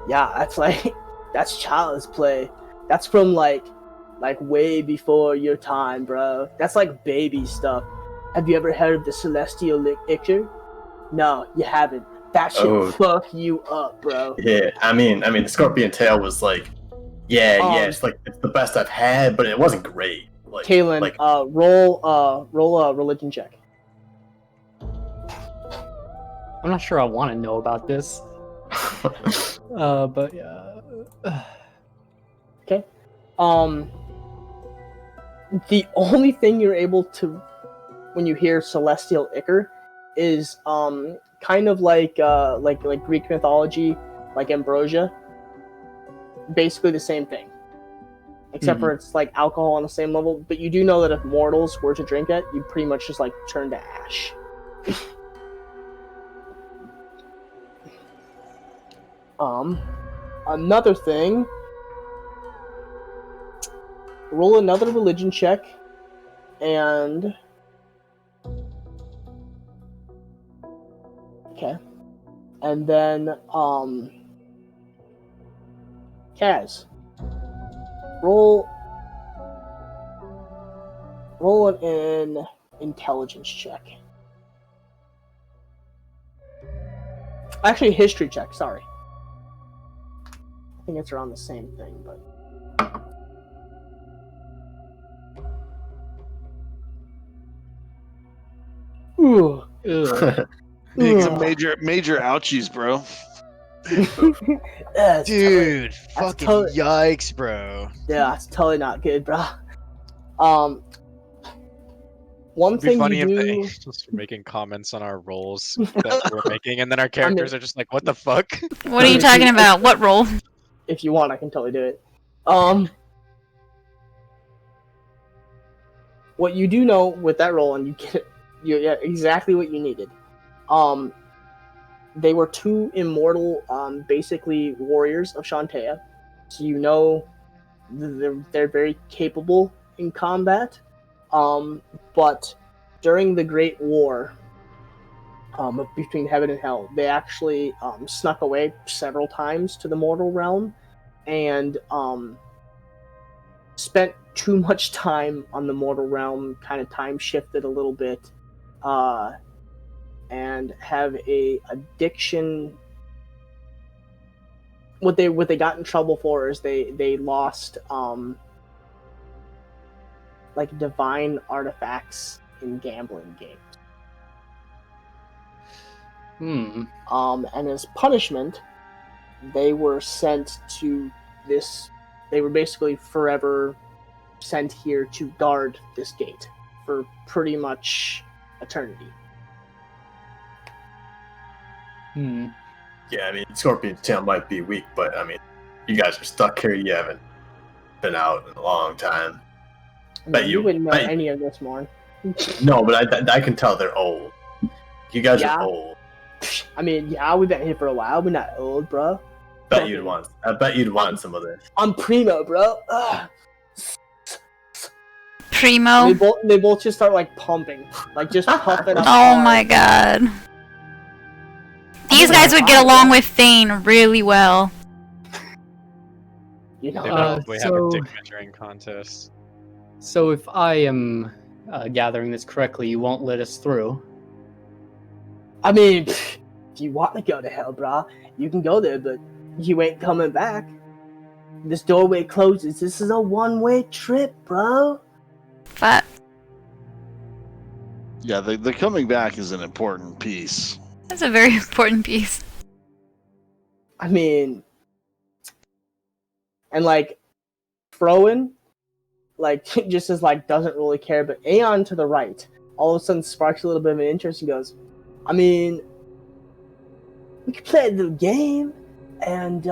Yeah, that's child's play. That's from like way before your time, bro. That's like baby stuff. Have you ever heard of the Celestial Elixir? No, you haven't. That should fuck you up, bro. Yeah, I mean, the Scorpion Tail was like, it's the best I've had, but it wasn't great. Like, Kaylin, roll a religion check. I'm not sure I want to know about this. But yeah. Okay. The only thing you're able to, when you hear Celestial Ichor, is kind of like Greek mythology, like ambrosia. Basically the same thing, except for it's like alcohol on the same level. But you do know that if mortals were to drink it, you pretty much just like turn to ash. Another thing. Roll another religion check, and okay, and then Kaz, roll an intelligence check. Actually, history check. Sorry. I think it's around the same thing, but. Ooh. Being some major ouchies, bro. Dude, fucking yikes, bro. Yeah, it's totally not good, bro. One It'd be thing funny you if the do. angels were making comments on our roles that we're making, and then our characters are just like, "What the fuck?" What are you talking about? What role? If you want, I can totally do it. What you do know with that role, and you get exactly what you needed. They were two immortal, basically warriors of Shantaea, so you know they're very capable in combat. But during the Great War, between heaven and hell, they actually snuck away several times to the mortal realm, and spent too much time on the mortal realm, kind of time shifted a little bit, and have a addiction. What they got in trouble for is they lost like divine artifacts in gambling games. And as punishment, they were sent to this. They were basically forever sent here to guard this gate for pretty much eternity. Yeah, I mean, Scorpion's tail might be weak, but I mean, you guys are stuck here. You haven't been out in a long time. You wouldn't know any of this, Morn. No, but I can tell they're old. You guys Yeah. are old. I mean, yeah, we've been here for a while. We're not old, bro. I bet you'd want some of this. I'm primo, bro. Ugh. Primo. They both just start like pumping, like just pumping up. Oh hard. my god. These guys would get along with Thane really well. You know, They probably have a dick measuring contest. So if I am gathering this correctly, you won't let us through. I mean, if you want to go to hell, bro, you can go there, but you ain't coming back. This doorway closes. This is a one-way trip, bro. But Yeah, the coming back is an important piece. that's a very important piece. I mean, and like, Froen, like, just as like doesn't really care, but Aeon to the right all of a sudden sparks a little bit of an interest and goes, I mean, we could play the game, and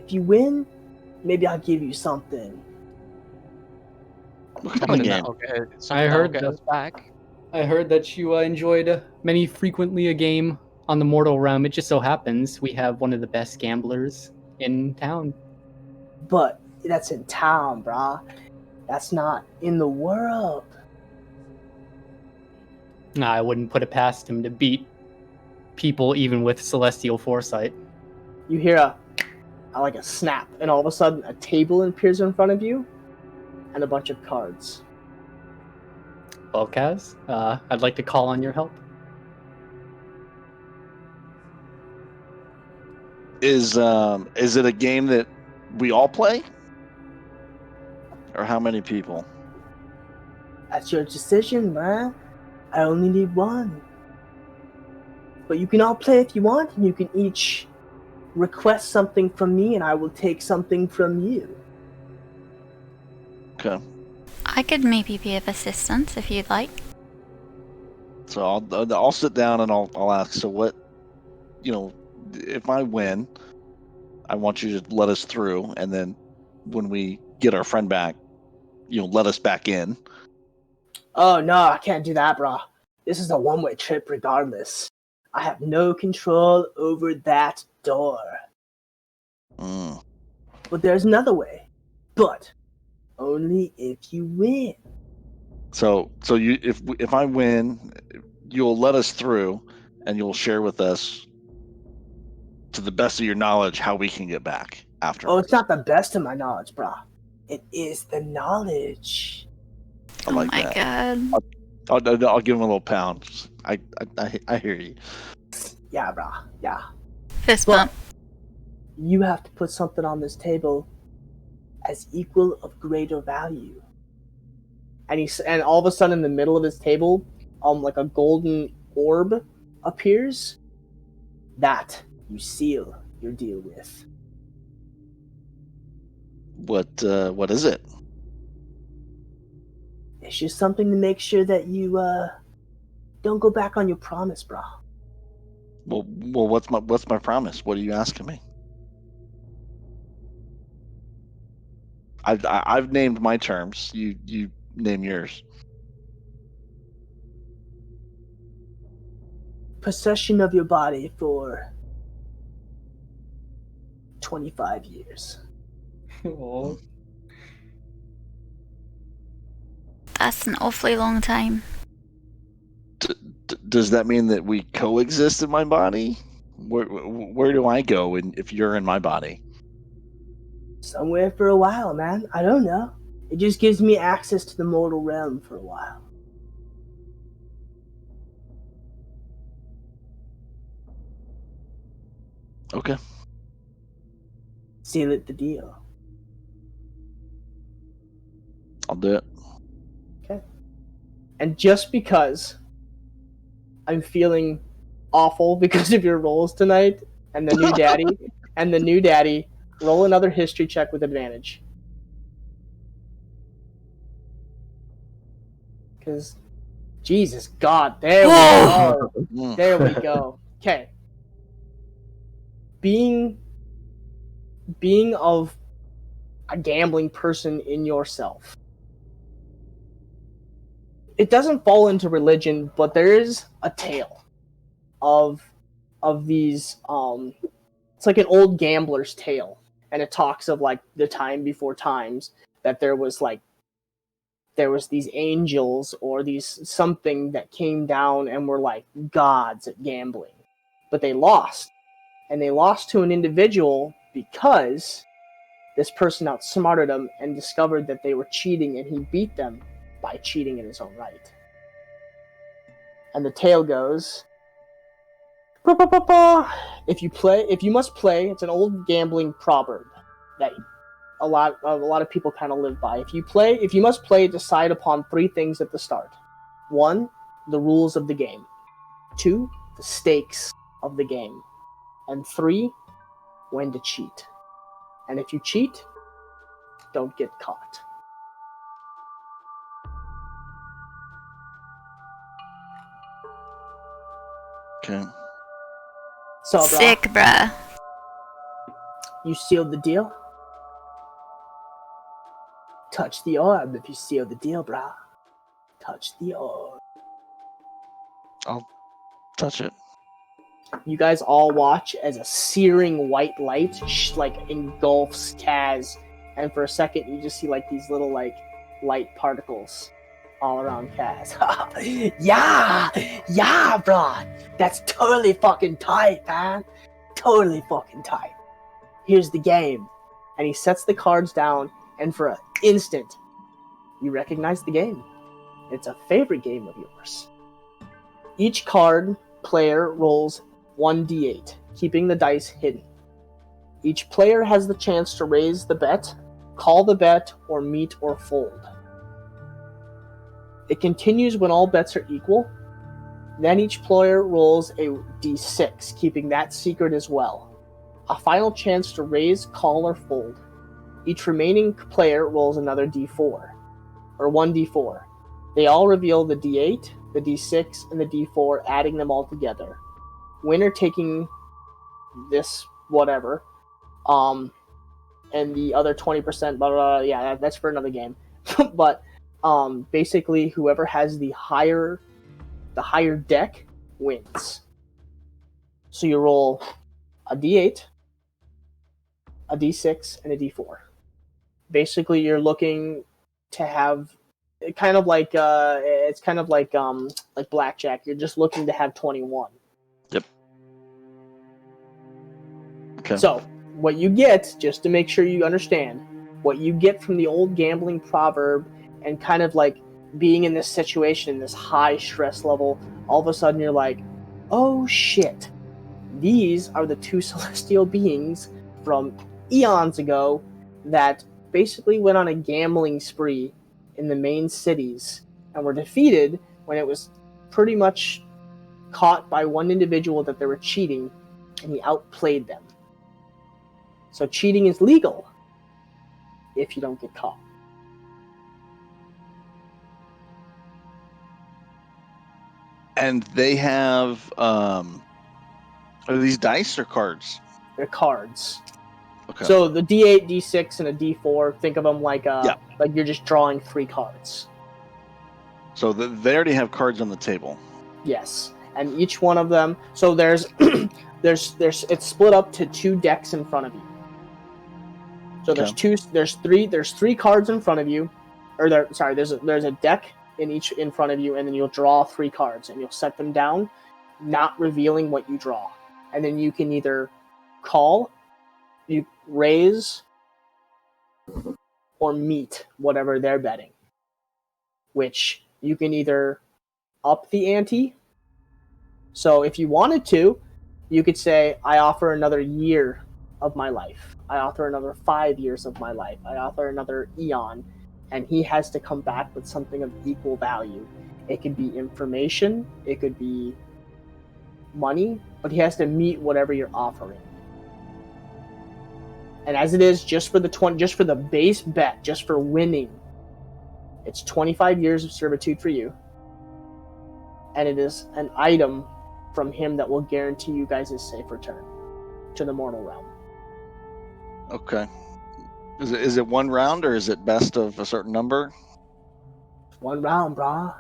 if you win, maybe I'll give you something. What kind of game? Okay, so I heard get that- us back. I heard that you enjoyed many frequently a game on the mortal realm. It just so happens we have one of the best gamblers in town. But that's in town, brah. That's not in the world. Nah, I wouldn't put it past him to beat people even with celestial foresight. You hear a snap, and all of a sudden a table appears in front of you, and a bunch of cards. Well, Kaz, I'd like to call on your help. Is it a game that we all play? Or how many people? That's your decision, man. I only need one. But you can all play if you want, and you can each request something from me, and I will take something from you. Okay. I could maybe be of assistance if you'd like. So I'll sit down and I'll ask. So what, if I win, I want you to let us through, and then when we get our friend back, let us back in. Oh no, I can't do that, brah. This is a one-way trip regardless. I have no control over that door. Mm. But there's another way. But only if you win. So if I win, you'll let us through, and you'll share with us, to the best of your knowledge, how we can get back after. Oh, it's not the best of my knowledge, brah. It is the knowledge. I like oh my that. god. I'll give him a little pound. I hear you. Yeah, brah. Yeah. Fist But bump. you have to put something on this table as equal of greater value. And all of a sudden in the middle of his table, like a golden orb appears. That you seal your deal with. What is it? It's just something to make sure that you don't go back on your promise, bro. Well, what's my promise? What are you asking me? I've named my terms. You name yours. Possession of your body for 25 years. Oh. That's an awfully long time. Does that mean that we coexist in my body? Where do I go if you're in my body? Somewhere for a while, man. I don't know. It just gives me access to the mortal realm for a while. Okay. Seal it the deal. I'll do it. Okay. And just because I'm feeling awful because of your rolls tonight, and the new daddy, roll another history check with advantage. Because, Jesus God, there we go. Mm. There we go. Okay. Being of a gambling person in yourself. It doesn't fall into religion, but there is a tale of these it's like an old gambler's tale, and it talks of like the time before times that there was these angels or these something that came down and were like gods at gambling, but they lost, and they lost to an individual because this person outsmarted them and discovered that they were cheating, and he beat them by cheating in his own right. And the tale goes, if you must play, it's an old gambling proverb that a lot of people kind of live by. If you must play, decide upon 3 things at the start. 1, the rules of the game. 2, the stakes of the game. And 3, when to cheat. And if you cheat, don't get caught. Okay. So, bro, Sick, bruh. you sealed the deal? Touch the orb if you seal the deal, brah. Touch the orb. I'll touch it. You guys all watch as a searing white light engulfs Kaz, and for a second you just see like these little like light particles all around Kaz. yeah, bro. That's totally fucking tight, man. Totally fucking tight. Here's the game, and he sets the cards down, and for an instant, you recognize the game. It's a favorite game of yours. Each card player rolls 1d8, keeping the dice hidden. Each player has the chance to raise the bet, call the bet, or meet or fold. It continues when all bets are equal. Then each player rolls a d6, keeping that secret as well. A final chance to raise, call, or fold. Each remaining player rolls another d4, or 1d4. They all reveal the d8, the d6, and the d4, adding them all together. Winner taking this whatever, and the other 20%, blah, blah, blah, yeah, that's for another game. But basically, whoever has the higher deck wins. So you roll a d8, a d6, and a d4. Basically, you're looking to have kind of like it's kind of like blackjack. You're just looking to have 21. Yep. Okay. So what you get, just to make sure you understand, what you get from the old gambling proverb and kind of like being in this situation, this high stress level, all of a sudden you're like, oh shit, these are the 2 celestial beings from eons ago that basically went on a gambling spree in the main cities and were defeated when it was pretty much caught by one individual that they were cheating, and he outplayed them. So cheating is legal if you don't get caught. And they have are these dice or cards? They're cards. Okay. So the D8, D6, and a D4, think of them like like you're just drawing 3 cards. So they already have cards on the table. Yes, and each one of them. So there's it's split up to 2 decks in front of you. So there's 3 cards in front of you, or there's a deck in front of you, and then you'll draw 3 cards and you'll set them down, not revealing what you draw, and then you can either call, you raise, or meet whatever they're betting, which you can either up the ante. So if you wanted to, you could say, I offer another year of my life. I offer another 5 years of my life. I offer another eon. And he has to come back with something of equal value. It could be information. It could be money. But he has to meet whatever you're offering. And as it is, just for the base bet, just for winning, It's 25 years of servitude for you. And it is an item from him that will guarantee you guys a safe return to the mortal realm. Okay. Is it 1 round or is it best of a certain number? 1 round, brah.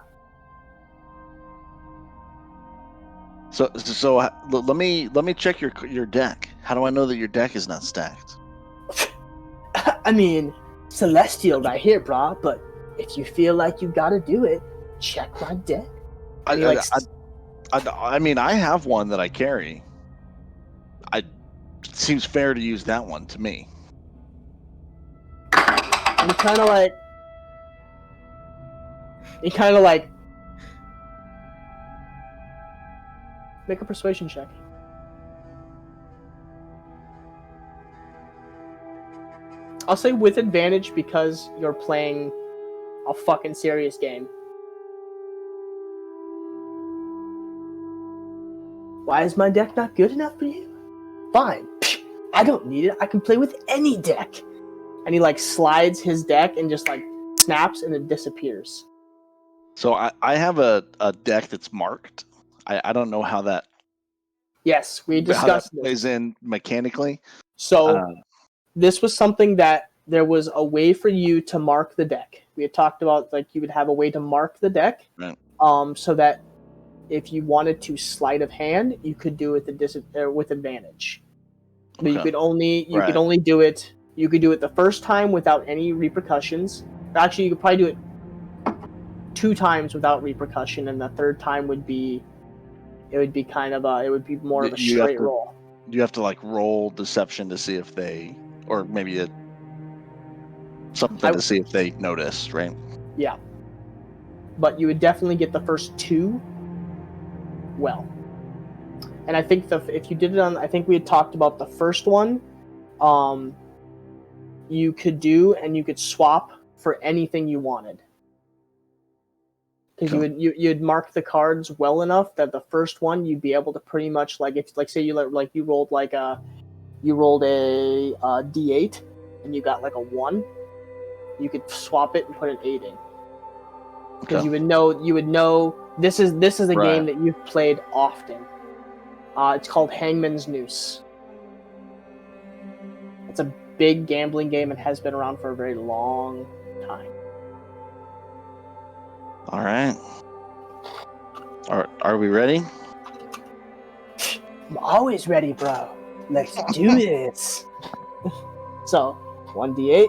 So let me check your deck. How do I know that your deck is not stacked? I mean, celestial right here, brah. But if you feel like you gotta do it, check my deck. I mean, I have one that I carry. It seems fair to use that one to me. You kind of like make a persuasion check. I'll say with advantage because you're playing a fucking serious game. Why is my deck not good enough for you? Fine. I don't need it. I can play with any deck. And he like slides his deck and just like snaps and it disappears. So I have a deck that's marked. I don't know how that Yes, we discussed this. Plays in mechanically. So this was something that there was a way for you to mark the deck. We had talked about like you would have a way to mark the deck, right. So that if you wanted to sleight of hand, you could do it with advantage. But Okay. you could only do it. You could do it the first time without any repercussions. Actually, you could probably do it 2 times without repercussion, and the third time would be more of a straight roll. You have to like roll deception to see if they, or maybe something to see if they notice, right? Yeah. But you would definitely get the first 2 well. And I think if you did it on, I think we had talked about the first one, you could do and you could swap for anything you wanted. Because you'd mark the cards well enough that the first one you'd be able to pretty much like if like say you rolled a D8 and you got like a 1, you could swap it and put an 8 in. Because you would know this is a game that you've played often. It's called Hangman's Noose. It's a big gambling game and has been around for a very long time. All right. Are we ready? I'm always ready, bro. Let's do this. So, 1d8.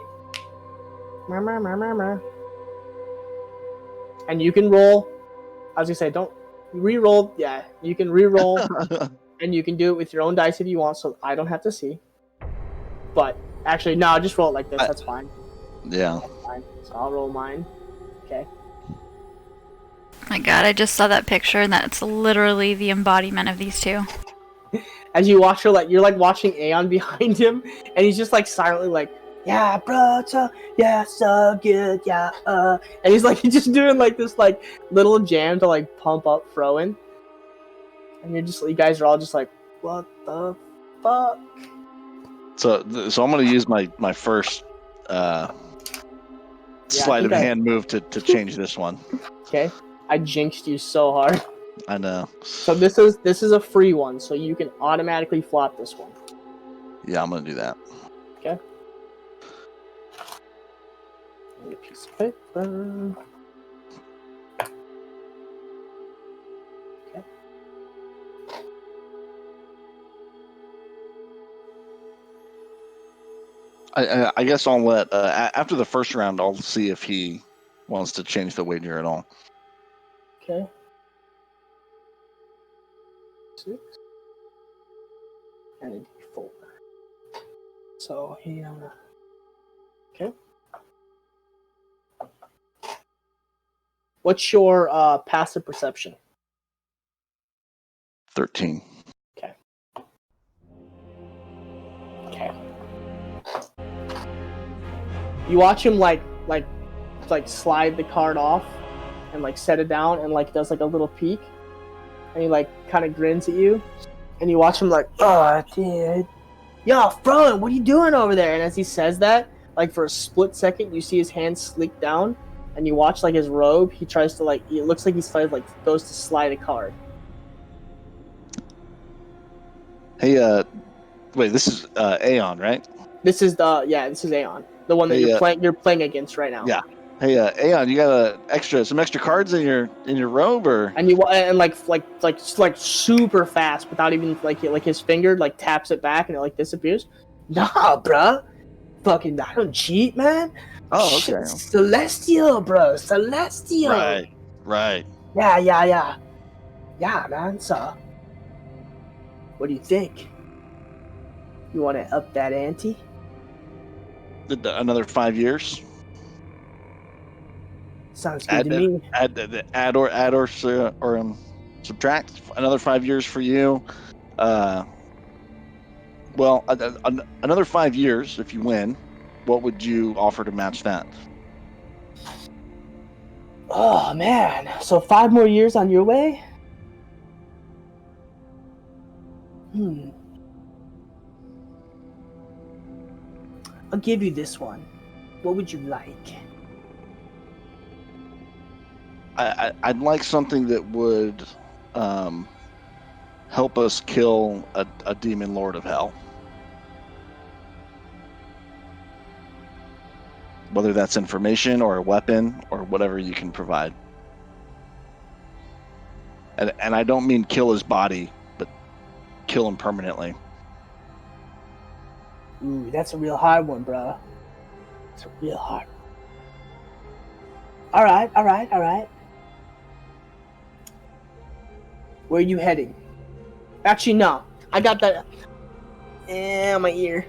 And you can roll. I was gonna say, don't re-roll. Yeah, you can re-roll, and you can do it with your own dice if you want. So I don't have to see. But actually, no, just roll it like this. That's fine. Yeah. That's fine. So I'll roll mine. Okay. My God, I just saw that picture, and that's literally the embodiment of these two. As you watch her, like you're like watching Aeon behind him, and he's just like silently like, yeah, bro, so good, yeah, and he's just doing like this like little jam to like pump up Froen, and you guys are all just like, what the fuck? So I'm gonna use my first sleight of hand move to change this one. Okay, I jinxed you so hard. I know. So this is a free one, so you can automatically flop this one. Yeah, I'm gonna do that. Okay. A piece of paper. Okay. I guess I'll let after the first round, I'll see if he wants to change the wager at all. Okay. 6 and a D4. So he okay. What's your passive perception? 13. Okay. Okay. You watch him like slide the card off and like set it down and like does like a little peek. And he like kind of grins at you, and you watch him like, oh, dude, yo, Froen, what are you doing over there? And as he says that, like for a split second, you see his hand slick down, and you watch like his robe. He tries to like. It looks like he's goes to slide a card. Hey, wait, this is Aeon, right? This is Aeon, the one that you're playing against right now. Yeah. Hey, Aeon, you got some extra cards in your robe, or? And like super fast without even like his finger like taps it back and it like disappears. Nah, bruh. Fucking, I don't cheat, man. Oh, okay. Celestial, bro. Celestial. Right. Yeah, man. So, what do you think? You want to up that ante? Another 5 years. Sounds good to me. Add or subtract another 5 years for you. Well, another 5 years if you win. What would you offer to match that? Oh man, so 5 more years on your way? I'll give you this one. What would you like? I'd like something that would help us kill a demon lord of hell. Whether that's information or a weapon or whatever you can provide. And I don't mean kill his body, but kill him permanently. Ooh, that's a real hard one, bro. It's a real hard one. All right. Where are you heading? Actually, no. I got that. My ear.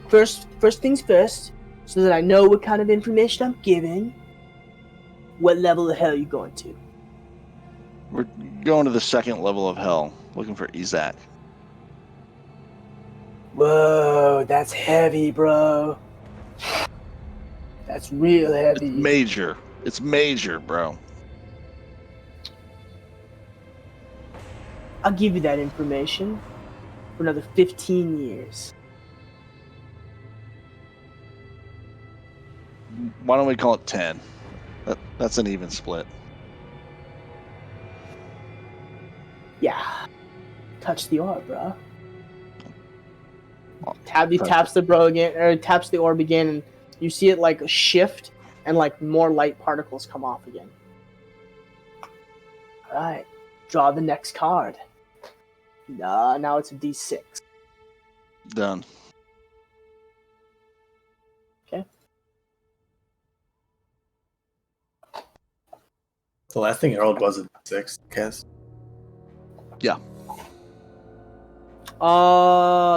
First things first, so that I know what kind of information I'm giving. What level of hell are you going to? We're going to the 2nd level of hell, looking for Isaac. Whoa, that's heavy, bro. That's real heavy. It's major, bro. I'll give you that information for another 15 years. Why don't we call it 10? That's an even split. Yeah. Touch the orb, bro. He taps taps the orb again, and you see it like shift, and like more light particles come off again. All right, draw the next card. Now it's a D6. Done. Okay. The last thing I rolled was a 6, I guess. Yeah.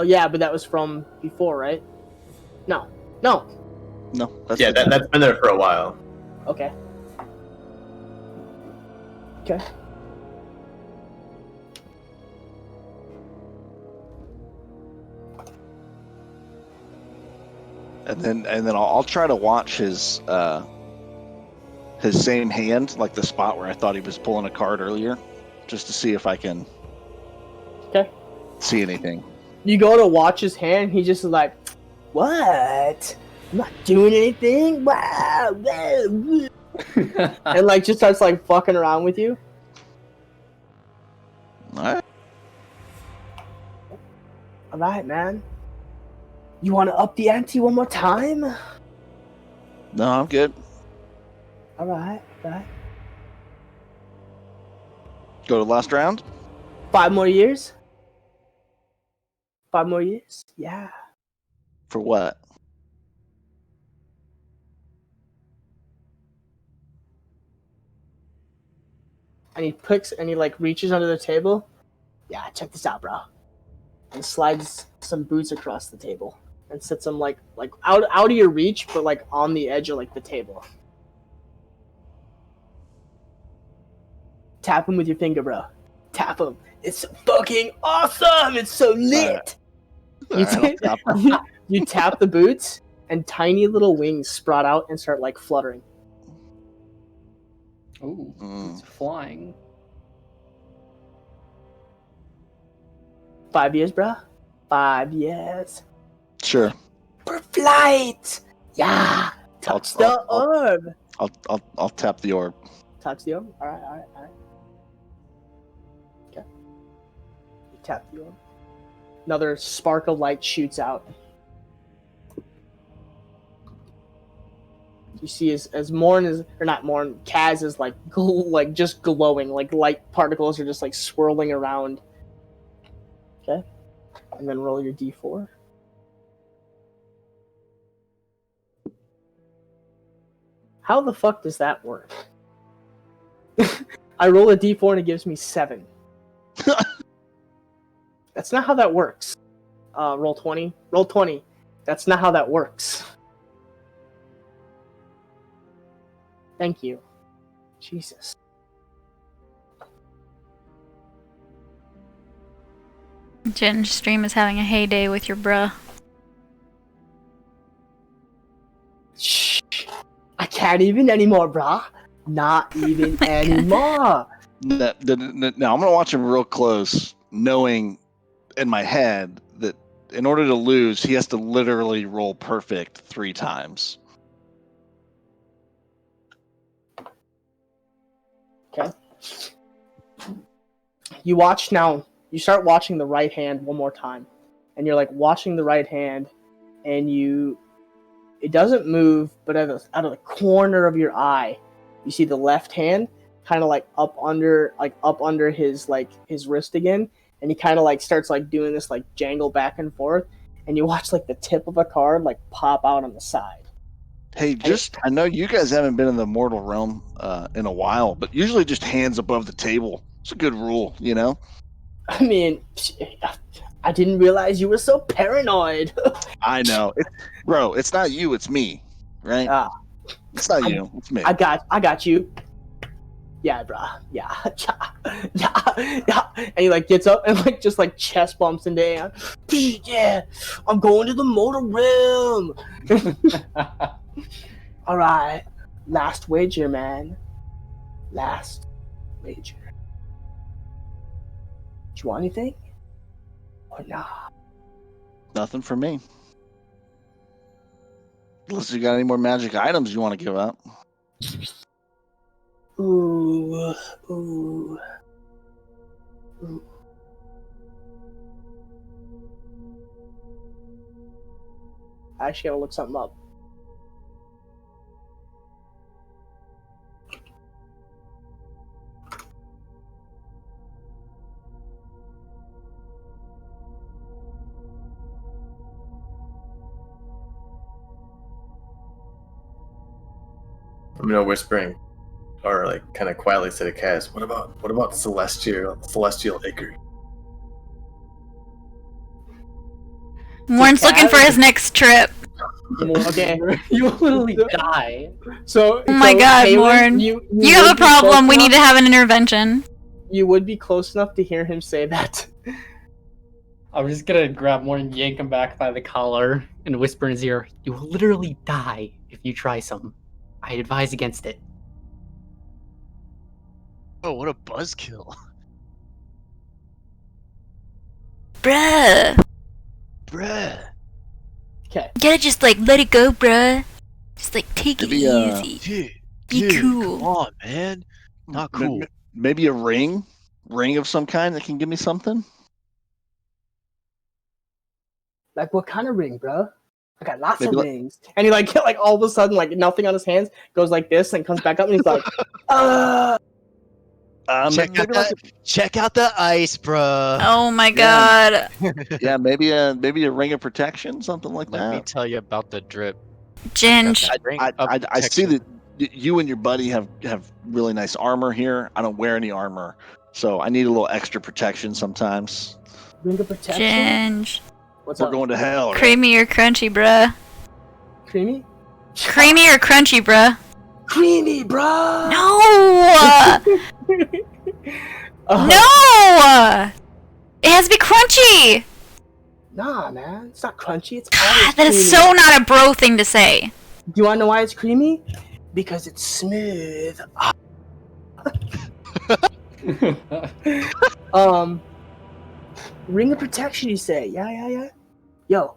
Yeah, but that was from before, right? No. That's that's been there for a while. Okay. And then I'll try to watch his same hand, like the spot where I thought he was pulling a card earlier, just to see if I can see anything. You go to watch his hand, he just is like, what? I'm not doing anything? Wow. And like just starts like fucking around with you. All right, man. You want to up the ante one more time? No, I'm good. All right. Go to last round. 5 more years? 5 more years? Yeah. For what? And he like reaches under the table. Yeah, check this out, bro. And slides some boots across the table and sits them like out of your reach, but like on the edge of like the table. Tap him with your finger, bro. Tap him. It's fucking awesome. It's so lit. You tap the boots, and tiny little wings sprout out and start like fluttering. Ooh, it's flying. 5 years, bro. 5 years. Sure. For flight. Yeah. Touch the orb. I'll tap the orb. Touch the orb. All right. Okay. You tap the orb. Another spark of light shoots out. You see as Morn is, or not Morn, Kaz is like just glowing, like light particles are just like swirling around. Okay. And then roll your d4. How the fuck does that work? I roll a d4 and it gives me 7. That's not how that works. Roll 20. Roll 20. That's not how that works. Thank you. Jesus. Ginge stream is having a heyday with your bruh. Shh. I can't even anymore, brah. Not even anymore. Now I'm gonna watch him real close, knowing in my head that in order to lose, he has to literally roll perfect 3 times. Okay. You watch now. You start watching the right hand one more time, and you're like watching the right hand, and it doesn't move, but out of the corner of your eye, you see the left hand kind of like up under his wrist again, and he kind of like starts like doing this like jangle back and forth, and you watch like the tip of a card like pop out on the side. Hey, I know you guys haven't been in the mortal realm in a while, but usually just hands above the table. It's a good rule, you know? I mean, I didn't realize you were so paranoid. I know. Bro, it's not you, it's me, right? It's not you, it's me. I got you. Yeah, bruh. Yeah. And he like gets up and like just like chest bumps into air. Yeah, I'm going to the mortal realm. All right, last wager, man. Last wager. Do you want anything? Or not? Nothing for me. Unless you got any more magic items you want to give up. Ooh. I actually gotta look something up. I'm whispering, or like kind of quietly say to Kaz, "What about celestial acre?" Warren's looking for his next trip. Okay. You literally die. So, Oh my god, Kaylin, Warren. you You have would a be close problem. We need to enough- have an intervention. You would be close enough to hear him say that. I'm just gonna grab Warren, yank him back by the collar, and whisper in his ear, "You will literally die if you try some. I advise against it." Oh, what a buzzkill. Bruh. Bruh. Okay. You gotta just like let it go, bruh. Just like take it Maybe, easy. Be Dude, cool. Come on, man. Not cool. Maybe a ring of some kind that can give me something. Like, what kind of ring, bro? I got lots Maybe of like- rings. And he like all of a sudden, like nothing on his hands, goes like this and comes back up and he's like, Check out the ice, bruh. Oh my Yeah. god. Yeah, maybe a ring of protection, something like Let me that. tell you about the drip. Ginge. I see that you and your buddy have really nice armor here. I don't wear any armor, so I need a little extra protection sometimes. ring of protection? Ginge. What's We're up? going to hell. Right? Creamy or crunchy, bruh? Creamy? Creamy or crunchy, bruh? Creamy, bro! No! No! It has to be crunchy! Nah, man. It's not crunchy. It's God, always that is creamy. so not a bro thing to say. Do you want to know why it's creamy? Because it's smooth. Ring of protection, you say? Yeah. Yo.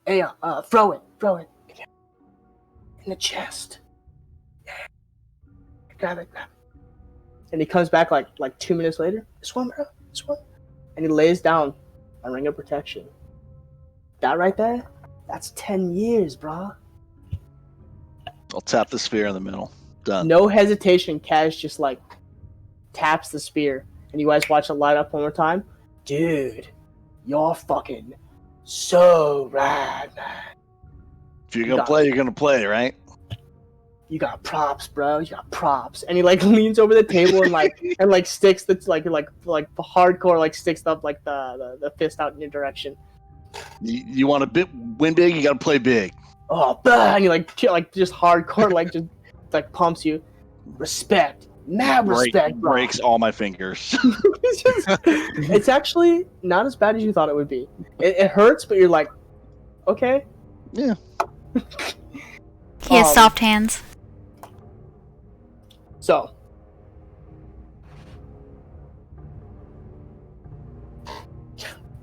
Hey, throw it. in the chest. Yeah. Grab it. And he comes back like 2 minutes later. This one, bro. This one. And he lays down a ring of protection. That right there, that's 10 years, bro. I'll tap the spear in the middle. Done. No hesitation, Kaz just like taps the spear. And you guys watch it light up one more time. Dude, you're fucking so rad, man. If you're gonna play, you're gonna play, right? You got props, bro. You got props. And he like leans over the table and like sticks the like hardcore like sticks up like the fist out in your direction. You want to win big, you gotta play big. Oh, and he like just hardcore just like pumps you. Respect, mad respect. Breaks all my fingers. It's actually not as bad as you thought it would be. It hurts, but you're like, okay. Yeah. He has soft hands. So.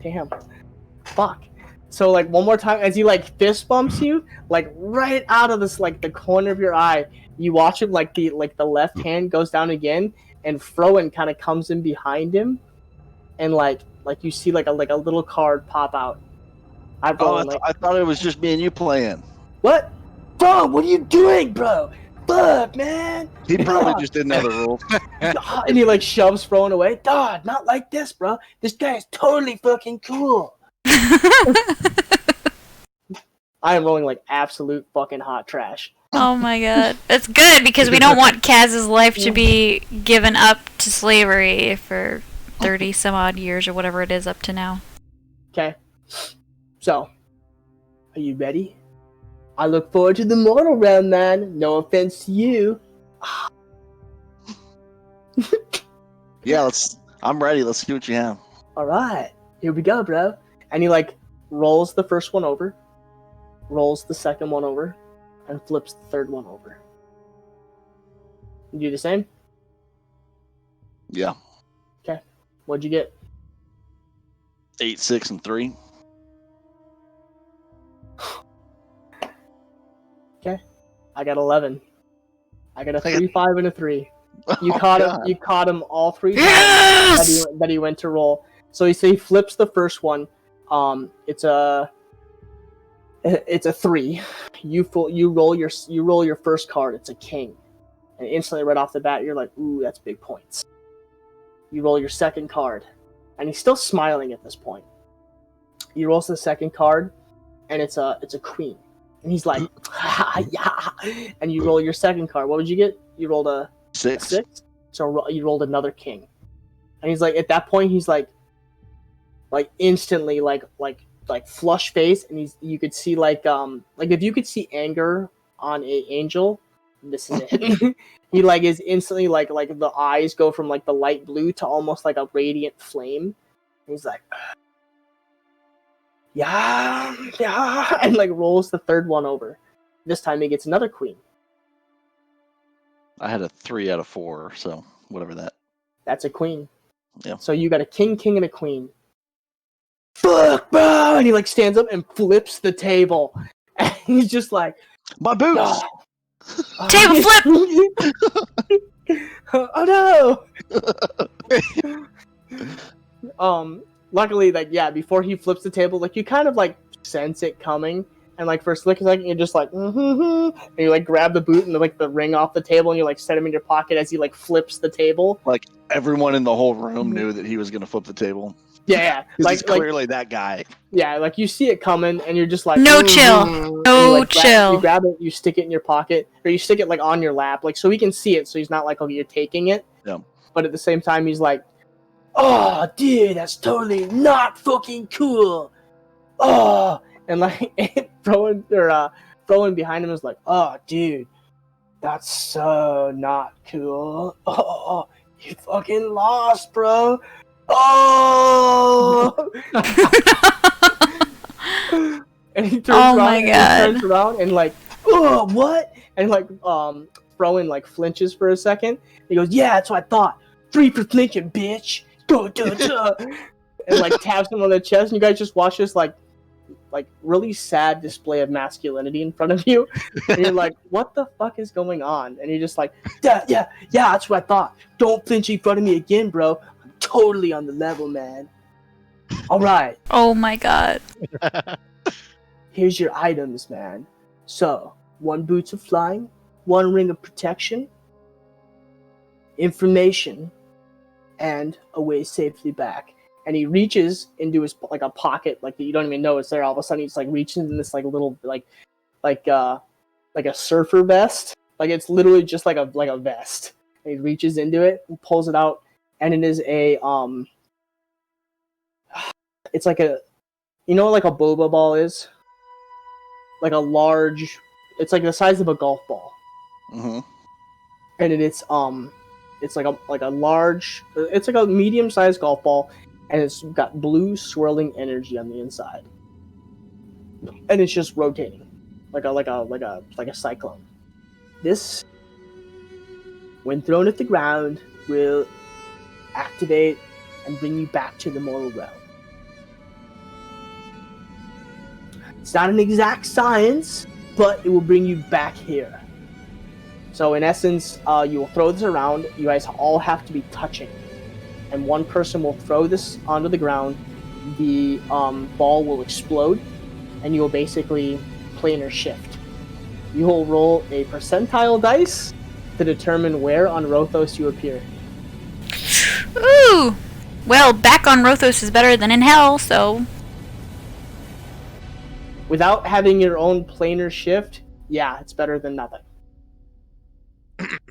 Damn. Fuck. So like one more time as he like fist bumps you, like right out of this like the corner of your eye, you watch him like the left hand goes down again, and Froen kind of comes in behind him, and like you see like a little card pop out. I thought it was just me and you playing. What? Bro, what are you doing, bro? Fuck, man. He probably just didn't know the rules. And he like shoves Froen away. Dog, not like this, bro. This guy is totally fucking cool. I am rolling like absolute fucking hot trash. Oh my god. That's good because we don't want Kaz's life to be given up to slavery for 30 some odd years or whatever it is up to now. Okay. So, are you ready? I look forward to the mortal round, man. No offense to you. Yeah, I'm ready. Let's see what you have. Alright. Here we go, bro. And he like rolls the first one over, rolls the second one over, and flips the third one over. You do the same? Yeah. Okay. What'd you get? 8, 6, and 3. Okay. I got 11. I got a 3, 5, and a 3. You caught him. You caught him all 3 times that he went to roll. So he flips the first one. It's a 3. You roll your first card. It's a king, and instantly right off the bat you're like, ooh, that's big points. You roll your second card, and he's still smiling at this point. He rolls the second card, and it's a queen, and he's like, yeah. And you roll your second card. What would you get? You rolled a 6. So you rolled another king, and he's like, at that point he's like instantly like flush face, and you could see like if you could see anger on a angel, this is it. He like is instantly like the eyes go from like the light blue to almost like a radiant flame. And he's like, yeah, and like rolls the third one over. This time he gets another queen. I had a 3 out of 4, so whatever that. That's a queen. Yeah. So you got a king, and a queen. Fuck, bro! And he like stands up and flips the table. And he's just like, my boots! Table flip! Oh no! Luckily, like, yeah, before he flips the table, like, you kind of like sense it coming, and like for a second, you're just like, and you like grab the boot and like the ring off the table, and you like set him in your pocket as he like flips the table. Like everyone in the whole room knew that he was gonna flip the table. Yeah. Like clearly that guy. Yeah, like you see it coming, and you're just like, no chill, no chill. You grab it, you stick it in your pocket, or you stick it like on your lap, like so he can see it, so he's not like, okay, you're taking it. Yeah. But at the same time, he's like, oh, dude, that's totally not fucking cool. Oh, and like Froen behind him is like, oh, dude, that's so not cool. Oh, you fucking lost, bro. Oh! And he turns around and like, oh, what? And like, Froen like flinches for a second. He goes, yeah, that's what I thought. 3 for flinching, bitch. Duh. And like taps him on the chest, and you guys just watch this like like really sad display of masculinity in front of you, and you're like, "What the fuck is going on?" And you're just like, "Yeah, that's what I thought. Don't flinch in front of me again, bro. I'm totally on the level, man. All right, Oh my god. here's your items, man. So, 1 boots of flying, 1 ring of protection, information, and a way safely back." And he reaches into his like a pocket, like you don't even know it's there. All of a sudden, he's like reaching in this like little like a surfer vest. Like it's literally just like a vest. And he reaches into it and pulls it out, and it is a it's like a, you know, like a boba ball is, like a large. It's like the size of a golf ball. Mm-hmm. And it's like a large. It's like a medium-sized golf ball. And it's got blue swirling energy on the inside, and it's just rotating, like a cyclone. This, when thrown at the ground, will activate and bring you back to the mortal realm. It's not an exact science, but it will bring you back here. So in essence, you will throw this around. You guys all have to be touching. And one person will throw this onto the ground. The ball will explode, and you will basically planar shift. You will roll a percentile dice to determine where on Rothos you appear. Ooh! Well, back on Rothos is better than in hell, so... Without having your own planar shift, yeah, it's better than nothing.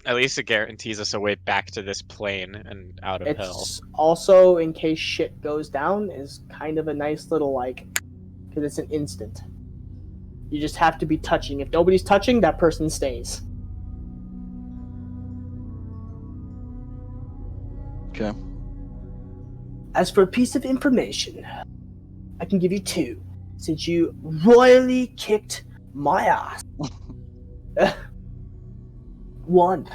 At least it guarantees us a way back to this plane and out of hell. It's also, in case shit goes down, is kind of a nice little, like, because it's an instant. You just have to be touching. If nobody's touching, that person stays. Okay. As for a piece of information, I can give you 2, since you royally kicked my ass. 1.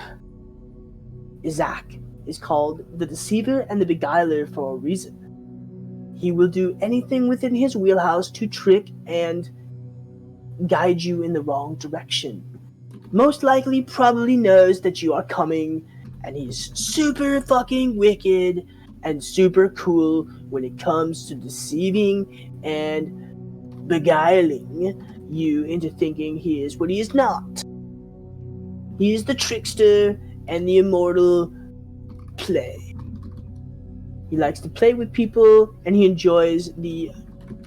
Isaac is called the Deceiver and the Beguiler for a reason. He will do anything within his wheelhouse to trick and guide you in the wrong direction. Most likely probably knows that you are coming, and he's super fucking wicked and super cool when it comes to deceiving and beguiling you into thinking he is what he is not. He is the trickster and the immortal play. He likes to play with people, and he enjoys the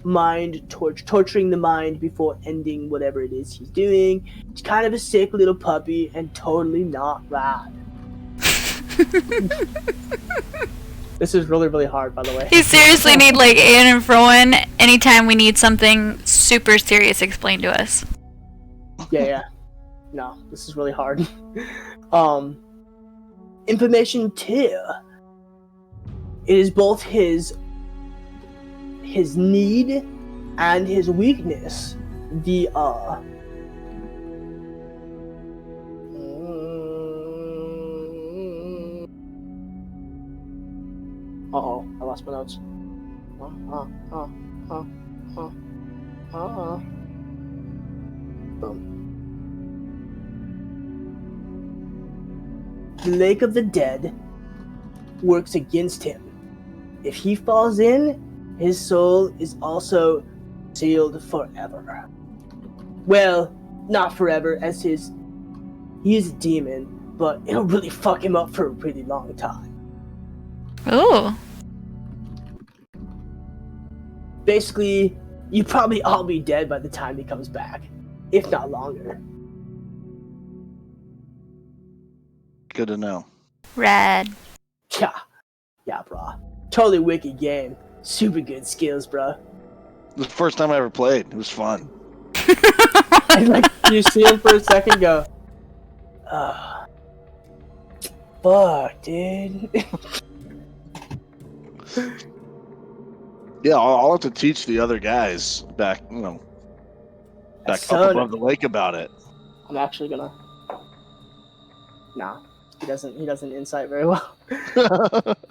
mind torturing the mind before ending whatever it is he's doing. He's kind of a sick little puppy and totally not rad. This is really, really hard, by the way. You seriously need, like, Aiden and Froen anytime we need something super serious explained to us. Yeah. No, this is really hard. Information 2. It is both his need and his weakness. The Uh-oh, I lost my notes. Boom. The Lake of the Dead works against him. If he falls in, his soul is also sealed forever. Well, not forever, as he is a demon, but it'll really fuck him up for a pretty long time. Ooh. Basically, you'd probably all be dead by the time he comes back, if not longer. Good to know. Rad. Yeah, bro. Totally wicked game. Super good skills, bro. It was the first time I ever played. It was fun. And like, you see him for a second, go, fuck, dude. Yeah, I'll have to teach the other guys back up above the lake about it. I'm actually gonna. Nah, he doesn't insight very well.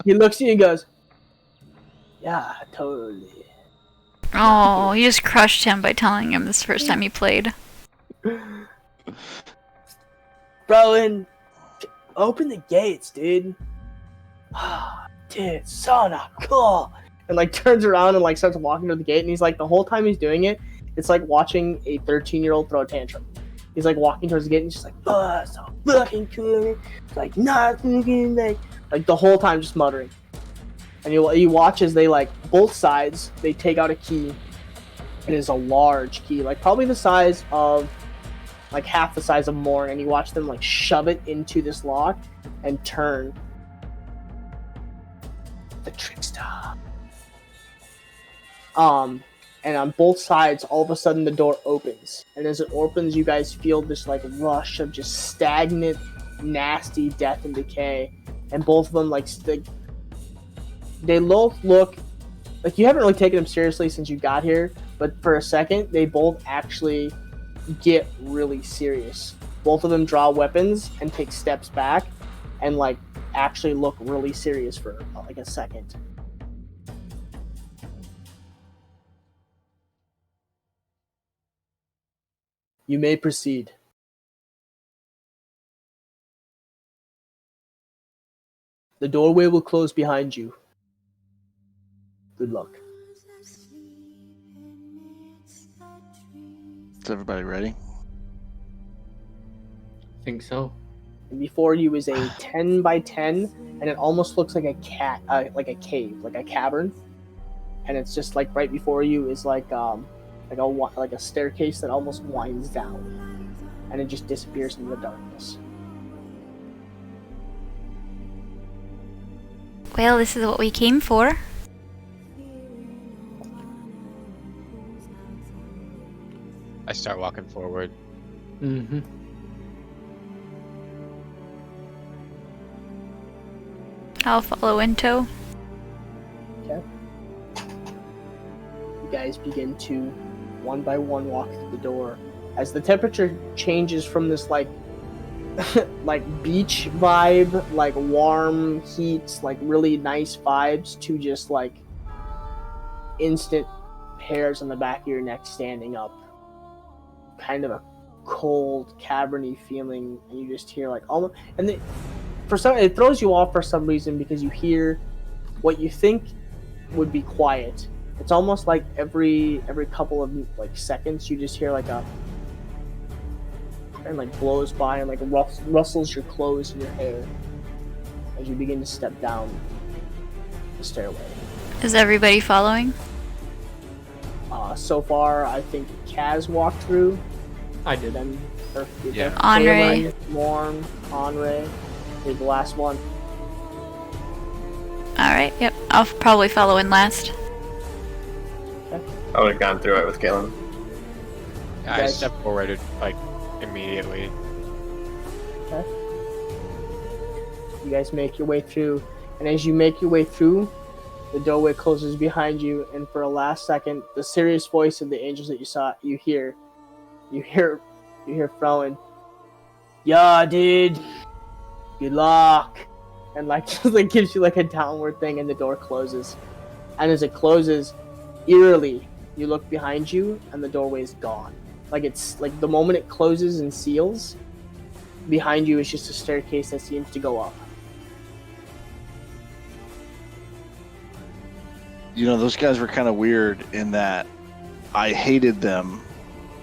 He looks at you and goes, "Yeah, totally." Oh, you just crushed him by telling him this first time he played. Bro, open the gates, dude. Dude, son of cool. And like turns around and like starts walking to the gate, and he's like, the whole time he's doing it, it's like watching a 13-year-old throw a tantrum. He's like walking towards the gate, and he's just like, oh, so fucking cool. It's like not fucking like the whole time just muttering. And you watch as they like both sides, they take out a key. It is a large key, like probably the size of like half the size of Morn, and you watch them like shove it into this lock and turn. The trickster. And on both sides, all of a sudden the door opens, and as it opens, you guys feel this like rush of just stagnant, nasty death and decay, and both of them like they both look like you haven't really taken them seriously since you got here, but for a second, they both actually get really serious. Both of them draw weapons and take steps back, and like actually look really serious for like a second. You may proceed. The doorway will close behind you. Good luck. Is everybody ready? I think so. And before you is a 10 by 10, and it almost looks like a cave, like a cavern. And it's just like right before you is like a staircase that almost winds down, and it just disappears in the darkness. Well, this is what we came for. I start walking forward. Mm-hmm. I'll follow in tow. Okay. You guys begin to one by one walk through the door as the temperature changes from this like beach vibe, like warm heat, like really nice vibes, to just like instant hairs on the back of your neck standing up, kind of a cold cavernly feeling, and you just hear like almost, and it throws you off for some reason, because you hear what you think would be quiet. It's almost like every couple of like seconds you just hear like a, and like blows by and like rustles your clothes and your hair as you begin to step down the stairway. Is everybody following? So far, I think Kaz walked through. I did. Then Yeah. Henri. Morn, Henri, you're the last one. Alright, yep. I'll probably follow in last. I would have gone through it with Galen. I Guys. step forward like immediately. Okay. You guys make your way through, and as you make your way through, the doorway closes behind you, and for a last second, the serious voice of the angels that you hear Frowen. Yeah, dude. Good luck. And like just like gives you like a downward thing, and the door closes. And as it closes, eerily, you look behind you, and the doorway is gone. Like it's like the moment it closes and seals, behind you is just a staircase that seems to go up. You know, those guys were kind of weird in that I hated them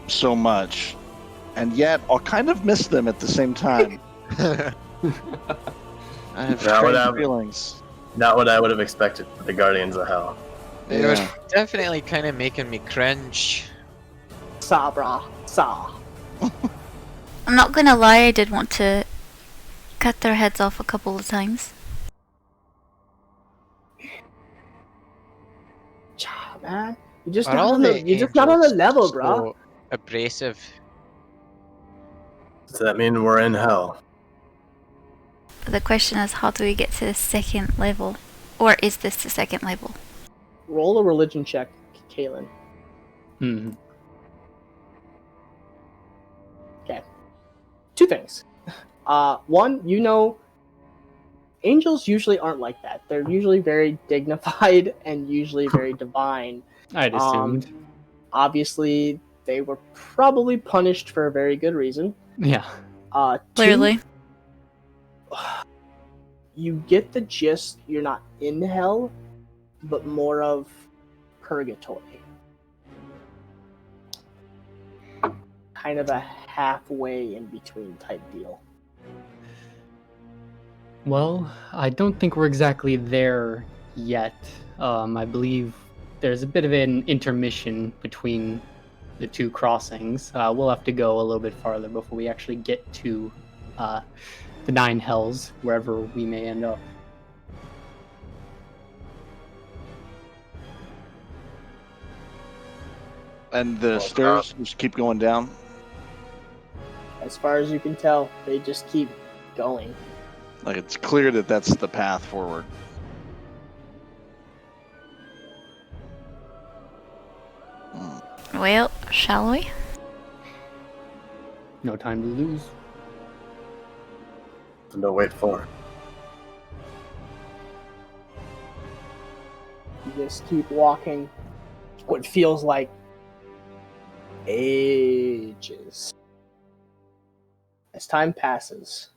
so much, and yet I'll kind of miss them at the same time. I have Not what strange I- feelings. Not what I would have expected for the Guardians of Hell. They were Yeah. definitely kind of making me cringe. Saw, brah. Saw. I'm not gonna lie, I did want to cut their heads off a couple of times. Man. You're just Are not all on the, the you're just not on the angels level, bro. so abrasive? Does that mean we're in hell? But the question is, how do we get to the second level? Or is this the second level? Roll a religion check, Kaylin. Hmm. Okay. Two things. One, you know, angels usually aren't like that. They're usually very dignified and usually very divine. I'd assumed. Obviously, they were probably punished for a very good reason. Yeah. Two, Clearly. you get the gist. You're not in hell, but more of purgatory. Kind of a halfway in between type deal. Well, I don't think we're exactly there yet. I believe there's a bit of an intermission between the two crossings. We'll have to go a little bit farther before we actually get to the Nine Hells, wherever we may end up. And the stairs just keep going down. As far as you can tell, they just keep going. Like it's clear that that's the path forward. Well, shall we? No time to lose. No wait for. You just keep walking what feels like ages. As time passes,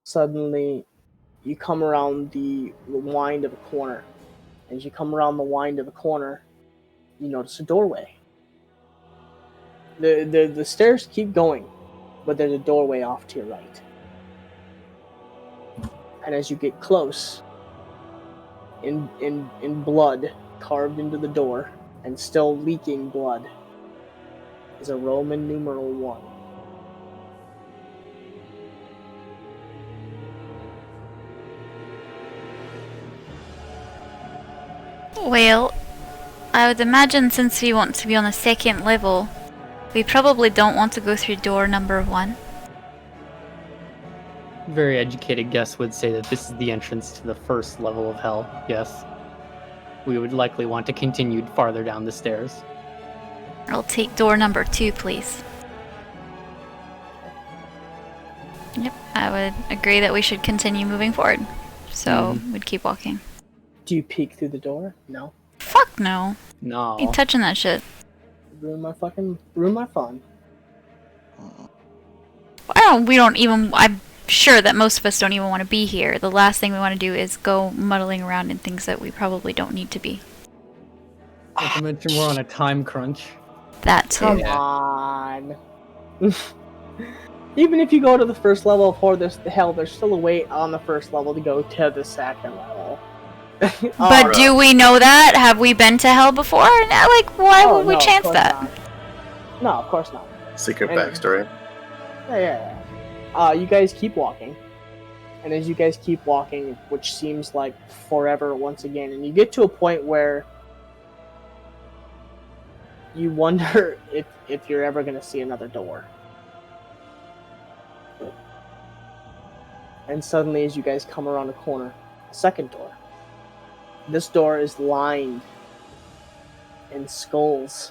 suddenly you come around the wind of a corner. As you come around the wind of the corner, you notice a doorway. The stairs keep going, but there's a doorway off to your right. And as you get close, in blood carved into the door and still leaking blood, is a Roman numeral 1. Well, I would imagine since we want to be on the second level, we probably don't want to go through door number 1. Very educated guess would say that this is the entrance to the first level of hell. Yes. We would likely want to continue farther down the stairs. I'll take door number 2, please. Yep, I would agree that we should continue moving forward. So, we'd keep walking. Do you peek through the door? No. Fuck no. No. You touching that shit. Ruin my fun. I'm sure that most of us don't even want to be here. The last thing we want to do is go muddling around in things that we probably don't need to be. Not to mention we're on a time crunch. That too. Come on. Even if you go to the first level of hell, there's still a wait on the first level to go to the second level. But do we know that? Have we been to hell before? No, like, why would we chance that? Not. No, of course not. Secret backstory. Yeah. You guys keep walking. And as you guys keep walking, which seems like forever once again, and you get to a point where you wonder if you're ever going to see another door. And suddenly, as you guys come around a corner, a second door. This door is lined in skulls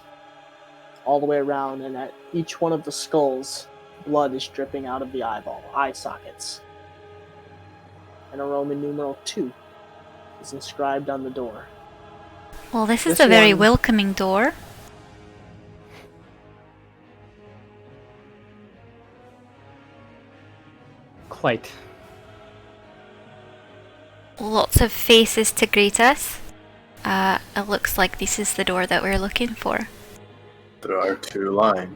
all the way around, and at each one of the skulls, blood is dripping out of the eye sockets. And a Roman numeral 2 is inscribed on the door. Well, this is a very one- welcoming door. Quite. Lots of faces to greet us. It looks like this is the door that we're looking for. There are 2 lines.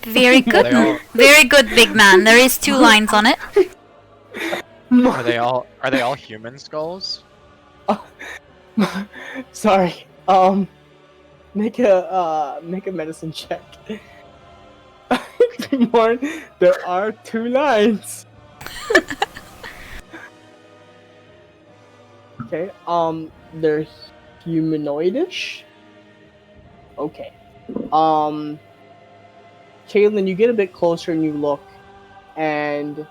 Very good. Very good, big man. There is 2 lines on it. Are they all human skulls? Sorry. Make a medicine check. More, there are 2 lines. Okay. They're humanoidish. Okay. Caitlin, you get a bit closer and you look, and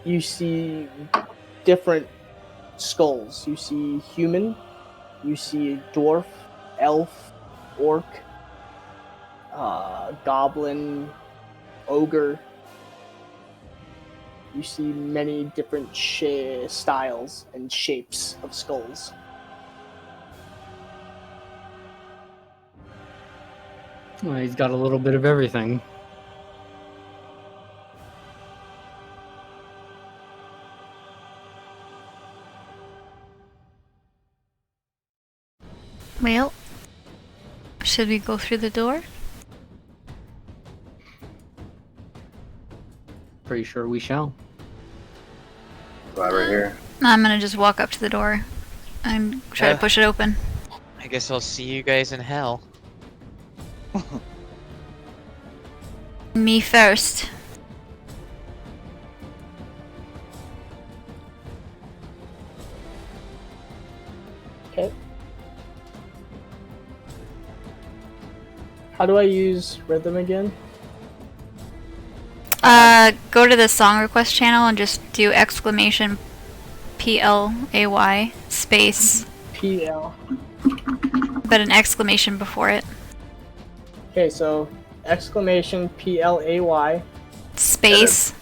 you see different skulls. You see human, you see dwarf, elf, orc, goblin, ogre. you see many different styles and shapes of skulls. Well, he's got a little bit of everything. Well, should we go through the door? Pretty sure we shall. Glad we're here. I'm gonna just walk up to the door and try to push it open. I guess I'll see you guys in hell. Me first. Okay. How do I use rhythm again? Go to the song request channel and just do exclamation PLAY space, PL. but an exclamation before it. Okay, so exclamation PLAY Space,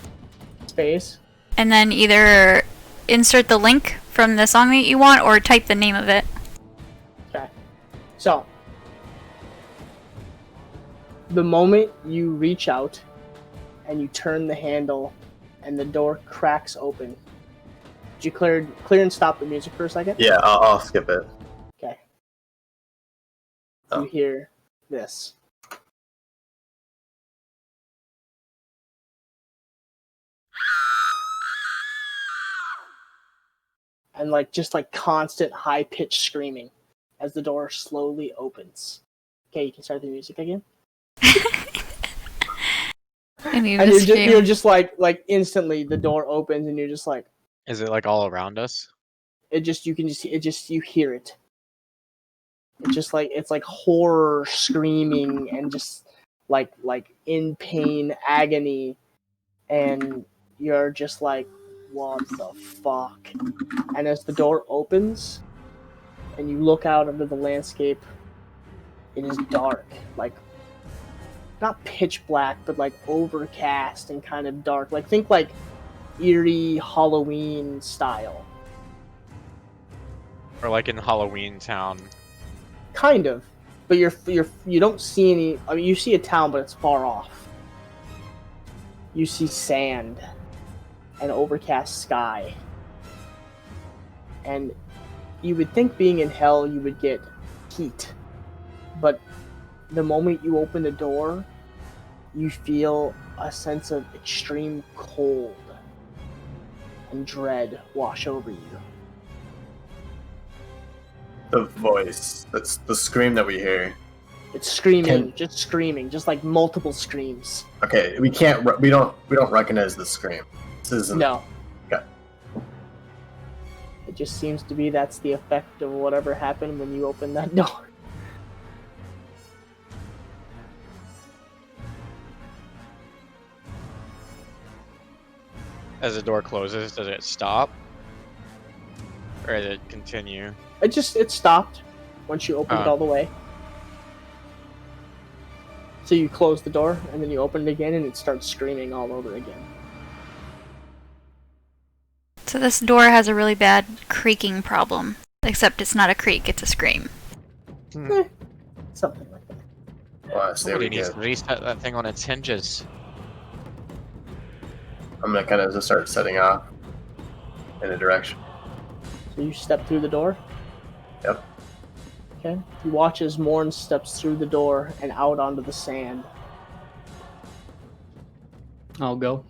space. and then either insert the link from the song that you want or type the name of it. Okay. So the moment you reach out and you turn the handle and the door cracks open. Did you clear and stop the music for a second? Yeah, I'll skip it. Okay. Oh. You hear this. And just constant high pitched screaming as the door slowly opens. Okay, you can start the music again. And And you're just like instantly the door opens and you're just like, Is it like all around us? you hear it. It's like horror screaming and just like in pain, agony, and you're just like, what the fuck? And as the door opens and you look out into the landscape, it is dark, like not pitch black, but like overcast and kind of dark. Like think like eerie Halloween style. Or like in Halloween Town? Kind of, but you don't see any. I mean, you see a town, but it's far off. You see sand, and overcast sky, and you would think being in hell you would get heat, but the moment you open the door, you feel a sense of extreme cold and dread wash over you. The voice. That's the scream that we hear. It's screaming, just like multiple screams. Okay, we don't recognize the scream. This isn't. No. Okay. It just seems to be that's the effect of whatever happened when you opened that door. As the door closes, does it stop? Or does it continue? It stopped once you opened it all the way. So you close the door and then you open it again and it starts screaming all over again. So this door has a really bad creaking problem. Except it's not a creak, it's a scream. Something like that. Well, Somebody needs to reset that thing on its hinges. I'm gonna kind of just start setting off in a direction. So you step through the door. Yep. Okay. You watch as Morn steps through the door and out onto the sand. I'll go.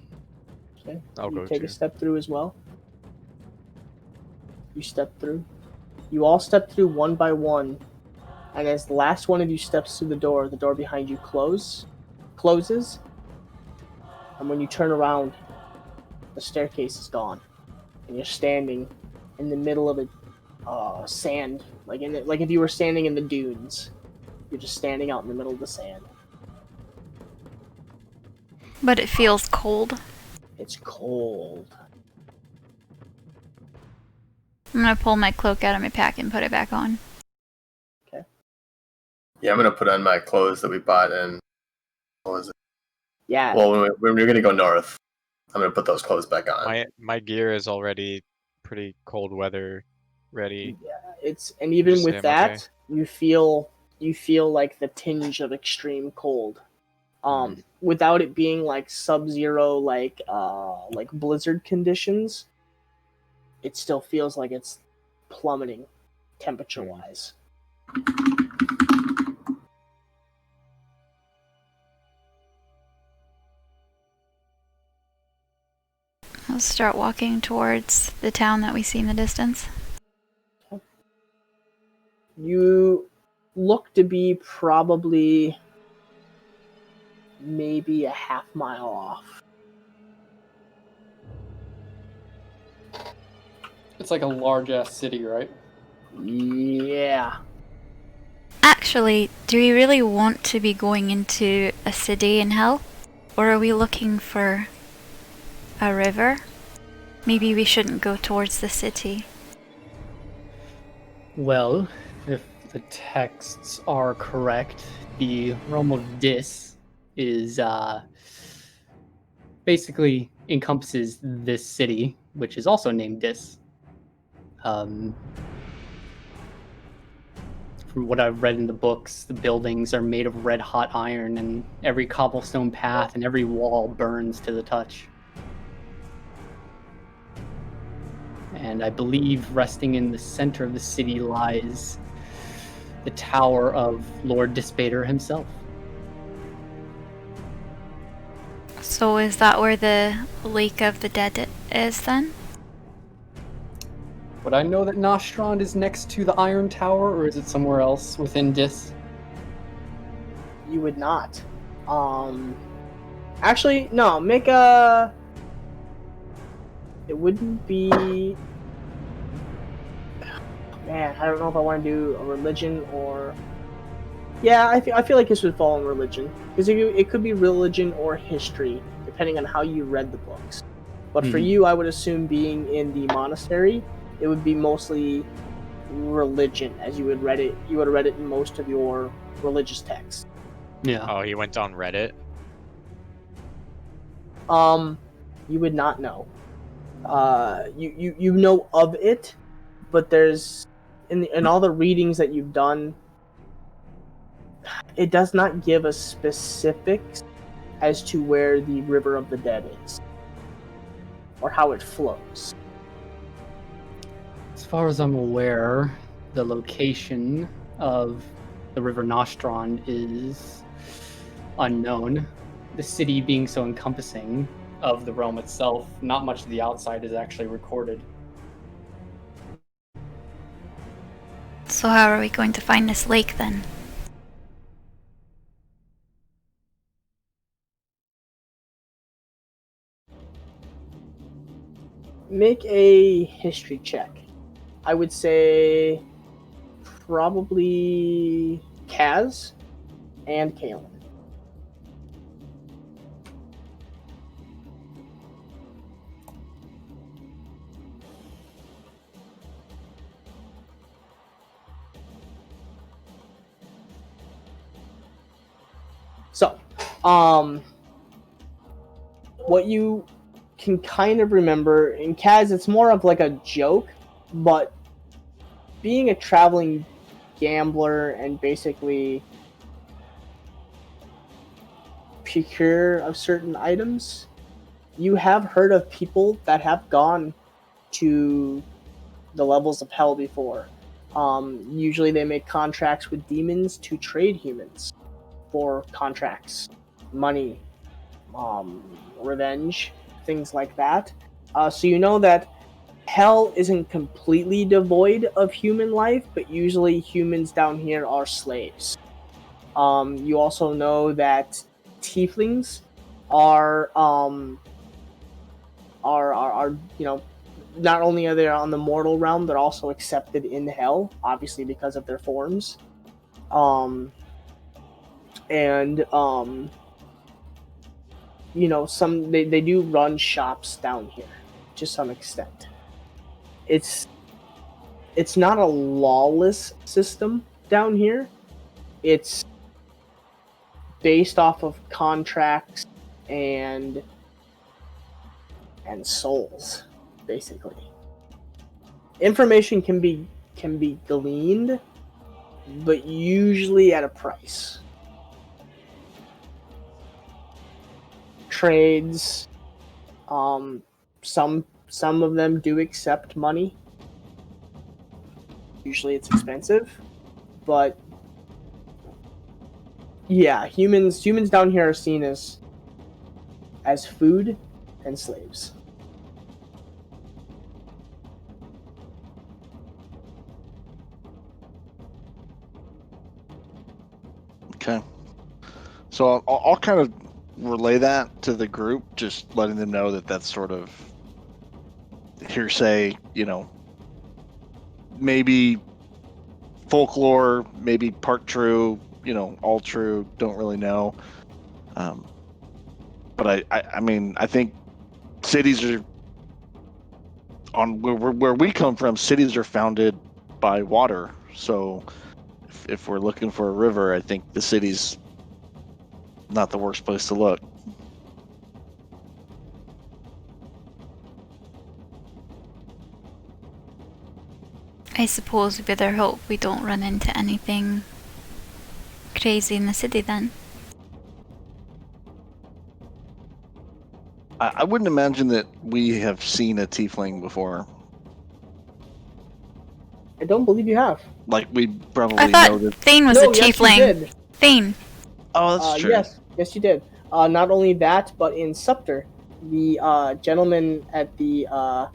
Okay. I'll you go take too. a step through as well. You step through. You all step through one by one, and as the last one of you steps through the door behind you closes, and when you turn around, the staircase is gone, and you're standing in the middle of a sand, like if you were standing in the dunes. You're just standing out in the middle of the sand. But it feels cold. It's cold. I'm gonna pull my cloak out of my pack and put it back on. Yeah, I'm gonna put on my clothes that we bought in. What was it? Yeah. Well, when we were gonna go north. I'm gonna put those clothes back on. My gear is already pretty cold weather ready. Yeah, and even Just say with I'm that, okay. you feel like the tinge of extreme cold. Mhm. Without it being like sub-zero, like blizzard conditions, it still feels like it's plummeting temperature-wise. I'll start walking towards the town that we see in the distance. You look to be probably maybe a half mile off. It's like a large ass city, right? Yeah. Actually, do we really want to be going into a city in hell? Or are we looking for a river? Maybe we shouldn't go towards the city. Well, if the texts are correct, the realm of Dis is basically encompasses this city, which is also named Dis. From what I've read in the books, the buildings are made of red hot iron, and every cobblestone path and every wall burns to the touch. And I believe resting in the center of the city lies the tower of Lord Dispater himself. So is that where the Lake of the Dead is then? Would I know that Nostrand is next to the Iron Tower, or is it somewhere else within Dis? You would not. Actually, no. Make a. It wouldn't be. Man, I don't know if I want to do a religion or. Yeah, I feel like this would fall in religion because it could be religion or history depending on how you read the books. But for you, I would assume being in the monastery, it would be mostly religion, as you would read it. You would have read it in most of your religious texts. Yeah. Oh, he went on Reddit? You would not know. You know of it, but there's in all the readings that you've done, it does not give us specifics as to where the River of the Dead is or how it flows. As far as I'm aware, the location of the River Nostrand is unknown. The city being so encompassing of the realm itself, not much of the outside is actually recorded. So how are we going to find this lake then? Make a history check. I would say probably Kaz and Kalen. So, what you can kind of remember in Kaz, it's more of like a joke, but being a traveling gambler and basically procurer of certain items, you have heard of people that have gone to the levels of hell before. Usually they make contracts with demons to trade humans for contracts, money, revenge, things like that. So you know that hell isn't completely devoid of human life, but usually humans down here are slaves. You also know that tieflings are not only are they on the mortal realm, they're also accepted in hell, obviously because of their forms. They do run shops down here to some extent. It's not a lawless system down here. It's based off of contracts and and souls, basically. Information can be gleaned, but usually at a price. Trades, some of them do accept money. Usually it's expensive, but yeah, humans down here are seen as food and slaves. Okay. So I'll kind of relay that to the group, just letting them know that that's sort of hearsay, maybe folklore, maybe part true, all true, don't really know. But I mean, I think cities are on where we come from. Cities are founded by water, so if we're looking for a river, I think the city's not the worst place to look. I suppose we better hope we don't run into anything crazy in the city then. I wouldn't imagine that we have seen a tiefling before. I don't believe you have. Like, we probably I know thought that. Thane was No, a yes, you tiefling. did. Thane. Oh, that's true. Yes, you did. Not only that, but in Scepter, the gentleman at the Oh,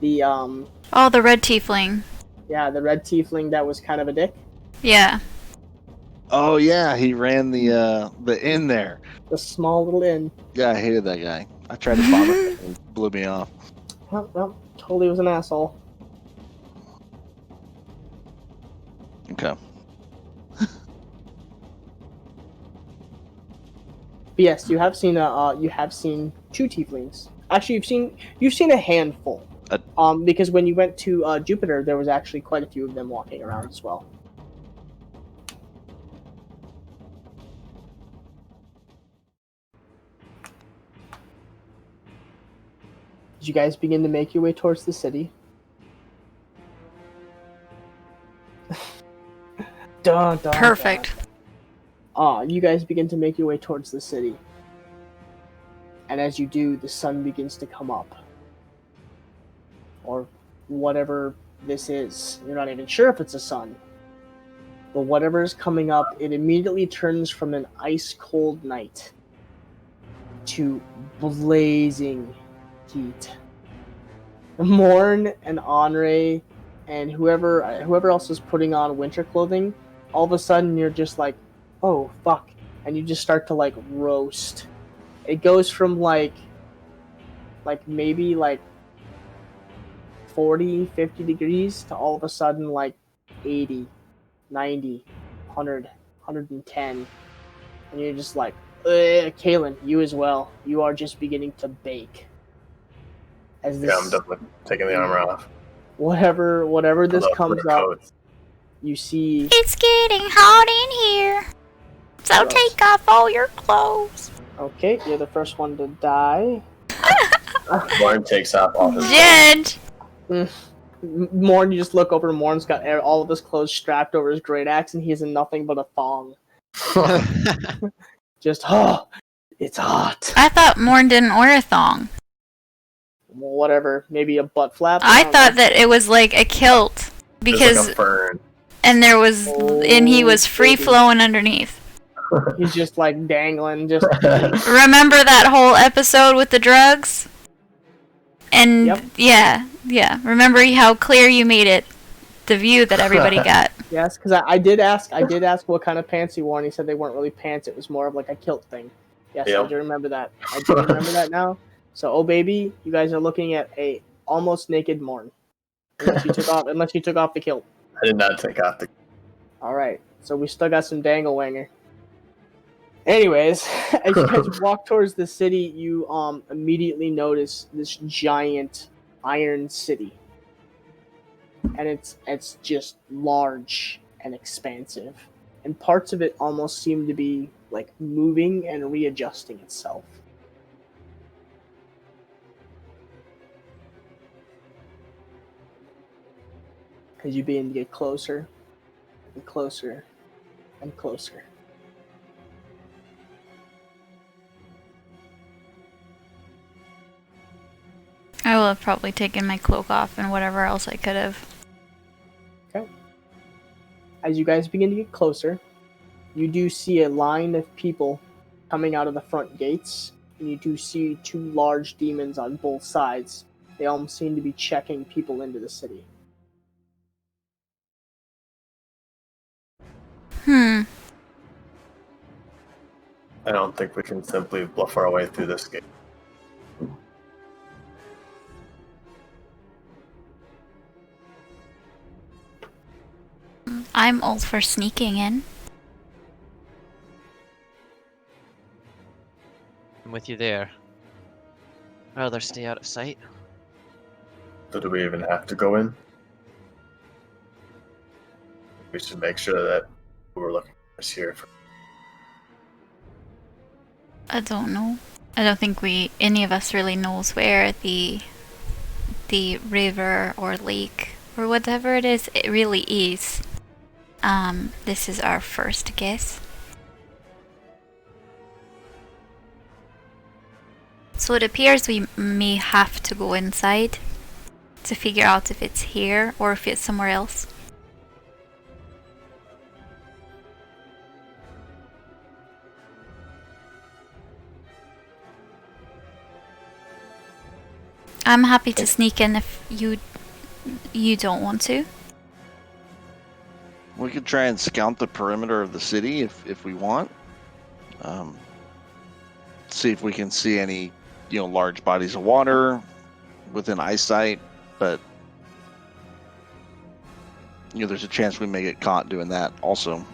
the red tiefling. the red tiefling that was kind of a dick. Yeah. Oh yeah, he ran the inn there. The small little inn. Yeah, I hated that guy. I tried to bomb him and he blew me off. Well, totally was an asshole. Okay. But yes, you have seen two tieflings. Actually, you've seen a handful. Because when you went to Jupiter, there was actually quite a few of them walking around as well. Did you guys begin to make your way towards the city? Dun, dun, Perfect. dun. You guys begin to make your way towards the city. And as you do, the sun begins to come up. Or whatever this is. You're not even sure if it's a sun. But whatever is coming up, it immediately turns from an ice-cold night to blazing heat. Morn and Henri and whoever else is putting on winter clothing, all of a sudden you're just like, oh fuck, and you just start to like roast. It goes from like maybe like 40, 50 degrees to all of a sudden like 80, 90, 100, 110, and you're just like, Kaylin, you as well. You are just beginning to bake. As this, Yeah, I'm definitely taking the armor off. Whatever this Although, comes for up, coats. you see. It's getting hot in here. So Gross. take off all your clothes. Okay, you're the first one to die. Warren takes off all his Jed! Morn, you just look over. Morn's got all of his clothes strapped over his great axe, and he has nothing but a thong. Just, it's hot. I thought Morn didn't wear a thong. Whatever, maybe a butt flap. I don't thought know. that it was like a kilt. Because, like a fern. and he was free flowing underneath. He's just like dangling, just. Remember that whole episode with the drugs? And Yep. yeah. Remember how clear you made it? The view that everybody got. Yes, because I did ask what kind of pants he wore, and he said they weren't really pants. It was more of like a kilt thing. Yes, Yep. I do remember that. I do remember that now. So, oh baby, you guys are looking at a almost naked Morn, unless you took off the kilt. I did not take off the. All right, so we still got some dangle wanger. Anyways, as you guys walk towards the city, you immediately notice this giant iron city, and it's just large and expansive, and parts of it almost seem to be like moving and readjusting itself. as you begin to get closer and closer and closer. I will have probably taken my cloak off and whatever else I could have. Okay. As you guys begin to get closer, you do see a line of people coming out of the front gates, and you do see 2 large demons on both sides. They almost seem to be checking people into the city. I don't think we can simply bluff our way through this gate. I'm all for sneaking in. I'm with you there. I'd rather stay out of sight. So do we even have to go in? We should make sure that who we're looking for is here. I don't know. I don't think any of us really knows where the river or lake or whatever it really is. This is our first guess. So it appears we may have to go inside to figure out if it's here or if it's somewhere else. I'm happy to sneak in if you don't want to. We could try and scout the perimeter of the city if we want. See if we can see any, large bodies of water within eyesight, but there's a chance we may get caught doing that also.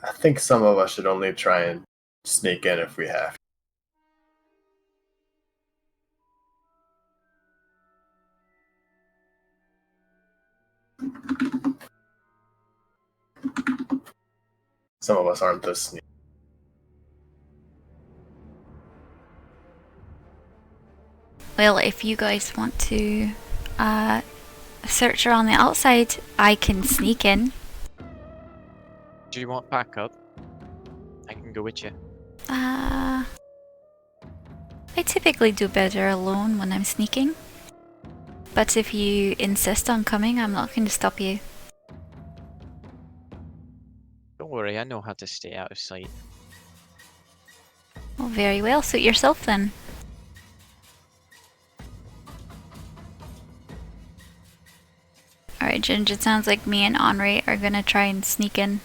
I think some of us should only try and sneak in if we have. Some of us aren't this sneaky. Well, if you guys want to search around the outside, I can sneak in. Do you want backup? I can go with you. I typically do better alone when I'm sneaking. But if you insist on coming, I'm not going to stop you. Don't worry, I know how to stay out of sight. Well, very well. Suit yourself then. Alright, Ginger, it sounds like me and Henri are gonna try and sneak in.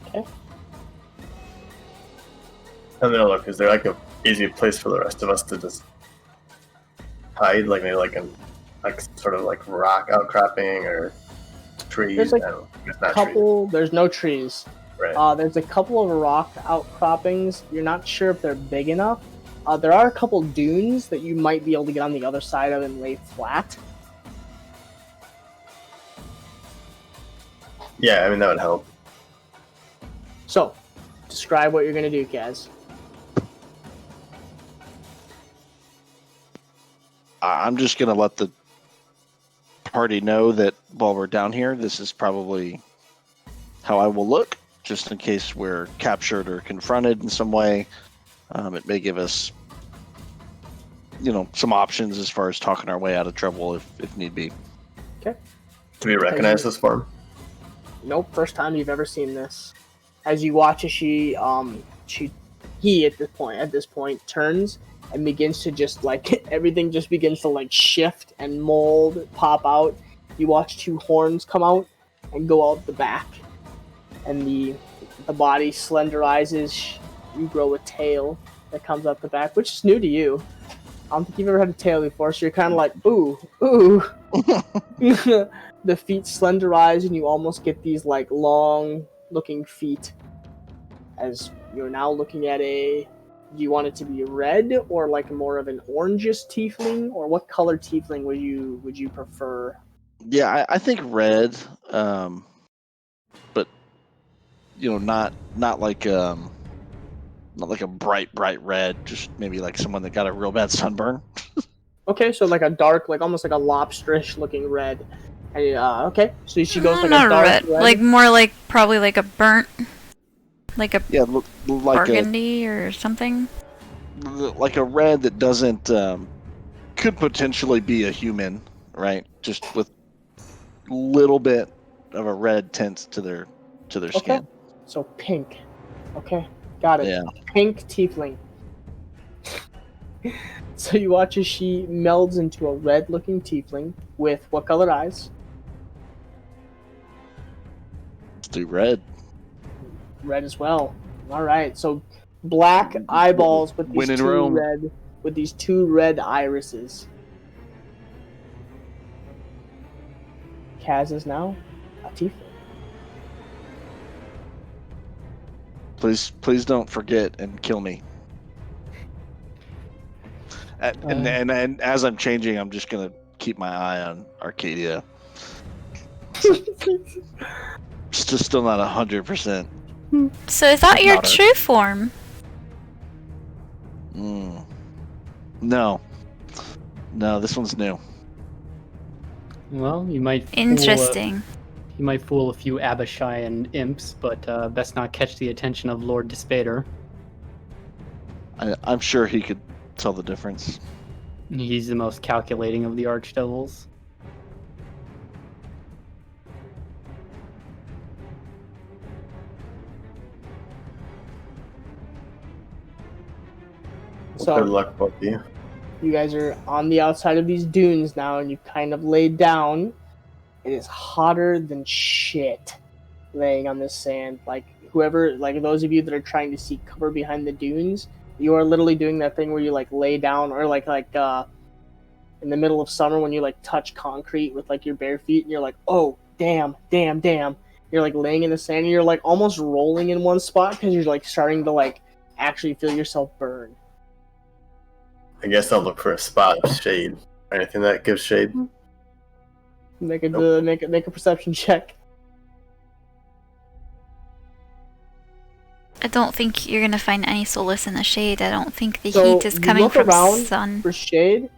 Okay. And then look, is there like a easy place for the rest of us to just hide, like maybe like sort of like rock outcropping or trees? There's like I don't know. It's not couple. There's no trees. Right. There's a couple of rock outcroppings. You're not sure if they're big enough. There are a couple dunes that you might be able to get on the other side of and lay flat. Yeah, I mean that would help. So, describe what you're gonna do, Kaz. I'm just going to let the party know that while we're down here, this is probably how I will look, just in case we're captured or confronted in some way. It may give us, some options as far as talking our way out of trouble if need be. Okay. Do we recognize this form? Nope, first time you've ever seen this. As you watch as he at this point turns and begins to just everything just begins to shift and mold, pop out. You watch 2 horns come out and go out the back, and the body slenderizes. You grow a tail that comes out the back, which is new to you. I don't think you've ever had a tail before, so you're kind of like, ooh. The feet slenderize, and you almost get these long-looking feet. As you're now looking at do you want it to be red or more of an orangish tiefling, or what color tiefling would you prefer? Yeah, I think red, but not like a bright red, just maybe like someone that got a real bad sunburn. Okay, so a dark, almost like a lobsterish looking red. Okay, so she goes like not a dark red, like more like probably like a burnt, like a Yeah, like burgundy or something. like a red that doesn't could potentially be a human, right? Just with little bit of a red tint to their Okay, skin. so pink. Okay, got it. Yeah. Pink tiefling. So you watch as she melds into a red-looking tiefling with what color eyes? Let's do red. Red as well. All right, so black eyeballs with When these in Rome. two red irises. Kaz is now a tiefling. Please don't forget and kill me. And as I'm changing, I'm just gonna keep my eye on Arcadia. Still not 100%. So is that your Not a- true form? No, this one's new. Well, you might Interesting. fool a few Abishai imps, but best not catch the attention of Lord Despater. I'm sure he could tell the difference. He's the most calculating of the archdevils. So Good luck, both of you. you guys are on the outside of these dunes now, and you've kind of laid down. It is hotter than shit laying on this sand. Like, whoever, like those of you that are trying to seek cover behind the dunes, you are literally doing that thing where you like lay down, or like in the middle of summer when you like touch concrete with like your bare feet, and you're like, oh damn. You're like laying in the sand, and you're like almost rolling in one spot because you're like starting to like actually feel yourself burn. I guess I'll look for a spot of shade. Anything that gives shade. Make a perception check. I don't think you're gonna find any solace in the shade. I don't think the So heat is you coming look from around sun. for shade,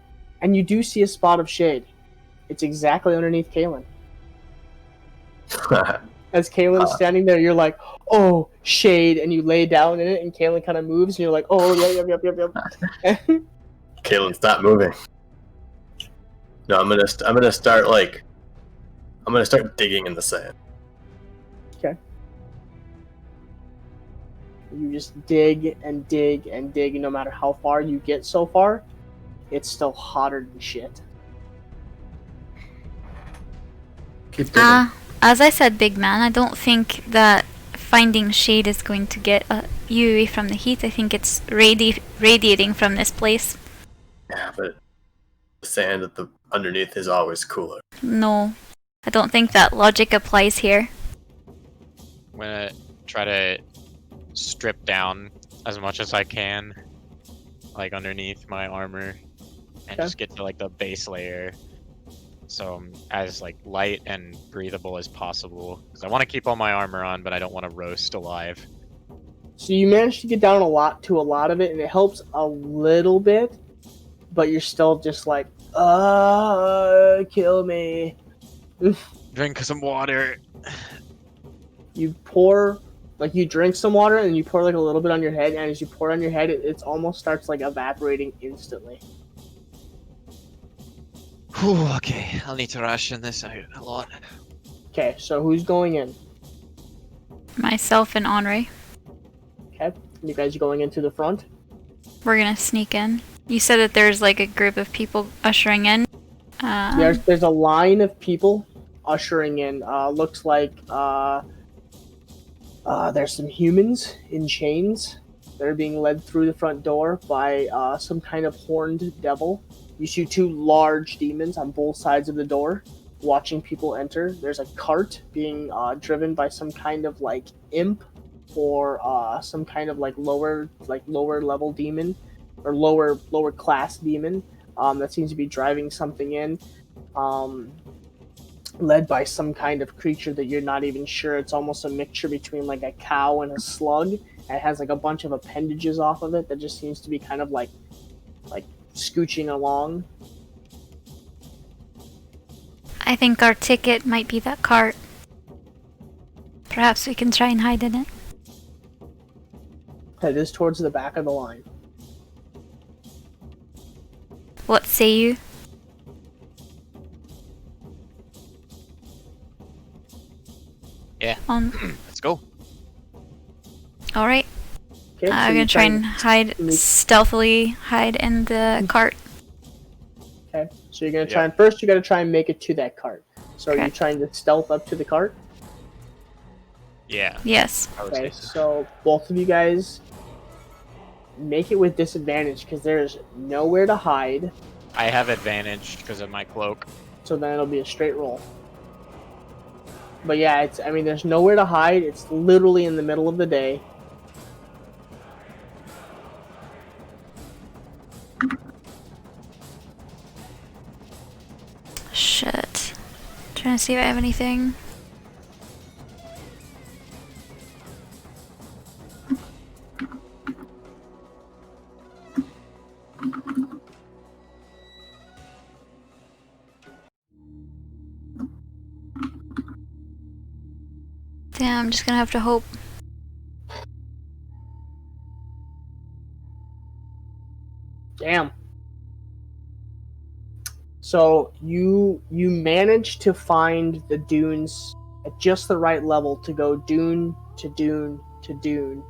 and you do see a spot of shade. It's exactly underneath Kaylin. As Kaylin is standing there, you're like, oh, shade, and you lay down in it, and Kaylin kind of moves, and you're like, oh, yep. Kaylin, stop moving. No, I'm gonna start digging in the sand. You just dig and dig and dig, and no matter how far you get so far, it's still hotter than shit. Keep digging. As I said, big man, I don't think that finding shade is going to get you away from the heat. I think it's radiating from this place. Yeah, but the sand at the underneath is always cooler. No, I don't think that logic applies here. I'm gonna try to strip down as much as I can, like underneath my armor, and just get to like the base layer, so I'm as like light and breathable as possible. Because I want to keep all my armor on, but I don't want to roast alive. So you manage to get down a lot of it, and it helps a little bit, but you're still just like, kill me. Drink some water. You pour, like you drink some water, and you pour like a little bit on your head, and as you pour on your head, it almost starts like evaporating instantly. Whew, okay, I'll need to ration this out a lot. Okay, so who's going in? Myself and Henri. Okay, you guys are going into the front? We're gonna sneak in. You said that there's like a group of people ushering in. There's a line of people ushering in. Looks like there's some humans in chains that are being led through the front door by some kind of horned devil. You see two large demons on both sides of the door watching people enter. There's a cart being driven by some kind of like imp or some kind of like lower level demon or lower class demon that seems to be driving something in, led by some kind of creature that you're not even sure. It's almost a mixture between like a cow and a slug. It has like a bunch of appendages off of it that just seems to be kind of like scooching along. I think our ticket might be that cart. Perhaps we can try and hide in it. Head is towards the back of the line. What say you? Yeah. Let's go. Alright. Okay, I'm gonna try and stealthily hide in the cart. Okay, so you're gonna try and first you gotta try and make it to that cart. So are you Correct. trying to stealth up to the cart? Yeah. Yes. I would Okay, say so. so both of you guys make it with disadvantage because there's nowhere to hide. I have advantage because of my cloak. So then it'll be a straight roll. But yeah, there's nowhere to hide. It's literally in the middle of the day. Shit. Trying to see if I have anything. Damn, I'm just gonna have to hope. Damn. So you managed to find the dunes at just the right level to go dune to dune to dune.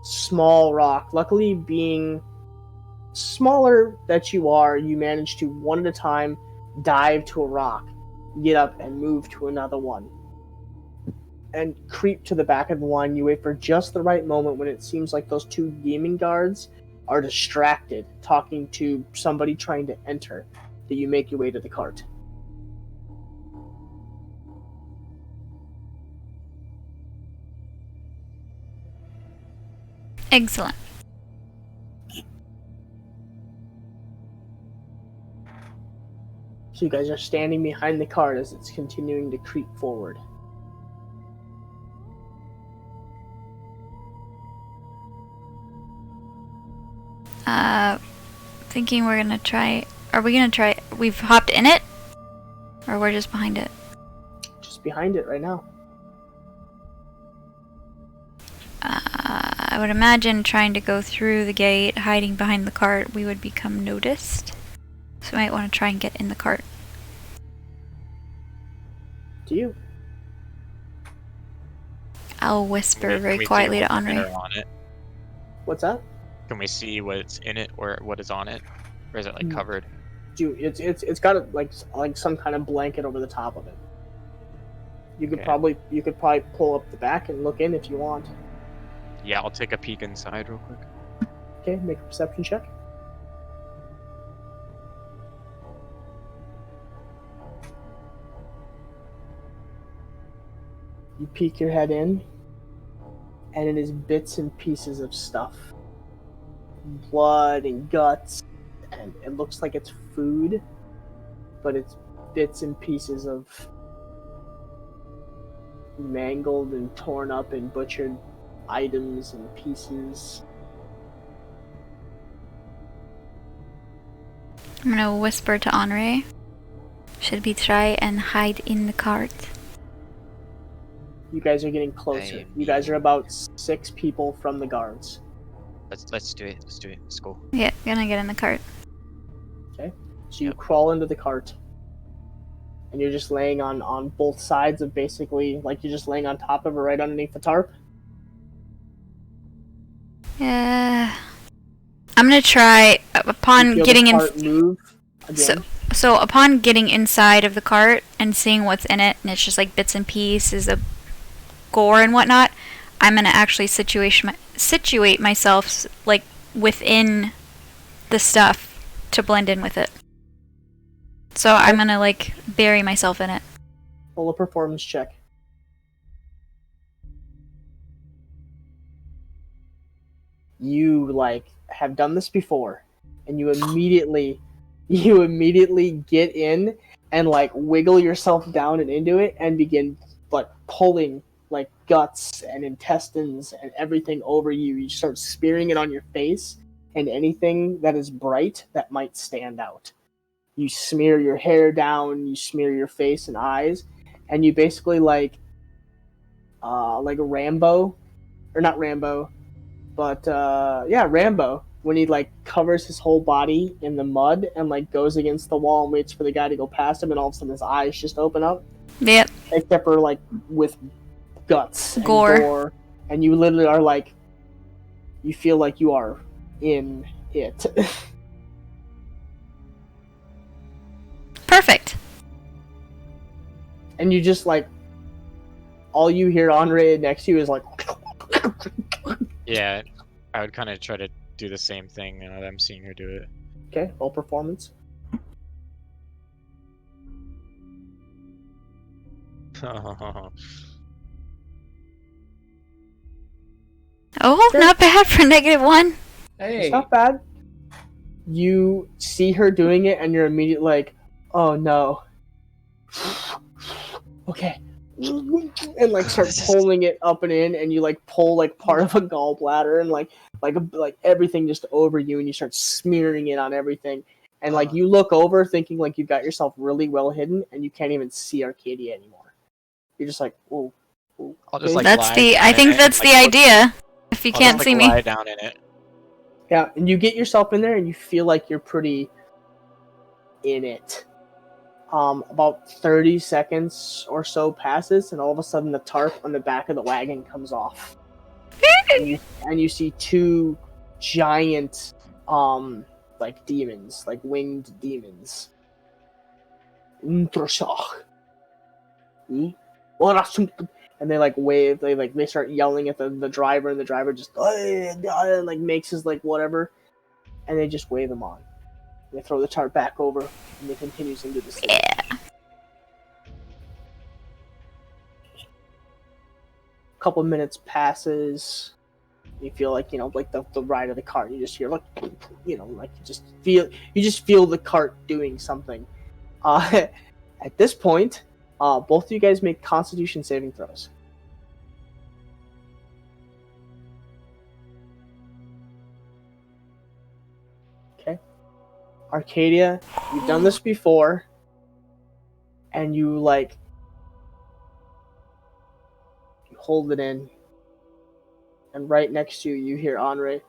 Small rock. Luckily, being smaller that you are, you managed to one at a time dive to a rock, get up and move to another one, and creep to the back of the line. You wait for just the right moment when it seems like those two gaming guards are distracted, talking to somebody trying to enter. That you make your way to the cart. Excellent. So you guys are standing behind the cart as it's continuing to creep forward. Thinking we're gonna try. Are we gonna try? We've hopped in it? Or we're just behind it? Just behind it right now. I would imagine trying to go through the gate, hiding behind the cart, we would become noticed. So we might want to try and get in the cart. Do you? I'll whisper Can very we see quietly to what's in Henri. or on it? What's that? Can we see what's in it or what is on it? Or is it like covered? Dude, it's got like some kind of blanket over the top of it. You could Okay. probably pull up the back and look in if you want. Yeah, I'll take a peek inside real quick. Okay, make a perception check. You peek your head in, and it is bits and pieces of stuff. Blood and guts, and it looks like it's food, but it's bits and pieces of mangled and torn up and butchered items and pieces. I'm gonna whisper to Henri. Should we try and hide in the cart? You guys are getting closer. You guys are about 6 people from the guards. Let's do it. Let's do it. Let's go. Yeah, gonna get in the cart. So you crawl into the cart, and you're just laying on both sides of basically, like you're just laying on top of it right underneath the tarp. Yeah. I'm gonna try upon You feel getting the in. cart move again. So upon getting inside of the cart and seeing what's in it, and it's just like bits and pieces of gore and whatnot, I'm gonna actually situate myself like within the stuff to blend in with it. So I'm gonna like bury myself in it. Roll a performance check. You have done this before, and you immediately get in and wiggle yourself down and into it and begin pulling guts and intestines and everything over you. You start spearing it on your face and anything that is bright that might stand out. You smear your hair down, you smear your face and eyes, and you basically like Rambo, or not Rambo, but Rambo, when he like covers his whole body in the mud and like goes against the wall and waits for the guy to go past him, and all of a sudden his eyes just open up. Yep. Except for like with guts and Gore. gore, and you literally are like, you feel like you are in it. Perfect. And you just like, all you hear Andre next to you is like, Yeah, I would kind of try to do the same thing now that I'm seeing her do it. okay, roll performance. Oh, Sure. not bad for -1. Hey. It's not bad. You see her doing it, and you're immediately like, "Oh no." Okay, and like start pulling it up and in, and you like pull like part of a gallbladder, and like everything just over you, and you start smearing it on everything, and like you look over, thinking like you got yourself really well hidden, and you can't even see Arcadia anymore. You're just like, "Whoa." I'll just like That's lie the. down I in think it that's and, the like, idea. If you I'll can't just, see like, me. lie down in it. Yeah, and you get yourself in there, and you feel like you're pretty in it. About 30 seconds or so passes, and all of a sudden the tarp on the back of the wagon comes off. and you see two giant, like demons, like winged demons. And they like wave, they start yelling at the driver, and the driver just like makes his like whatever, and they just wave him on. They throw the tarp back over, and it continues into the city. Yeah. A couple of minutes passes. You feel like, like the ride of the cart. You just hear like, like you just feel the cart doing something. At this point, both of you guys make Constitution saving throws. Okay. Arcadia, you've done this before, and you hold it in, and right next to you, you hear Andre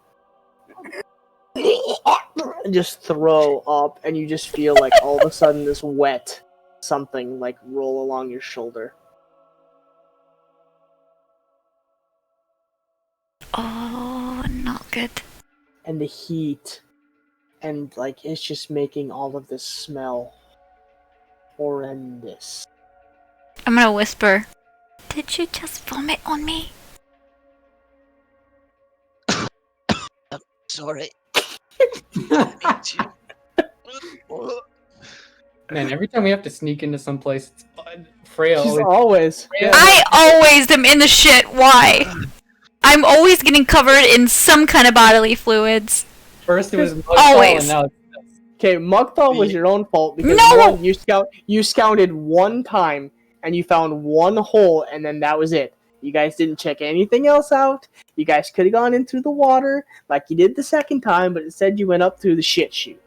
just throw up, and you just feel like all of a sudden this wet something like roll along your shoulder. Oh, not good. And the heat, and like it's just making all of this smell horrendous. I'm gonna whisper. Did you just vomit on me? Sorry. Man, every time we have to sneak into some place, it's fun. Freya She's always. always. Yeah. I always am in the shit. Why? I'm always getting covered in some kind of bodily fluids. First it was Mugfall, Always. and now it's Okay, Mugthal was your own fault because No! one, you scouted one time and you found one hole, and then that was it. You guys didn't check anything else out. You guys could have gone in through the water like you did the second time, but instead you went up through the shit chute.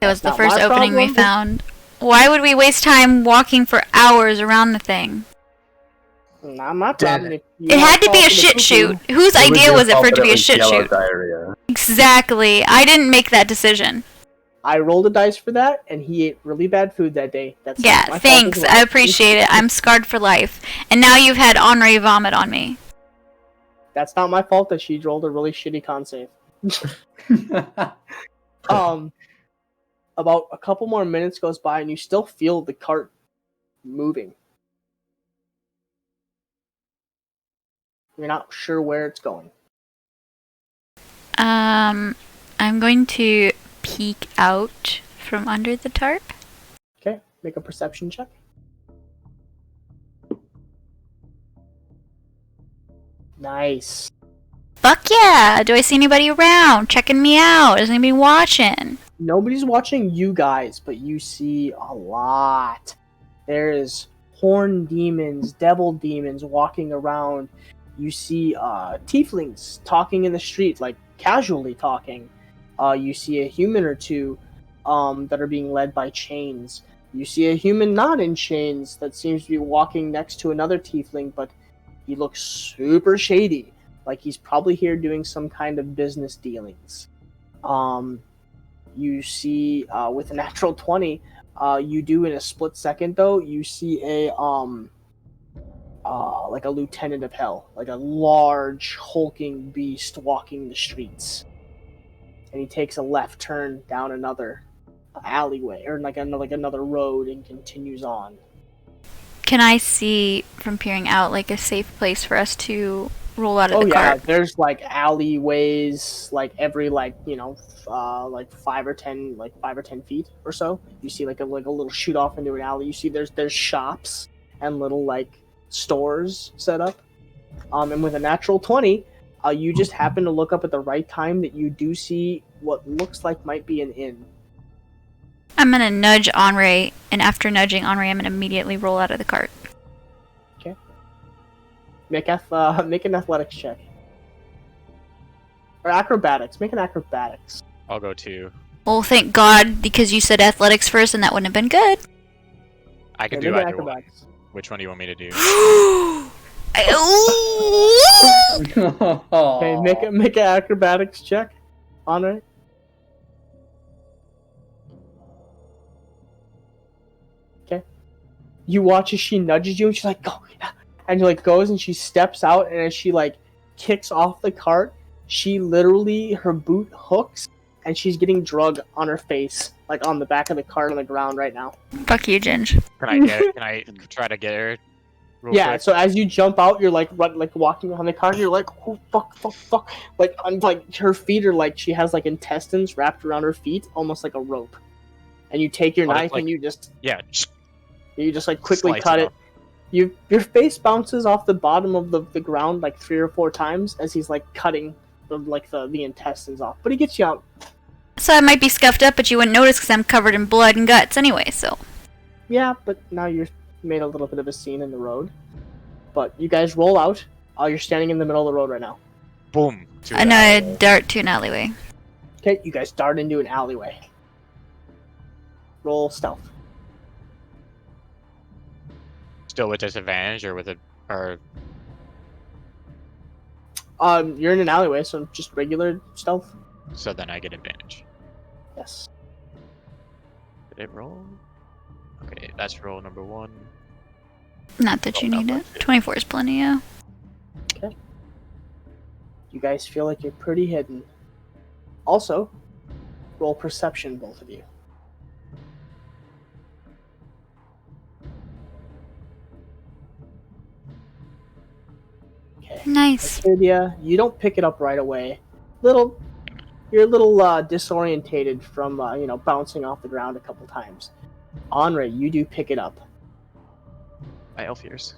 It was the Not first my opening we problem. found. Why would we waste time walking for hours around the thing? Not my problem. If you It had to be fall a for the shit poo-poo. shoot. Whose idea your was it fault for it that to be a was shit yellow shoot? diarrhea. Exactly. I didn't make that decision. I rolled a dice for that, and he ate really bad food that day. That's Yeah, not my fault thanks. as well. I appreciate it. I'm scarred for life. And now you've had Henri vomit on me. That's not my fault that she rolled a really shitty con save. About a couple more minutes goes by, and you still feel the cart moving. You're not sure where it's going. I'm going to peek out from under the tarp. Okay, make a perception check. Nice. Fuck yeah! Do I see anybody around? Checking me out? Is anybody watching? Nobody's watching you guys, but you see a lot. There's horn demons, devil demons walking around. You see tieflings talking in the street, like casually talking. You see a human or two that are being led by chains. You see a human not in chains that seems to be walking next to another tiefling, but he looks super shady, like he's probably here doing some kind of business dealings. You see, with a natural 20, you do in a split second though, you see a like a lieutenant of hell, like a large hulking beast walking the streets, and he takes a left turn down another alleyway or like another road and continues on. Can I see from peering out like a safe place for us to roll out of the cart? There's like alleyways like every like 5 or 10 feet or so. You see like a little shoot off into an alley. You see there's shops and little like stores set up. And with a natural 20, you just happen to look up at the right time that you do see what looks like might be an inn. I'm gonna nudge Henri, and after nudging Henri, I'm gonna immediately roll out of the cart. Okay. Make an athletics check. Or acrobatics. Make an acrobatics. I'll go 2. Well, thank God, because you said athletics first, and that wouldn't have been good. I can Okay, do make an either one. acrobatics. Which one do you want me to do? Okay, make an acrobatics check. Honor. Okay. You watch as she nudges you, and she's like, "Go!" And you like goes, and she steps out, and as she like kicks off the cart, she literally her boot hooks, and she's getting drug on her face, like on the back of the cart on the ground right now. Fuck you, Ginge. Can I try to get her? Yeah, Quick? so as you jump out, you're like walking behind the car, and you're like, oh fuck. Like her feet are like she has like intestines wrapped around her feet, almost like a rope. And you take your knife and you just like quickly Slice cut it it. Your face bounces off the bottom of the ground like 3 or 4 times as he's like cutting the intestines off. But he gets you out. So I might be scuffed up, but you wouldn't notice because I'm covered in blood and guts anyway, so. Yeah, but now you're made a little bit of a scene in the road. But you guys roll out. You're standing in the middle of the road right now. Boom. And I dart to an alleyway. Okay, you guys dart into an alleyway. Roll stealth. Still with disadvantage or with You're in an alleyway, so just regular stealth. so then I get advantage. Yes. Did it roll? Okay, that's roll number 1. Not that you need it. 24 is plenty, yeah. Okay. You guys feel like you're pretty hidden. Also, roll perception, both of you. Okay. Nice. Arcadia, you don't pick it up right away. You're a little disorientated from bouncing off the ground a couple times. Henri, you do pick it up. My elf ears.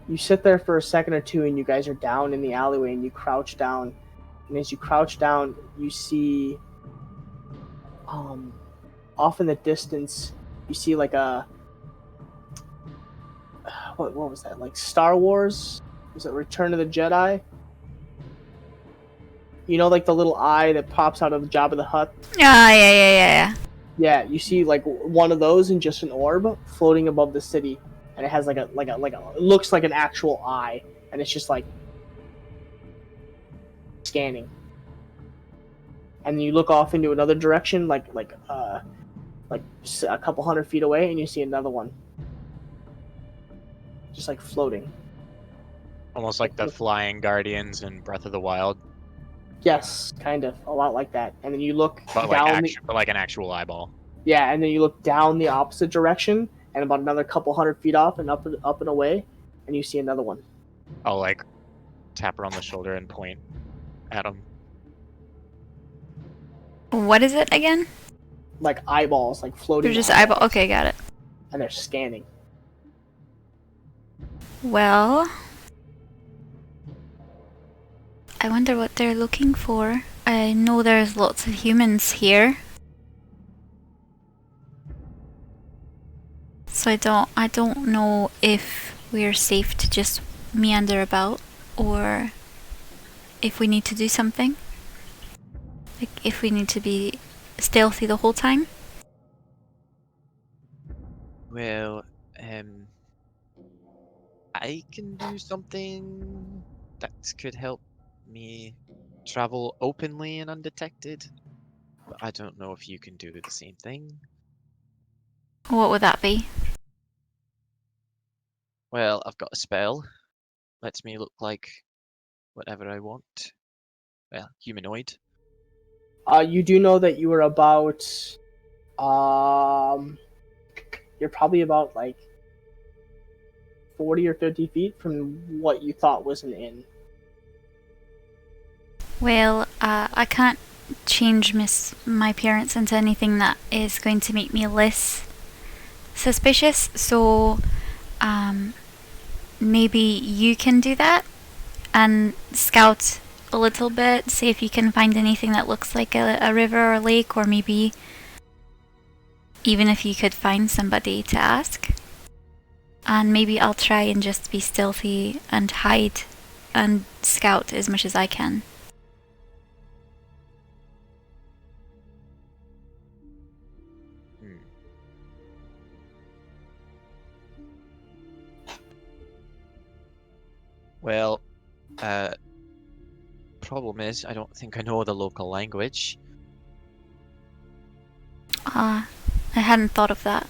You sit there for a second or two, and you guys are down in the alleyway, and you crouch down. And as you crouch down, you see, off in the distance, you see like a, what was that? Like Star Wars? Was it Return of the Jedi? You know, like the little eye that pops out of the Jabba the Hutt? Yeah. Yeah, you see like one of those in just an orb floating above the city, and it has like a it looks like an actual eye, and it's just like scanning. And then you look off into another direction, like a couple 100 feet away, and you see another one, just like floating. Almost like the flying guardians in Breath of the Wild. Yes, kind of, a lot like that. And then you look But down. but like an actual eyeball. Yeah, and then you look down the opposite direction, and about another couple 100 feet off, and up and away, and you see another one. I'll like tap her on the shoulder and point at him. What is it again? Like eyeballs, like floating. They're just eyeballs, eyeball. Okay, got it. and they're scanning. Well, I wonder what they're looking for. I know there's lots of humans here. So I don't know if we're safe to just meander about or if we need to do something. Like if we need to be stealthy the whole time? Well, I can do something that could help me travel openly and undetected, but I don't know if you can do the same thing. What would that be? Well, I've got a spell. Lets me look like whatever I want. Well, humanoid. You do know that you were about, you're probably about like 40 or 50 feet from what you thought was an inn. Well, I can't change my appearance into anything that is going to make me less suspicious, so maybe you can do that and scout a little bit, see if you can find anything that looks like a river or a lake, or maybe even if you could find somebody to ask. And maybe I'll try and just be stealthy and hide and scout as much as I can. Well, problem is, I don't think I know the local language. I hadn't thought of that.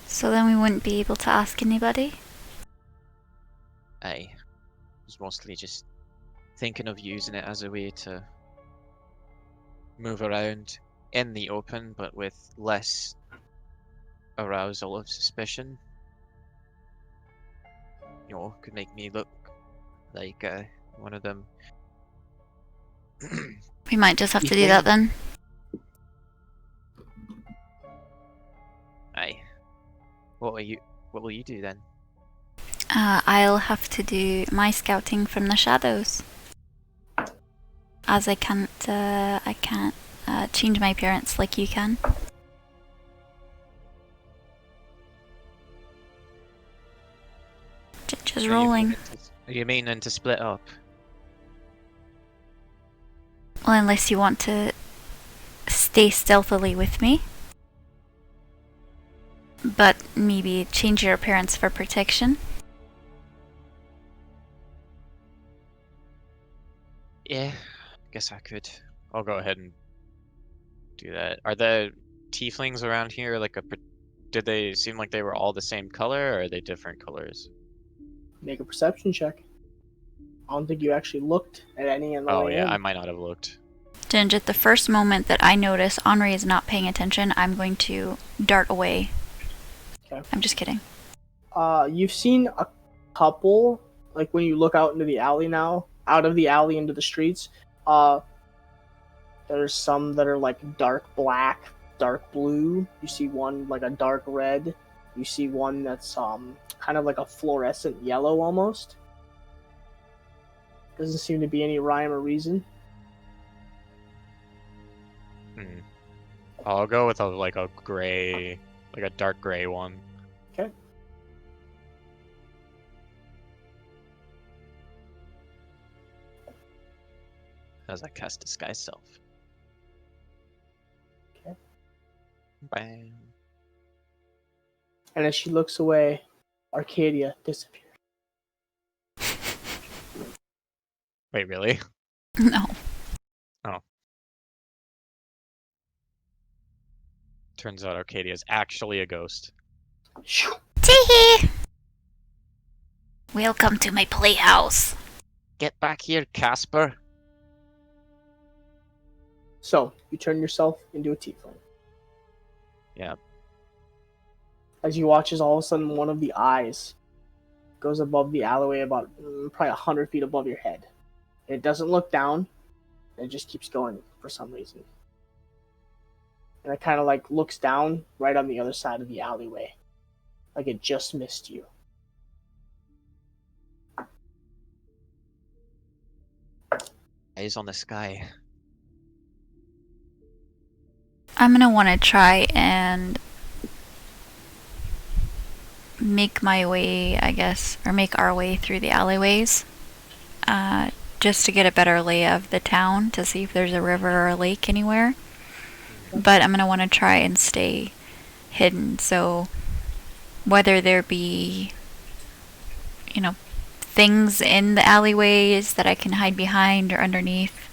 So then we wouldn't be able to ask anybody? I was mostly just thinking of using it as a way to move around in the open, but with less arousal of suspicion. You know, could make me look like one of them. We might just have to do that then. Aye. What will you do then? I'll have to do my scouting from the shadows, as I can't change my appearance like you can. Just rolling. Are you meaning to split up? Well, unless you want to stay stealthily with me. But maybe change your appearance for protection. Yeah, guess I could. I'll go ahead and do that. Are the tieflings around here like did they seem like they were all the same color, or are they different colors? Make a perception check. I don't think you actually looked at any in the Oh way yeah, in. I might not have looked. Then at the first moment that I notice Henri is not paying attention, I'm going to dart away. Okay. I'm just kidding. You've seen a couple, like when you look out into the alley now, out of the alley into the streets, there's some that are like dark black, dark blue. You see one like a dark red. You see one that's kind of like a fluorescent yellow almost. Doesn't seem to be any rhyme or reason. I'll go with a gray, like a dark gray one. Okay. As I cast Disguise Self. Okay. Bam. And as she looks away, Arcadia disappears. Wait, really? No. Oh. Turns out Arcadia is actually a ghost. Teehee! Welcome to my playhouse. Get back here, Casper. So, you turn yourself into a tiefling. Yeah. As you watch as all of a sudden one of the eyes goes above the alleyway about probably 100 feet above your head. It doesn't look down. It just keeps going for some reason. And it kind of like looks down right on the other side of the alleyway. Like it just missed you. Eyes on the sky. I'm gonna want to try and make my way, I guess, or make our way through the alleyways just to get a better lay of the town to see if there's a river or a lake anywhere. But I'm gonna want to try and stay hidden. So whether there be, things in the alleyways that I can hide behind or underneath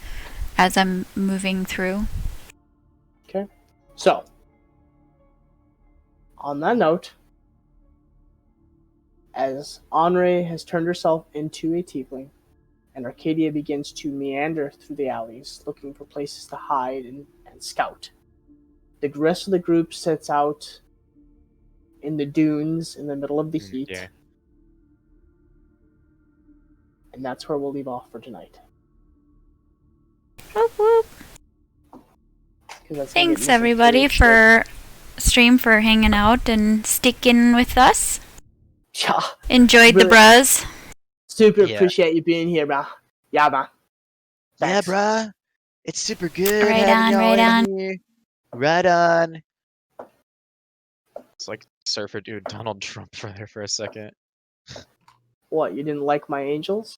as I'm moving through. Okay. So, on that note, as Henri has turned herself into a tiefling, and Arcadia begins to meander through the alleys, looking for places to hide and scout, the rest of the group sets out in the dunes in the middle of the heat. Yeah. And that's where we'll leave off for tonight. Whoop whoop. 'Cause that's gonna get Thanks missing everybody very for hanging out and sticking with us. short. Yeah. Enjoyed the Really- bruhs. Super Yeah. appreciate you being here, man. Yeah, man. Yeah, Thanks. bruh. It's super good Right having on, y'all right in here. Right on. It's like surfer dude Donald Trump for there for a second. What, you didn't like my angels?